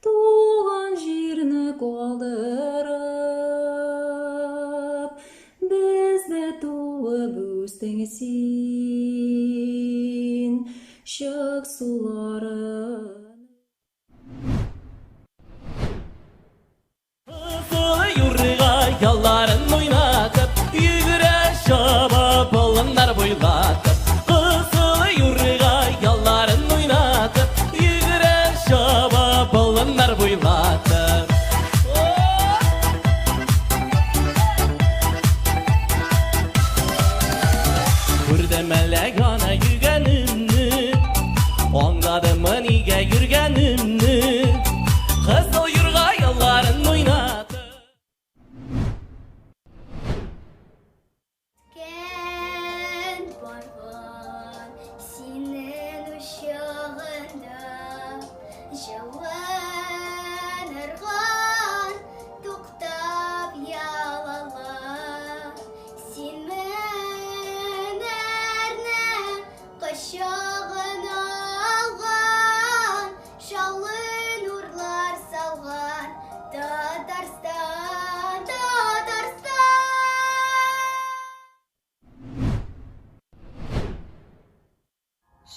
[SPEAKER 7] tuğan jirini kaldırıp, bizde tuğup üstengsin, şık suların.
[SPEAKER 8] Yalların oynatıp, yügüre şaba balınlar boylatıp. Kızılı yurga yalların oynatıp, yügüre şaba balınlar boylatıp.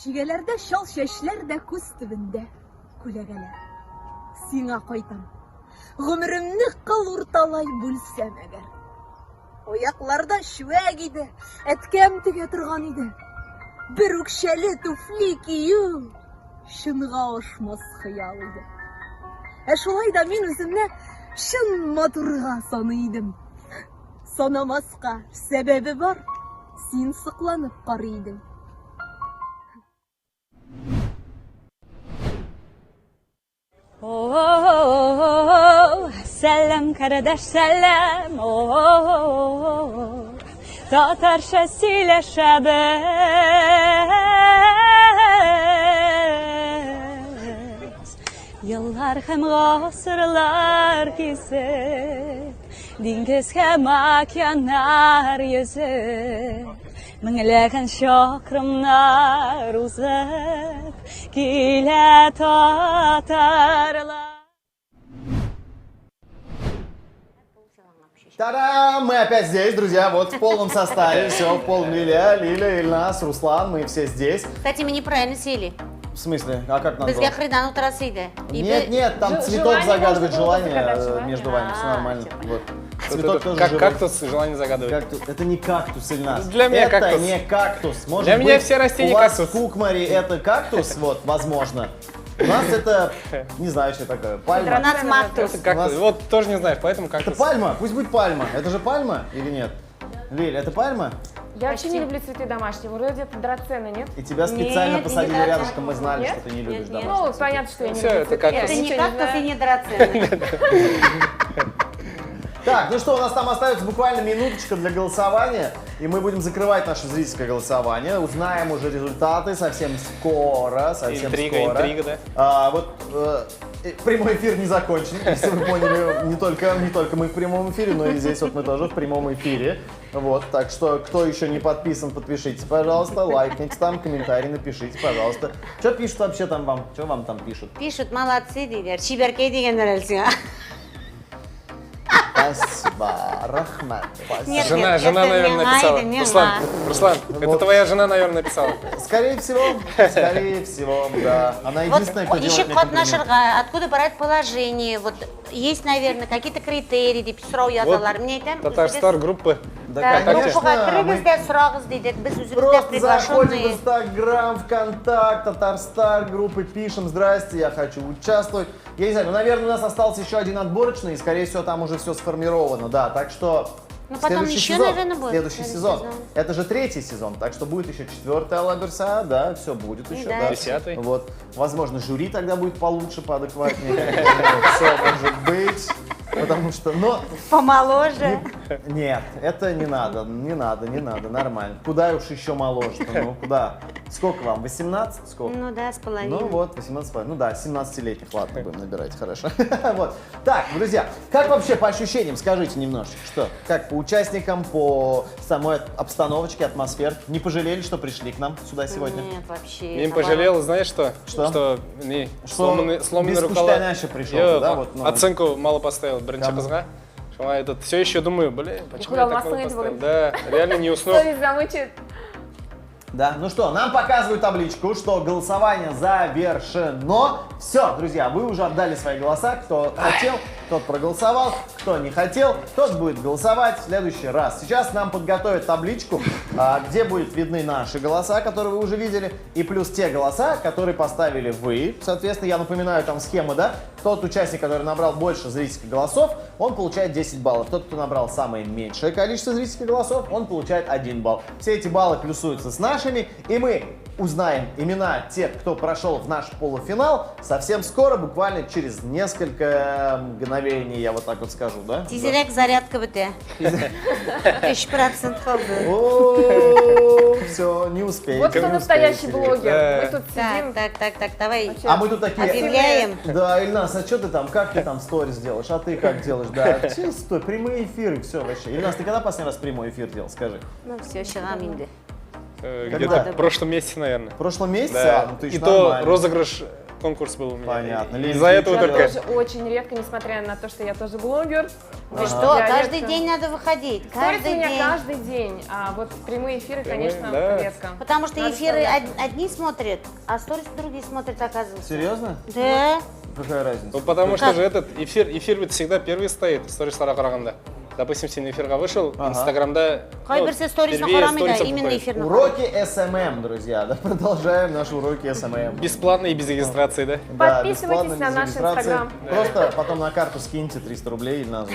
[SPEAKER 9] Чигелерде шал шешлер де күз төбендә күләгәләр. Сиңа кайтам. Гомеремне кыл урталай бүлсәм әгәр. Аякларда шүәк иде, әткәм тегә торган иде. Бер үкшәле туфли кию, шынга ашмас хыял иде. Шулай да мин үземне шын матурга саный идем. Санамаска сәбәбе бар, син сыкланып карый идең.
[SPEAKER 7] Сәлем, кардәш, сәлем, татарча сөйләшәбез. Еллар һәм гасырлар кисеп, диңгез һәм океаннар йөзеп, меңләгән чакрымнар узып, килә татарлар.
[SPEAKER 1] Та-дам! Мы опять здесь, друзья, вот в полном составе, все в полном. Лиля, Ильнас, Руслан, мы все здесь.
[SPEAKER 2] Кстати, мы неправильно сели.
[SPEAKER 1] В смысле? А как надо?
[SPEAKER 2] Бізге қидан отырасыйды.
[SPEAKER 1] Нет, там цветок загадывает желание между вами, все нормально. Вот. Цветок тоже
[SPEAKER 3] Как
[SPEAKER 1] живой.
[SPEAKER 3] кактус желание загадывает.
[SPEAKER 1] Это не кактус, Ильнас.
[SPEAKER 3] Для меня
[SPEAKER 1] это
[SPEAKER 3] кактус.
[SPEAKER 1] не кактус. Может
[SPEAKER 3] Для
[SPEAKER 1] быть,
[SPEAKER 3] меня все растения
[SPEAKER 1] у вас
[SPEAKER 3] кактус.
[SPEAKER 1] в Кукмаре это кактус, вот, возможно. У нас это, не знаю, что такое, пальма.
[SPEAKER 2] Гранат мактус.
[SPEAKER 3] Это кактус.
[SPEAKER 1] У нас-
[SPEAKER 3] Вот тоже не знаешь, поэтому
[SPEAKER 1] Это
[SPEAKER 3] кактус.
[SPEAKER 1] пальма, пусть будет пальма. Это же пальма или нет? Лиль, это пальма?
[SPEAKER 4] Я вообще не люблю цветы домашние. Вроде это драцена, нет?
[SPEAKER 1] И тебя специально
[SPEAKER 2] Нет,
[SPEAKER 1] посадили
[SPEAKER 2] не
[SPEAKER 1] рядышком, мы знали,
[SPEAKER 4] Нет?
[SPEAKER 1] что ты не любишь
[SPEAKER 2] Нет, нет.
[SPEAKER 1] домашних
[SPEAKER 4] Ну,
[SPEAKER 1] цветов.
[SPEAKER 4] понятно, что я не
[SPEAKER 3] Всё,
[SPEAKER 4] люблю
[SPEAKER 3] это
[SPEAKER 4] цветы.
[SPEAKER 3] кактус.
[SPEAKER 2] Это не
[SPEAKER 4] ничего
[SPEAKER 2] кактус и
[SPEAKER 4] знаю.
[SPEAKER 2] не драцена.
[SPEAKER 1] Так, ну что, у нас там остается буквально минуточка для голосования, и мы будем закрывать наше зрительское голосование. Узнаем уже результаты совсем скоро,
[SPEAKER 3] Интрига, да?
[SPEAKER 1] Прямой эфир не закончен, если вы поняли, не только мы в прямом эфире, но и здесь вот мы тоже в прямом эфире. Вот, так что, кто еще не подписан, подпишитесь, пожалуйста, лайкните там, комментарий напишите, пожалуйста. Что пишут вообще там вам? Что вам там пишут?
[SPEAKER 2] Пишут, молодцы, дейлер. Чиберкей дегендер әлсіңа.
[SPEAKER 1] Спасибо, рахмат. Спасибо.
[SPEAKER 2] Нет,
[SPEAKER 3] Жена,
[SPEAKER 2] это
[SPEAKER 3] наверное,
[SPEAKER 2] не
[SPEAKER 3] написала.
[SPEAKER 2] Айда, не
[SPEAKER 3] Руслан, это твоя жена, наверное, написала.
[SPEAKER 1] Скорее всего, да. Она единственная, кто
[SPEAKER 2] Вот
[SPEAKER 1] делает
[SPEAKER 2] еще
[SPEAKER 1] мне
[SPEAKER 2] код
[SPEAKER 1] комплимент.
[SPEAKER 2] нашырға, откуда брать положение, вот есть, наверное, какие-то критерии, деп сұрау язалар. Мне там
[SPEAKER 3] Татарстар группы.
[SPEAKER 2] Да,
[SPEAKER 1] конечно,
[SPEAKER 2] группаға
[SPEAKER 1] мы
[SPEAKER 2] кіріңіз де сұрағыз дейді, біз өзімізде
[SPEAKER 1] Просто заходим в
[SPEAKER 2] приглашенные.
[SPEAKER 1] Инстаграм, ВКонтакт, Татарстар, группы, пишем, здрасте, я хочу участвовать. Я не знаю, ну, наверное, у нас остался еще один отборочный, и, скорее всего, там уже все сформировано, да, так что...
[SPEAKER 2] Ну, потом
[SPEAKER 1] следующий
[SPEAKER 2] еще,
[SPEAKER 1] сезон,
[SPEAKER 2] наверное, будет.
[SPEAKER 1] Следующий сезон.
[SPEAKER 2] сезон.
[SPEAKER 1] Это же 3-й сезон, так что будет еще 4-й Алаберса, да, все будет еще,
[SPEAKER 2] да.
[SPEAKER 1] да.
[SPEAKER 3] 10-й.
[SPEAKER 1] Вот, возможно, жюри тогда будет получше, поадекватнее. Все может быть, потому что, но...
[SPEAKER 2] Помоложе.
[SPEAKER 1] Нет, это не надо, нормально. Куда уж еще моложе-то, ну куда? Сколько вам, 18? Сколько?
[SPEAKER 2] Ну да, с половиной.
[SPEAKER 1] Ну вот, 18,5. Ну да, 17-летних, ладно, будем набирать, хорошо. Вот. Так, друзья, как вообще по ощущениям, скажите немножечко, что? Как по участникам, по самой обстановочке, атмосфере? Не пожалели, что пришли к нам сюда сегодня?
[SPEAKER 2] Нет, вообще.
[SPEAKER 3] Не пожалел, знаешь что?
[SPEAKER 1] Что?
[SPEAKER 3] Что сломанный
[SPEAKER 1] без
[SPEAKER 3] рукава.
[SPEAKER 1] куштаняша пришел, да, вот, ну.
[SPEAKER 3] Оценку мало поставил, бірінші
[SPEAKER 1] Кому?
[SPEAKER 3] қызға. Этот, все еще думаю, блин, почему
[SPEAKER 4] Куда
[SPEAKER 3] я так мало
[SPEAKER 4] масло
[SPEAKER 3] поставил?
[SPEAKER 4] не
[SPEAKER 3] Да, реально не уснул.
[SPEAKER 4] Совесть замучает.
[SPEAKER 1] Да, ну что, нам показывают табличку, что голосование завершено. Все, друзья, вы уже отдали свои голоса. Кто хотел, тот проголосовал. Кто не хотел, тот будет голосовать в следующий раз. Сейчас нам подготовят табличку, где будут видны наши голоса, которые вы уже видели, и плюс те голоса, которые поставили вы. Соответственно, я напоминаю, там схема, да? Тот участник, который набрал больше зрительских голосов, он получает 10 баллов. Тот, кто набрал самое меньшее количество зрительских голосов, он получает 1 балл. Все эти баллы плюсуются с нашими, и мы узнаем имена тех, кто прошел в наш полуфинал, совсем скоро, буквально через несколько мгновений, я вот так вот скажу, да?
[SPEAKER 2] Тизерек зарядка бітті. 3% қалды.
[SPEAKER 1] О, все, не успеете.
[SPEAKER 4] Вот кто
[SPEAKER 1] не
[SPEAKER 4] настоящий
[SPEAKER 1] успеете.
[SPEAKER 4] блогер. Мы тут сидим.
[SPEAKER 2] Так, давай.
[SPEAKER 1] А мы тут такие...
[SPEAKER 2] Объявляем.
[SPEAKER 1] Да, Ильнас, а что ты там, как ты там сторис делаешь, а ты как делаешь? Да, стой, прямые эфиры, все вообще. Ильнас, ты когда последний раз прямой эфир делал, скажи?
[SPEAKER 2] Ну все, шығам енді.
[SPEAKER 3] Где-то в прошлом месяце, наверное.
[SPEAKER 1] В прошлом месяце?
[SPEAKER 3] Да.
[SPEAKER 1] Ну ты
[SPEAKER 3] И
[SPEAKER 1] ж
[SPEAKER 3] то
[SPEAKER 1] нормально.
[SPEAKER 3] розыгрыш конкурс был у меня.
[SPEAKER 1] Понятно.
[SPEAKER 3] И из-за этого
[SPEAKER 1] Я
[SPEAKER 3] только...
[SPEAKER 4] Тоже очень редко, несмотря на то, что я тоже блогер.
[SPEAKER 2] Вы что,
[SPEAKER 4] Я
[SPEAKER 2] каждый
[SPEAKER 4] редко.
[SPEAKER 2] день надо выходить?
[SPEAKER 4] Сторис у
[SPEAKER 2] Каждый
[SPEAKER 4] меня
[SPEAKER 2] день.
[SPEAKER 4] каждый день, а вот прямые эфиры,
[SPEAKER 3] Прямые,
[SPEAKER 4] конечно,
[SPEAKER 3] да.
[SPEAKER 4] редко.
[SPEAKER 2] Потому что
[SPEAKER 4] Надо
[SPEAKER 2] эфиры
[SPEAKER 4] вставлять.
[SPEAKER 2] одни смотрят, а сторис другие смотрят, оказывается.
[SPEAKER 1] Серьезно?
[SPEAKER 2] Да.
[SPEAKER 1] Какая разница?
[SPEAKER 3] Ну, потому что
[SPEAKER 2] Как?
[SPEAKER 3] же этот эфир ведь всегда первый стоит в стористларға қарағанда. Допустим, сен эфирға вышел,
[SPEAKER 1] Ага.
[SPEAKER 3] Инстаграмда...
[SPEAKER 2] Қайбірсі сторисна
[SPEAKER 3] первее
[SPEAKER 2] қарамайды,
[SPEAKER 3] сторисов
[SPEAKER 2] именно
[SPEAKER 3] выходит.
[SPEAKER 2] эфирна.
[SPEAKER 1] Уроки СММ, друзья. Да, продолжаем наши уроки СММ.
[SPEAKER 3] Бесплатно и без регистрации, да?
[SPEAKER 1] Да,
[SPEAKER 4] Подписывайтесь
[SPEAKER 1] бесплатно,
[SPEAKER 4] на
[SPEAKER 1] без
[SPEAKER 4] наш
[SPEAKER 1] регистрации.
[SPEAKER 4] Инстаграм.
[SPEAKER 1] Просто потом на карту скиньте 300 рублей или назу.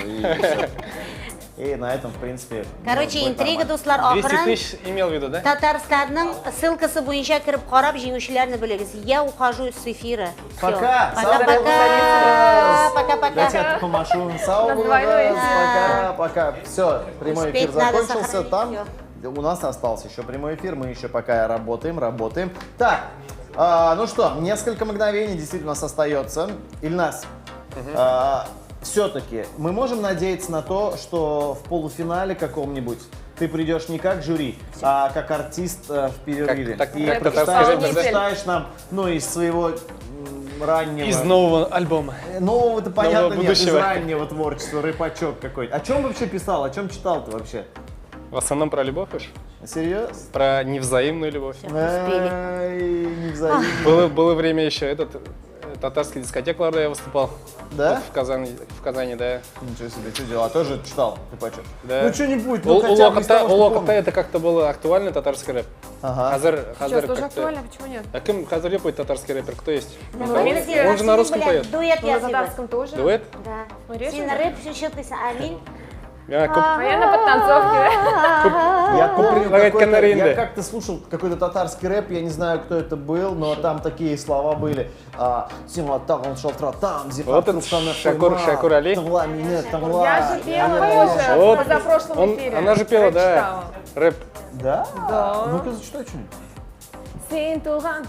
[SPEAKER 1] И на этом, в принципе,
[SPEAKER 2] Короче,
[SPEAKER 1] будет
[SPEAKER 2] интрига,
[SPEAKER 1] нормально.
[SPEAKER 2] достар,
[SPEAKER 3] 200
[SPEAKER 2] ақырын
[SPEAKER 3] тысяч имел в виду, да?
[SPEAKER 2] Татарстанның ссылкасы бойынша кіріп қарап жеңушілерді біліңіз. Я ухожу с эфира. Всё.
[SPEAKER 1] Пока.
[SPEAKER 2] Пока-пока. Пока-пока.
[SPEAKER 1] Я тебе помашу. Сау
[SPEAKER 4] На
[SPEAKER 1] было,
[SPEAKER 4] двойной.
[SPEAKER 1] да. Пока. Все, прямой эфир
[SPEAKER 2] Успеть надо
[SPEAKER 1] закончился.
[SPEAKER 2] сохранить
[SPEAKER 1] Там
[SPEAKER 2] всё.
[SPEAKER 1] у нас остался еще прямой эфир. Мы еще пока работаем. Так, ну что, несколько мгновений действительно у нас остается. Ильнас, все-таки мы можем надеяться на то, что в полуфинале каком-нибудь ты придешь не как жюри, а как артист в перерыве.
[SPEAKER 3] Как
[SPEAKER 1] И
[SPEAKER 3] татарский рэпер, да?
[SPEAKER 1] прочитаешь нам, ну, из своего раннего...
[SPEAKER 3] Из нового альбома.
[SPEAKER 1] Нового-то понятно
[SPEAKER 3] Нового
[SPEAKER 1] нет, из
[SPEAKER 3] будущего.
[SPEAKER 1] раннего творчества, рэпачок какой-то. О чем вообще писал, о чем читал ты вообще?
[SPEAKER 3] В основном про любовь уж.
[SPEAKER 1] Серьезно?
[SPEAKER 3] Про невзаимную любовь.
[SPEAKER 1] Невзаимно.
[SPEAKER 3] Было время еще татарский дискотекларда я выступал.
[SPEAKER 1] Да?
[SPEAKER 3] Вот в Казани, да.
[SPEAKER 1] Ничего себе, что дела? Тоже читал рэпачок?
[SPEAKER 3] Да.
[SPEAKER 1] Ну что-нибудь,
[SPEAKER 3] У
[SPEAKER 1] ну хотя бы из того, что
[SPEAKER 3] Локота
[SPEAKER 1] помню.
[SPEAKER 3] это как-то было актуальный татарский рэп.
[SPEAKER 1] Ага.
[SPEAKER 4] Сейчас тоже актуально, почему нет?
[SPEAKER 3] А кем хазар рэпает татарский рэпер? Кто есть?
[SPEAKER 4] Ну,
[SPEAKER 3] Никого?
[SPEAKER 4] Минске.
[SPEAKER 3] Он же на русском поет.
[SPEAKER 2] Дуэт
[SPEAKER 4] Ну, на
[SPEAKER 2] yazıyor.
[SPEAKER 4] татарском тоже.
[SPEAKER 3] Дуэт?
[SPEAKER 2] Да.
[SPEAKER 4] Ну, режем,
[SPEAKER 2] Сен
[SPEAKER 4] да?
[SPEAKER 2] рэп шутайсың, амин.
[SPEAKER 4] Наверное, подтанцовки.
[SPEAKER 1] Я помню,
[SPEAKER 3] Лагать
[SPEAKER 1] какой-то-
[SPEAKER 3] канаринды.
[SPEAKER 1] я как-то слушал какой-то татарский рэп, я не знаю, кто это был, но там такие слова были. Симатаган шалтратам,
[SPEAKER 3] Вот это Шакур Али.
[SPEAKER 4] Я же пела тоже
[SPEAKER 3] Вот.
[SPEAKER 4] в позапрошлом эфире.
[SPEAKER 3] Она же пела,
[SPEAKER 4] Рэп
[SPEAKER 3] да.
[SPEAKER 4] читала.
[SPEAKER 3] Рэп.
[SPEAKER 1] Да?
[SPEAKER 4] Да.
[SPEAKER 1] Ну-ка, зачитай что-нибудь.
[SPEAKER 4] Сен туған,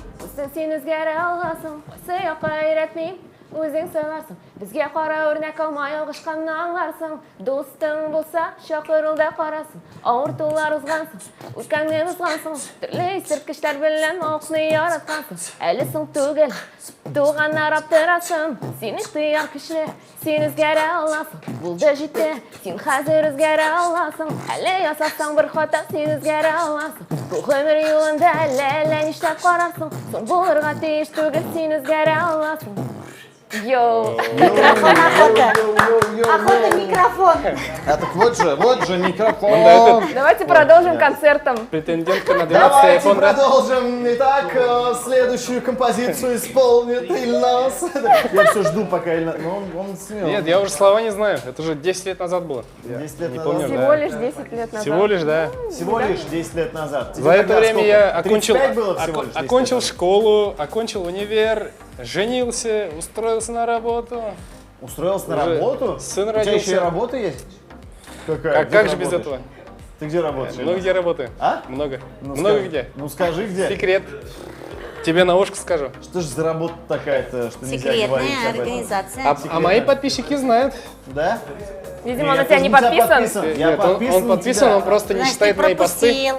[SPEAKER 4] сен өзгере аласың, сыйаққа үйретмеймін, өзің сыйларсың. Бізге қара өрнек алмай алғышқанын аңғарсың, достың болса шақырылда қарасың, ауыртулар ұзғансың, өткеннен ұзғансың, түрлі ескерткіштер білен оқны яратқансың, әлісің түгел, туған арап тұрасың, сен ықтияр күші, сен өзгере аласың, бұлды жетті, сен қазір өзгере аласың, әлі ясасаң бір қата, сен өзгере аласың, бұл өмір юлында әлі ништеп қарарсың, сон болырға тиіс түгел, сен өзгере аласың. Йоу!
[SPEAKER 2] Микрофон охота. Охота микрофон.
[SPEAKER 1] А так вот же микрофон.
[SPEAKER 4] Давайте продолжим концертом.
[SPEAKER 3] Претендентка на 12
[SPEAKER 1] Давайте
[SPEAKER 3] iPhone, да?
[SPEAKER 1] продолжим. Итак, следующую композицию исполнит Ильнас. Я все жду, пока Ильнас... Ну, он смел.
[SPEAKER 3] Нет, я уже слова не знаю. Это уже 10 лет назад было.
[SPEAKER 1] 10 лет
[SPEAKER 3] не
[SPEAKER 1] назад.
[SPEAKER 3] помню,
[SPEAKER 4] Всего лишь 10 лет назад.
[SPEAKER 3] Всего лишь, да.
[SPEAKER 1] Всего лишь 10 лет назад. Тебе
[SPEAKER 3] За это
[SPEAKER 1] тогда
[SPEAKER 3] время
[SPEAKER 1] сколько?
[SPEAKER 3] я окончил,
[SPEAKER 1] 35 было всего лишь 10 лет
[SPEAKER 3] окончил
[SPEAKER 1] назад?
[SPEAKER 3] школу, окончил универ, женился, устроился на работу.
[SPEAKER 1] Устроился на
[SPEAKER 3] Уже
[SPEAKER 1] работу?
[SPEAKER 3] сын
[SPEAKER 1] У тебя
[SPEAKER 3] родился.
[SPEAKER 1] еще и работа есть? Какая? Где
[SPEAKER 3] Как
[SPEAKER 1] ты
[SPEAKER 3] же без
[SPEAKER 1] работаешь?
[SPEAKER 3] этого?
[SPEAKER 1] Ты где работаешь?
[SPEAKER 3] Много где работаю.
[SPEAKER 1] А?
[SPEAKER 3] Много.
[SPEAKER 1] Ну,
[SPEAKER 3] Много
[SPEAKER 1] скажи.
[SPEAKER 3] где.
[SPEAKER 1] Ну скажи где.
[SPEAKER 3] Секрет. Тебе на ушко скажу.
[SPEAKER 1] Что же за работа такая-то, что нельзя говорить
[SPEAKER 2] Секретная
[SPEAKER 1] об этом?
[SPEAKER 2] организация.
[SPEAKER 3] А мои подписчики знают.
[SPEAKER 1] Да?
[SPEAKER 4] Видимо, он
[SPEAKER 1] Я
[SPEAKER 4] на тебя
[SPEAKER 1] тоже
[SPEAKER 4] не
[SPEAKER 1] на тебя
[SPEAKER 4] подписан.
[SPEAKER 1] Я
[SPEAKER 3] Нет,
[SPEAKER 1] подписан
[SPEAKER 3] он
[SPEAKER 1] на
[SPEAKER 3] подписан,
[SPEAKER 1] тебя.
[SPEAKER 3] он просто не
[SPEAKER 2] Значит, ты
[SPEAKER 3] читает мои посты.
[SPEAKER 2] пропустил.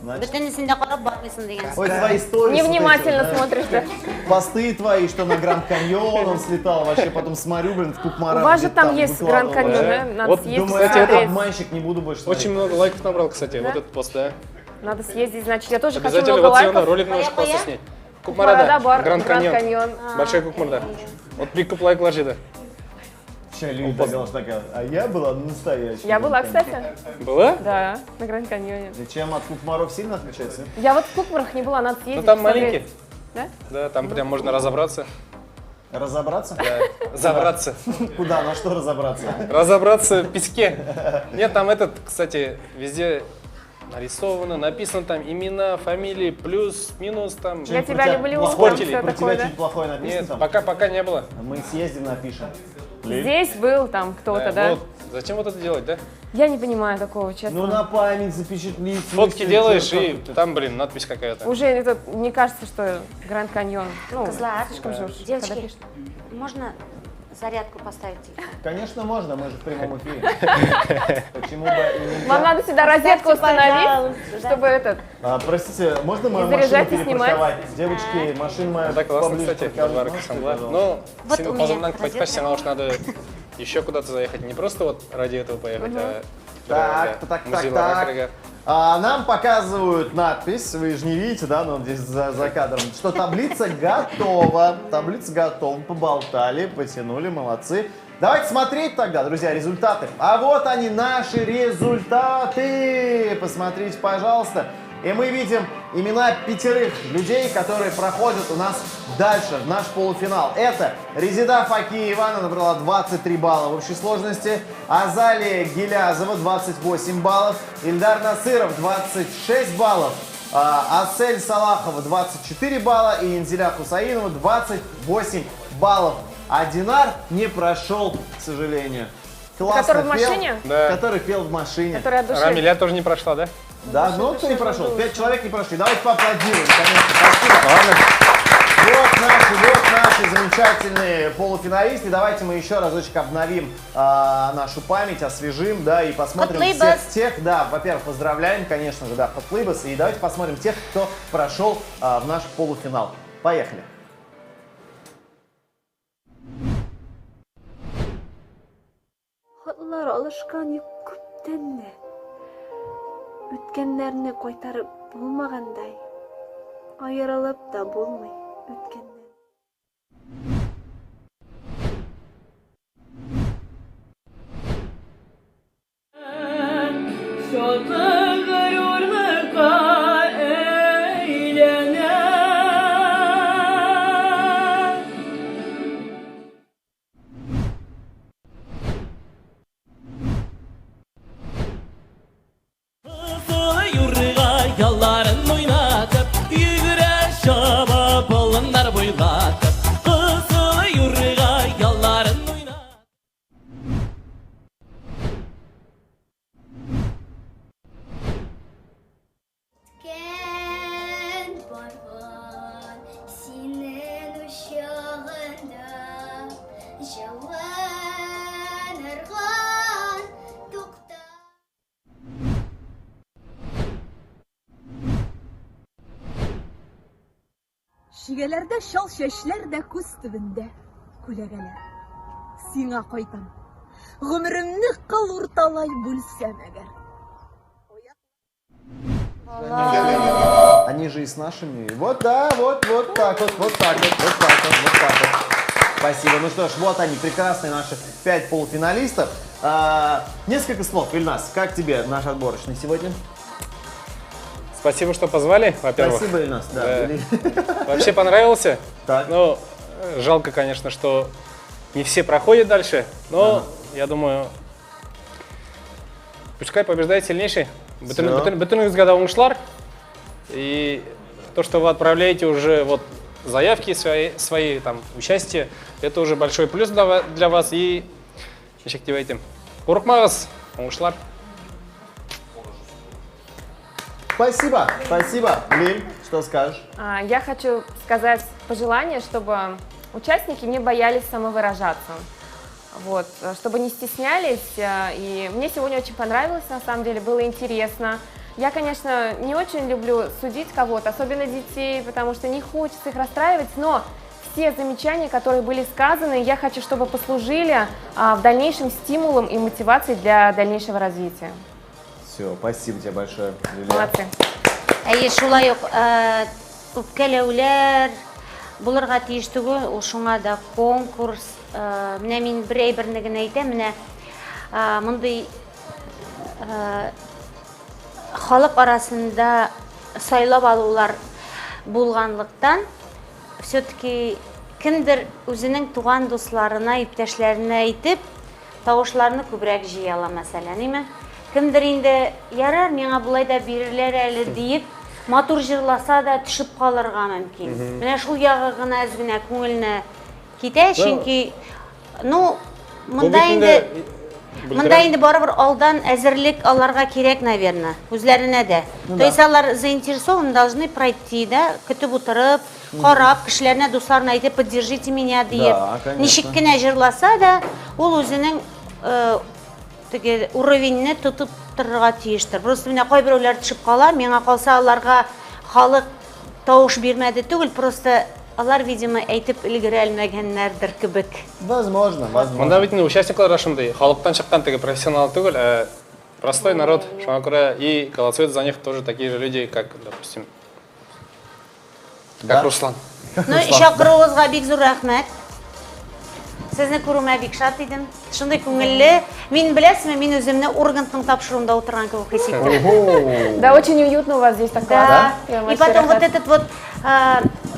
[SPEAKER 1] Значит,
[SPEAKER 2] Бүтінісінде қарап бармайсың деген.
[SPEAKER 1] ой, твои сторис.
[SPEAKER 4] Невнимательно
[SPEAKER 1] вот эти,
[SPEAKER 4] смотришь, да?
[SPEAKER 1] Посты твои, что на Гранд Каньон он слетал, вообще потом смотрю, блин, в Кукмара.
[SPEAKER 4] У вас же
[SPEAKER 1] где-то
[SPEAKER 4] там есть
[SPEAKER 1] выкладывал.
[SPEAKER 4] Гранд Каньон,
[SPEAKER 3] Да.
[SPEAKER 4] да? Надо
[SPEAKER 3] Вот,
[SPEAKER 4] съездить,
[SPEAKER 1] Думаю, это
[SPEAKER 4] посмотреть.
[SPEAKER 1] обманщик, не буду больше
[SPEAKER 3] Очень
[SPEAKER 1] смотреть.
[SPEAKER 3] много лайков набрал, кстати, вот этот пост, да.
[SPEAKER 4] Надо съездить, значит. Я тоже хочу
[SPEAKER 3] Обязательно
[SPEAKER 4] много
[SPEAKER 3] вот сегодня
[SPEAKER 4] лайков.
[SPEAKER 3] ролик нужно просто
[SPEAKER 2] Поя-поя?
[SPEAKER 3] снять.
[SPEAKER 4] Кукмарада,
[SPEAKER 3] Кукмарада,
[SPEAKER 4] бар,
[SPEAKER 3] Гранд Каньон.
[SPEAKER 4] Каньон.
[SPEAKER 3] Большой Кукмарада. Вот прикуп лайк ложи, да.
[SPEAKER 1] Сейчас Люда делаешь такая, а я была настоящая.
[SPEAKER 4] Я была, кстати.
[SPEAKER 3] Была?
[SPEAKER 4] Да, на Гранд Каньоне.
[SPEAKER 1] И чем от Кукмаров сильно отличается?
[SPEAKER 4] Я вот в Кукмарах не была, надо съездить.
[SPEAKER 3] Ну там
[SPEAKER 4] посмотреть.
[SPEAKER 3] маленький.
[SPEAKER 4] Да?
[SPEAKER 3] Да, там прям можно разобраться.
[SPEAKER 1] Разобраться?
[SPEAKER 3] Да. Забраться.
[SPEAKER 1] Куда, на что разобраться?
[SPEAKER 3] Разобраться в песке. Нет, там этот, кстати, везде нарисовано, написано там имена, фамилии, плюс, минус там.
[SPEAKER 4] Я
[SPEAKER 1] Про
[SPEAKER 4] тебя люблю,
[SPEAKER 1] плохое-
[SPEAKER 3] там всё
[SPEAKER 1] Про
[SPEAKER 4] такое,
[SPEAKER 1] тебя
[SPEAKER 4] да?
[SPEAKER 1] чуть плохое написано
[SPEAKER 3] Нет,
[SPEAKER 1] там?
[SPEAKER 3] пока не было.
[SPEAKER 1] Мы съездим, напишем.
[SPEAKER 4] Здесь был там кто-то, да?
[SPEAKER 3] Вот. Зачем вот это делать, да?
[SPEAKER 4] Я не понимаю такого, честно.
[SPEAKER 1] Ну на память запечатлить.
[SPEAKER 3] Фотки
[SPEAKER 1] мысли,
[SPEAKER 3] делаешь
[SPEAKER 1] чё,
[SPEAKER 3] и
[SPEAKER 1] как-
[SPEAKER 3] там, блин, надпись какая-то.
[SPEAKER 4] Уже это, не кажется, что Гранд Каньон. Ну,
[SPEAKER 2] Козлар,
[SPEAKER 4] слишком же уж.
[SPEAKER 2] девочки,
[SPEAKER 4] когда пишешь.
[SPEAKER 2] можно зарядку поставить телефон?
[SPEAKER 1] Конечно, можно, мы же в прямом эфире. Почему бы и нельзя?
[SPEAKER 4] Вам надо сюда розетку установить,
[SPEAKER 2] пожалуйста,
[SPEAKER 4] чтобы этот...
[SPEAKER 1] Простите, можно мою
[SPEAKER 4] И
[SPEAKER 1] машину
[SPEAKER 4] заряжать, и снимать.
[SPEAKER 1] перепарковать? Девочки, машину мою
[SPEAKER 3] Так классно,
[SPEAKER 1] поближе
[SPEAKER 3] кстати,
[SPEAKER 1] покажите,
[SPEAKER 3] Варвара
[SPEAKER 1] можете,
[SPEAKER 3] Касамбла.
[SPEAKER 1] пожалуйста?
[SPEAKER 3] Ну,
[SPEAKER 2] Вот у меня
[SPEAKER 3] Фазандан
[SPEAKER 2] розетка.
[SPEAKER 3] Капатьпасти, может, надо еще куда-то заехать. Не просто вот ради этого поехать, а...
[SPEAKER 1] Так. Нам показывают надпись, вы же не видите, да, но здесь за кадром, что таблица готова. Таблица готова, поболтали, потянули, молодцы. Давайте смотреть тогда, друзья, результаты. А вот они, наши результаты. Посмотрите, пожалуйста. И мы видим имена 5 людей, которые проходят у нас дальше, в наш полуфинал. Это Резида Факиева, она набрала 23 балла в общей сложности. Азалия Гилязова, 28 баллов. Ильдар Насыров, 26 баллов. Асель Салахова, 24 балла. И Инзиля Хусаинова, 28 баллов. А Динар не прошел, к сожалению. Классно
[SPEAKER 4] Который в
[SPEAKER 1] пел,
[SPEAKER 4] машине?
[SPEAKER 3] Да.
[SPEAKER 1] Который пел в машине.
[SPEAKER 4] Который от души.
[SPEAKER 3] Рамиля тоже не прошла, да?
[SPEAKER 1] Да, ну кто не прошел? 5 человек не прошли. Давайте поаплодируем, конечно. Спасибо. Вот наши замечательные полуфиналисты. Давайте мы еще разочек обновим нашу память, освежим, да, и посмотрим тех, да, во-первых, поздравляем, конечно же, да, Хатлыбас, и давайте посмотрим тех, кто прошел в наш полуфинал. Поехали.
[SPEAKER 9] Хатлар алышкан күптән дә. Үткәннәрне кайтарып булмагандай. Аерылып та булмый үткәннән.
[SPEAKER 8] Yalların oynatıp Yügüre şaba balınlar boylatıp Kızılı yurga yalların oynatıp
[SPEAKER 5] Кен барган синең uşağında Жауын ырган тукта
[SPEAKER 9] Шигәләрдә шал чәчләр дә күз төбендә күләгәләр. Сиңа кайтам. Гомеремне кыл урталай бүлсәм әгәр.
[SPEAKER 1] Они же и с нашими. Вот, да, вот так вот. Спасибо. Ну что ж, вот они, прекрасные наши 5 полуфиналистов. Несколько слов, Ильнас, как тебе наш отборочный сегодня?
[SPEAKER 3] Спасибо, что позвали, во-первых.
[SPEAKER 1] Спасибо, Ильнас, да.
[SPEAKER 3] Вообще понравился.
[SPEAKER 1] Так.
[SPEAKER 3] Ну, жалко, конечно, что не все проходят дальше, но я думаю, пускай побеждает сильнейший. Bütün ülkede olmuşlar. И то, что вы отправляете уже вот заявки свои там участие, это уже большой плюс для вас. И ешектебайтем. Куркмагыз, olmuşlar.
[SPEAKER 1] Спасибо. Лиль, что скажешь?
[SPEAKER 4] Я хочу сказать пожелание, чтобы участники не боялись самовыражаться. Вот, чтобы не стеснялись. И мне сегодня очень понравилось, на самом деле, было интересно. Я, конечно, не очень люблю судить кого-то, особенно детей, потому что не хочется их расстраивать, но все замечания, которые были сказаны, я хочу, чтобы послужили в дальнейшем стимулом и мотивацией для дальнейшего развития.
[SPEAKER 1] Все, спасибо тебе большое, Лилия.
[SPEAKER 4] Молодцы.
[SPEAKER 2] Әйе, шулай ук үпкәләүләр булырга тиеш түгел, ул шуңа да конкурс. Менә мин бер әйберне генә әйтәм, менә мондый халык арасында сайлап алулар булганлыктан, все-таки кемдер үзенең туган дусларына, иптәшләренә әйтеп, тавышларны күбрәк җыя ала, мәсәлән, кемдер инде ярар, миңа булай да бирерләр әле диеп, матур җырласа да төшеп калырга мөмкин. Менә шул ягы гына әз генә күңелне китә, чөнки монда инде барыбер алдан әзерлек аларга кирәк, наверное, үзләренә дә. То есть алар заинтересованы, должны пройти, да, көтеп утырып, карап, кешеләренә, дусларына әйтеп, поддержите меня диеп,
[SPEAKER 1] конечно.
[SPEAKER 2] ничек кенә җырласа да, ул үзенең теге уровеньне тотып торырга тиештер. Просто менә кайберәүләр төшеп кала, миңа калса аларга халык тавыш бирмәде түгел, просто алар, видимо, әйтеп өлгерә алмаганнардыр кебек.
[SPEAKER 1] Возможно.
[SPEAKER 3] Монда бит участниклар ошондой, халыктан чыккан теге профессионал түгел, простой народ. Шуңа күрә и голосуют за них тоже такие же люди, как, допустим, как Руслан.
[SPEAKER 2] Ну, чакыруыгызга бик зур рәхмәт. Сезне күрүмә бик шат идем. Шундый күңелле. Мин беләсезме, мин үземне Ургантның тапшыруында утырган кебек хис иттем.
[SPEAKER 4] Да, очень уютно у вас здесь, так классно.
[SPEAKER 2] И потом вот этот вот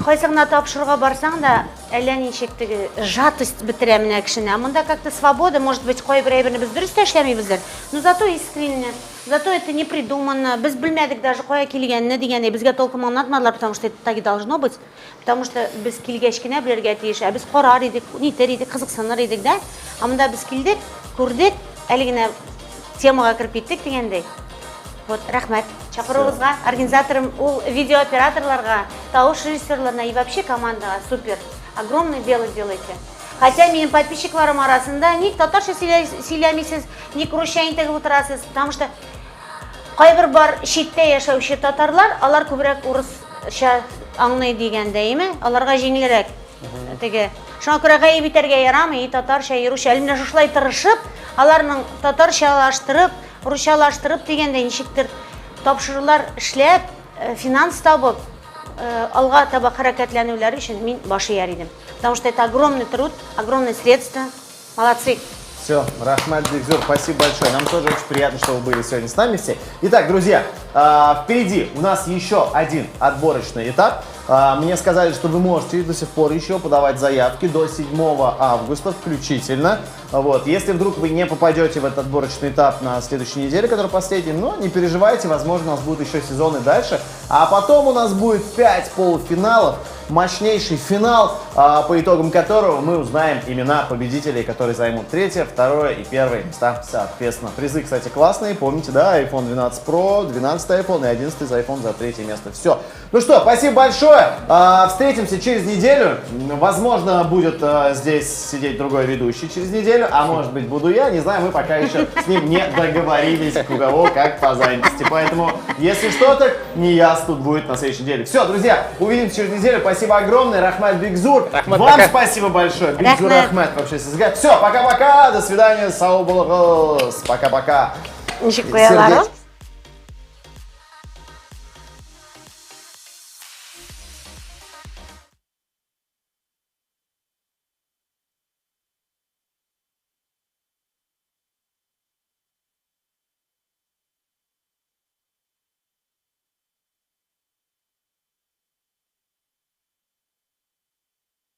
[SPEAKER 2] кайсыгына тапшырырга барсаң да, әллә ничек теге жатость бетерә менә кешене. Монда как-то свобода, может быть, кайбер әйберне без дөрес эшләмибездер. Но зато искренне, зато это не придумано. Без белмәдек даже кая килгәнне дигәндәй, безгә толком аңлатмадылар, потому что это так и должно быть. Потому что без килгәч кенә белергә тиеш. Без карар идек, нитер идек, кызыксыныр идек да. Монда без килдек, күрдек, әле генә темага кирип киттек дигәндәй. Вот, рахмат. Чакыруыгызга, организаторым, ул видеооператорларга, тауыш режиссерларына и вообще командага супер. Огромное дело делаете. Хотя менин подписчикларым арасында ник татарча сөйләмисез, ник русча интегип утырасыз, потому что кайбер бар читтә яшәүче татарлар, алар күбрәк урысча аңлый дигәндәйме, аларга җиңелрәк. Теге шуңа күрә гаеп итәргә ярамый, татарча, русча, әле менә шулай тырышып, аларның татарчалаштырып, русчалаштырып дигәндәй ничектер тапшырулар эшләп, финанс табып, алга таба хәрәкәтләнүләре өчен мин башы яр идем. Потому что это огромный труд, огромные средства. Молодцы.
[SPEAKER 1] Все, Рахмат Бигзур, спасибо большое. Нам тоже очень приятно, что вы были сегодня с нами все. Итак, друзья, впереди у нас еще один отборочный этап. Мне сказали, что вы можете до сих пор еще подавать заявки до 7 августа включительно. Вот. Если вдруг вы не попадете в этот отборочный этап на следующей неделе, который последний, но не переживайте, возможно, у нас будут еще сезоны дальше. А потом у нас будет 5 полуфиналов, мощнейший финал, по итогам которого мы узнаем имена победителей, которые займут 3-е, 2-е и 1-е места соответственно. Призы, кстати, классные, помните, да, iPhone 12 Pro, 12 iPhone и 11 за iPhone за 3-е место. Все. Ну что, спасибо большое. Встретимся через неделю. Возможно, будет здесь сидеть другой ведущий через неделю, а может быть, буду я. Не знаю, мы пока еще с ним не договорились, у кого как по занятости. Поэтому, если что, так не яс тут будет на следующей неделе. Все, друзья, увидимся через неделю. Спасибо огромное. Рахмат Бигзур.
[SPEAKER 3] Рахмат,
[SPEAKER 1] вам
[SPEAKER 3] пока.
[SPEAKER 1] спасибо большое. Бигзур Рахмат вообще сізге. Все, пока-пока. До свидания. Сау болыңыз. Пока-пока.
[SPEAKER 2] Ничек куяларым?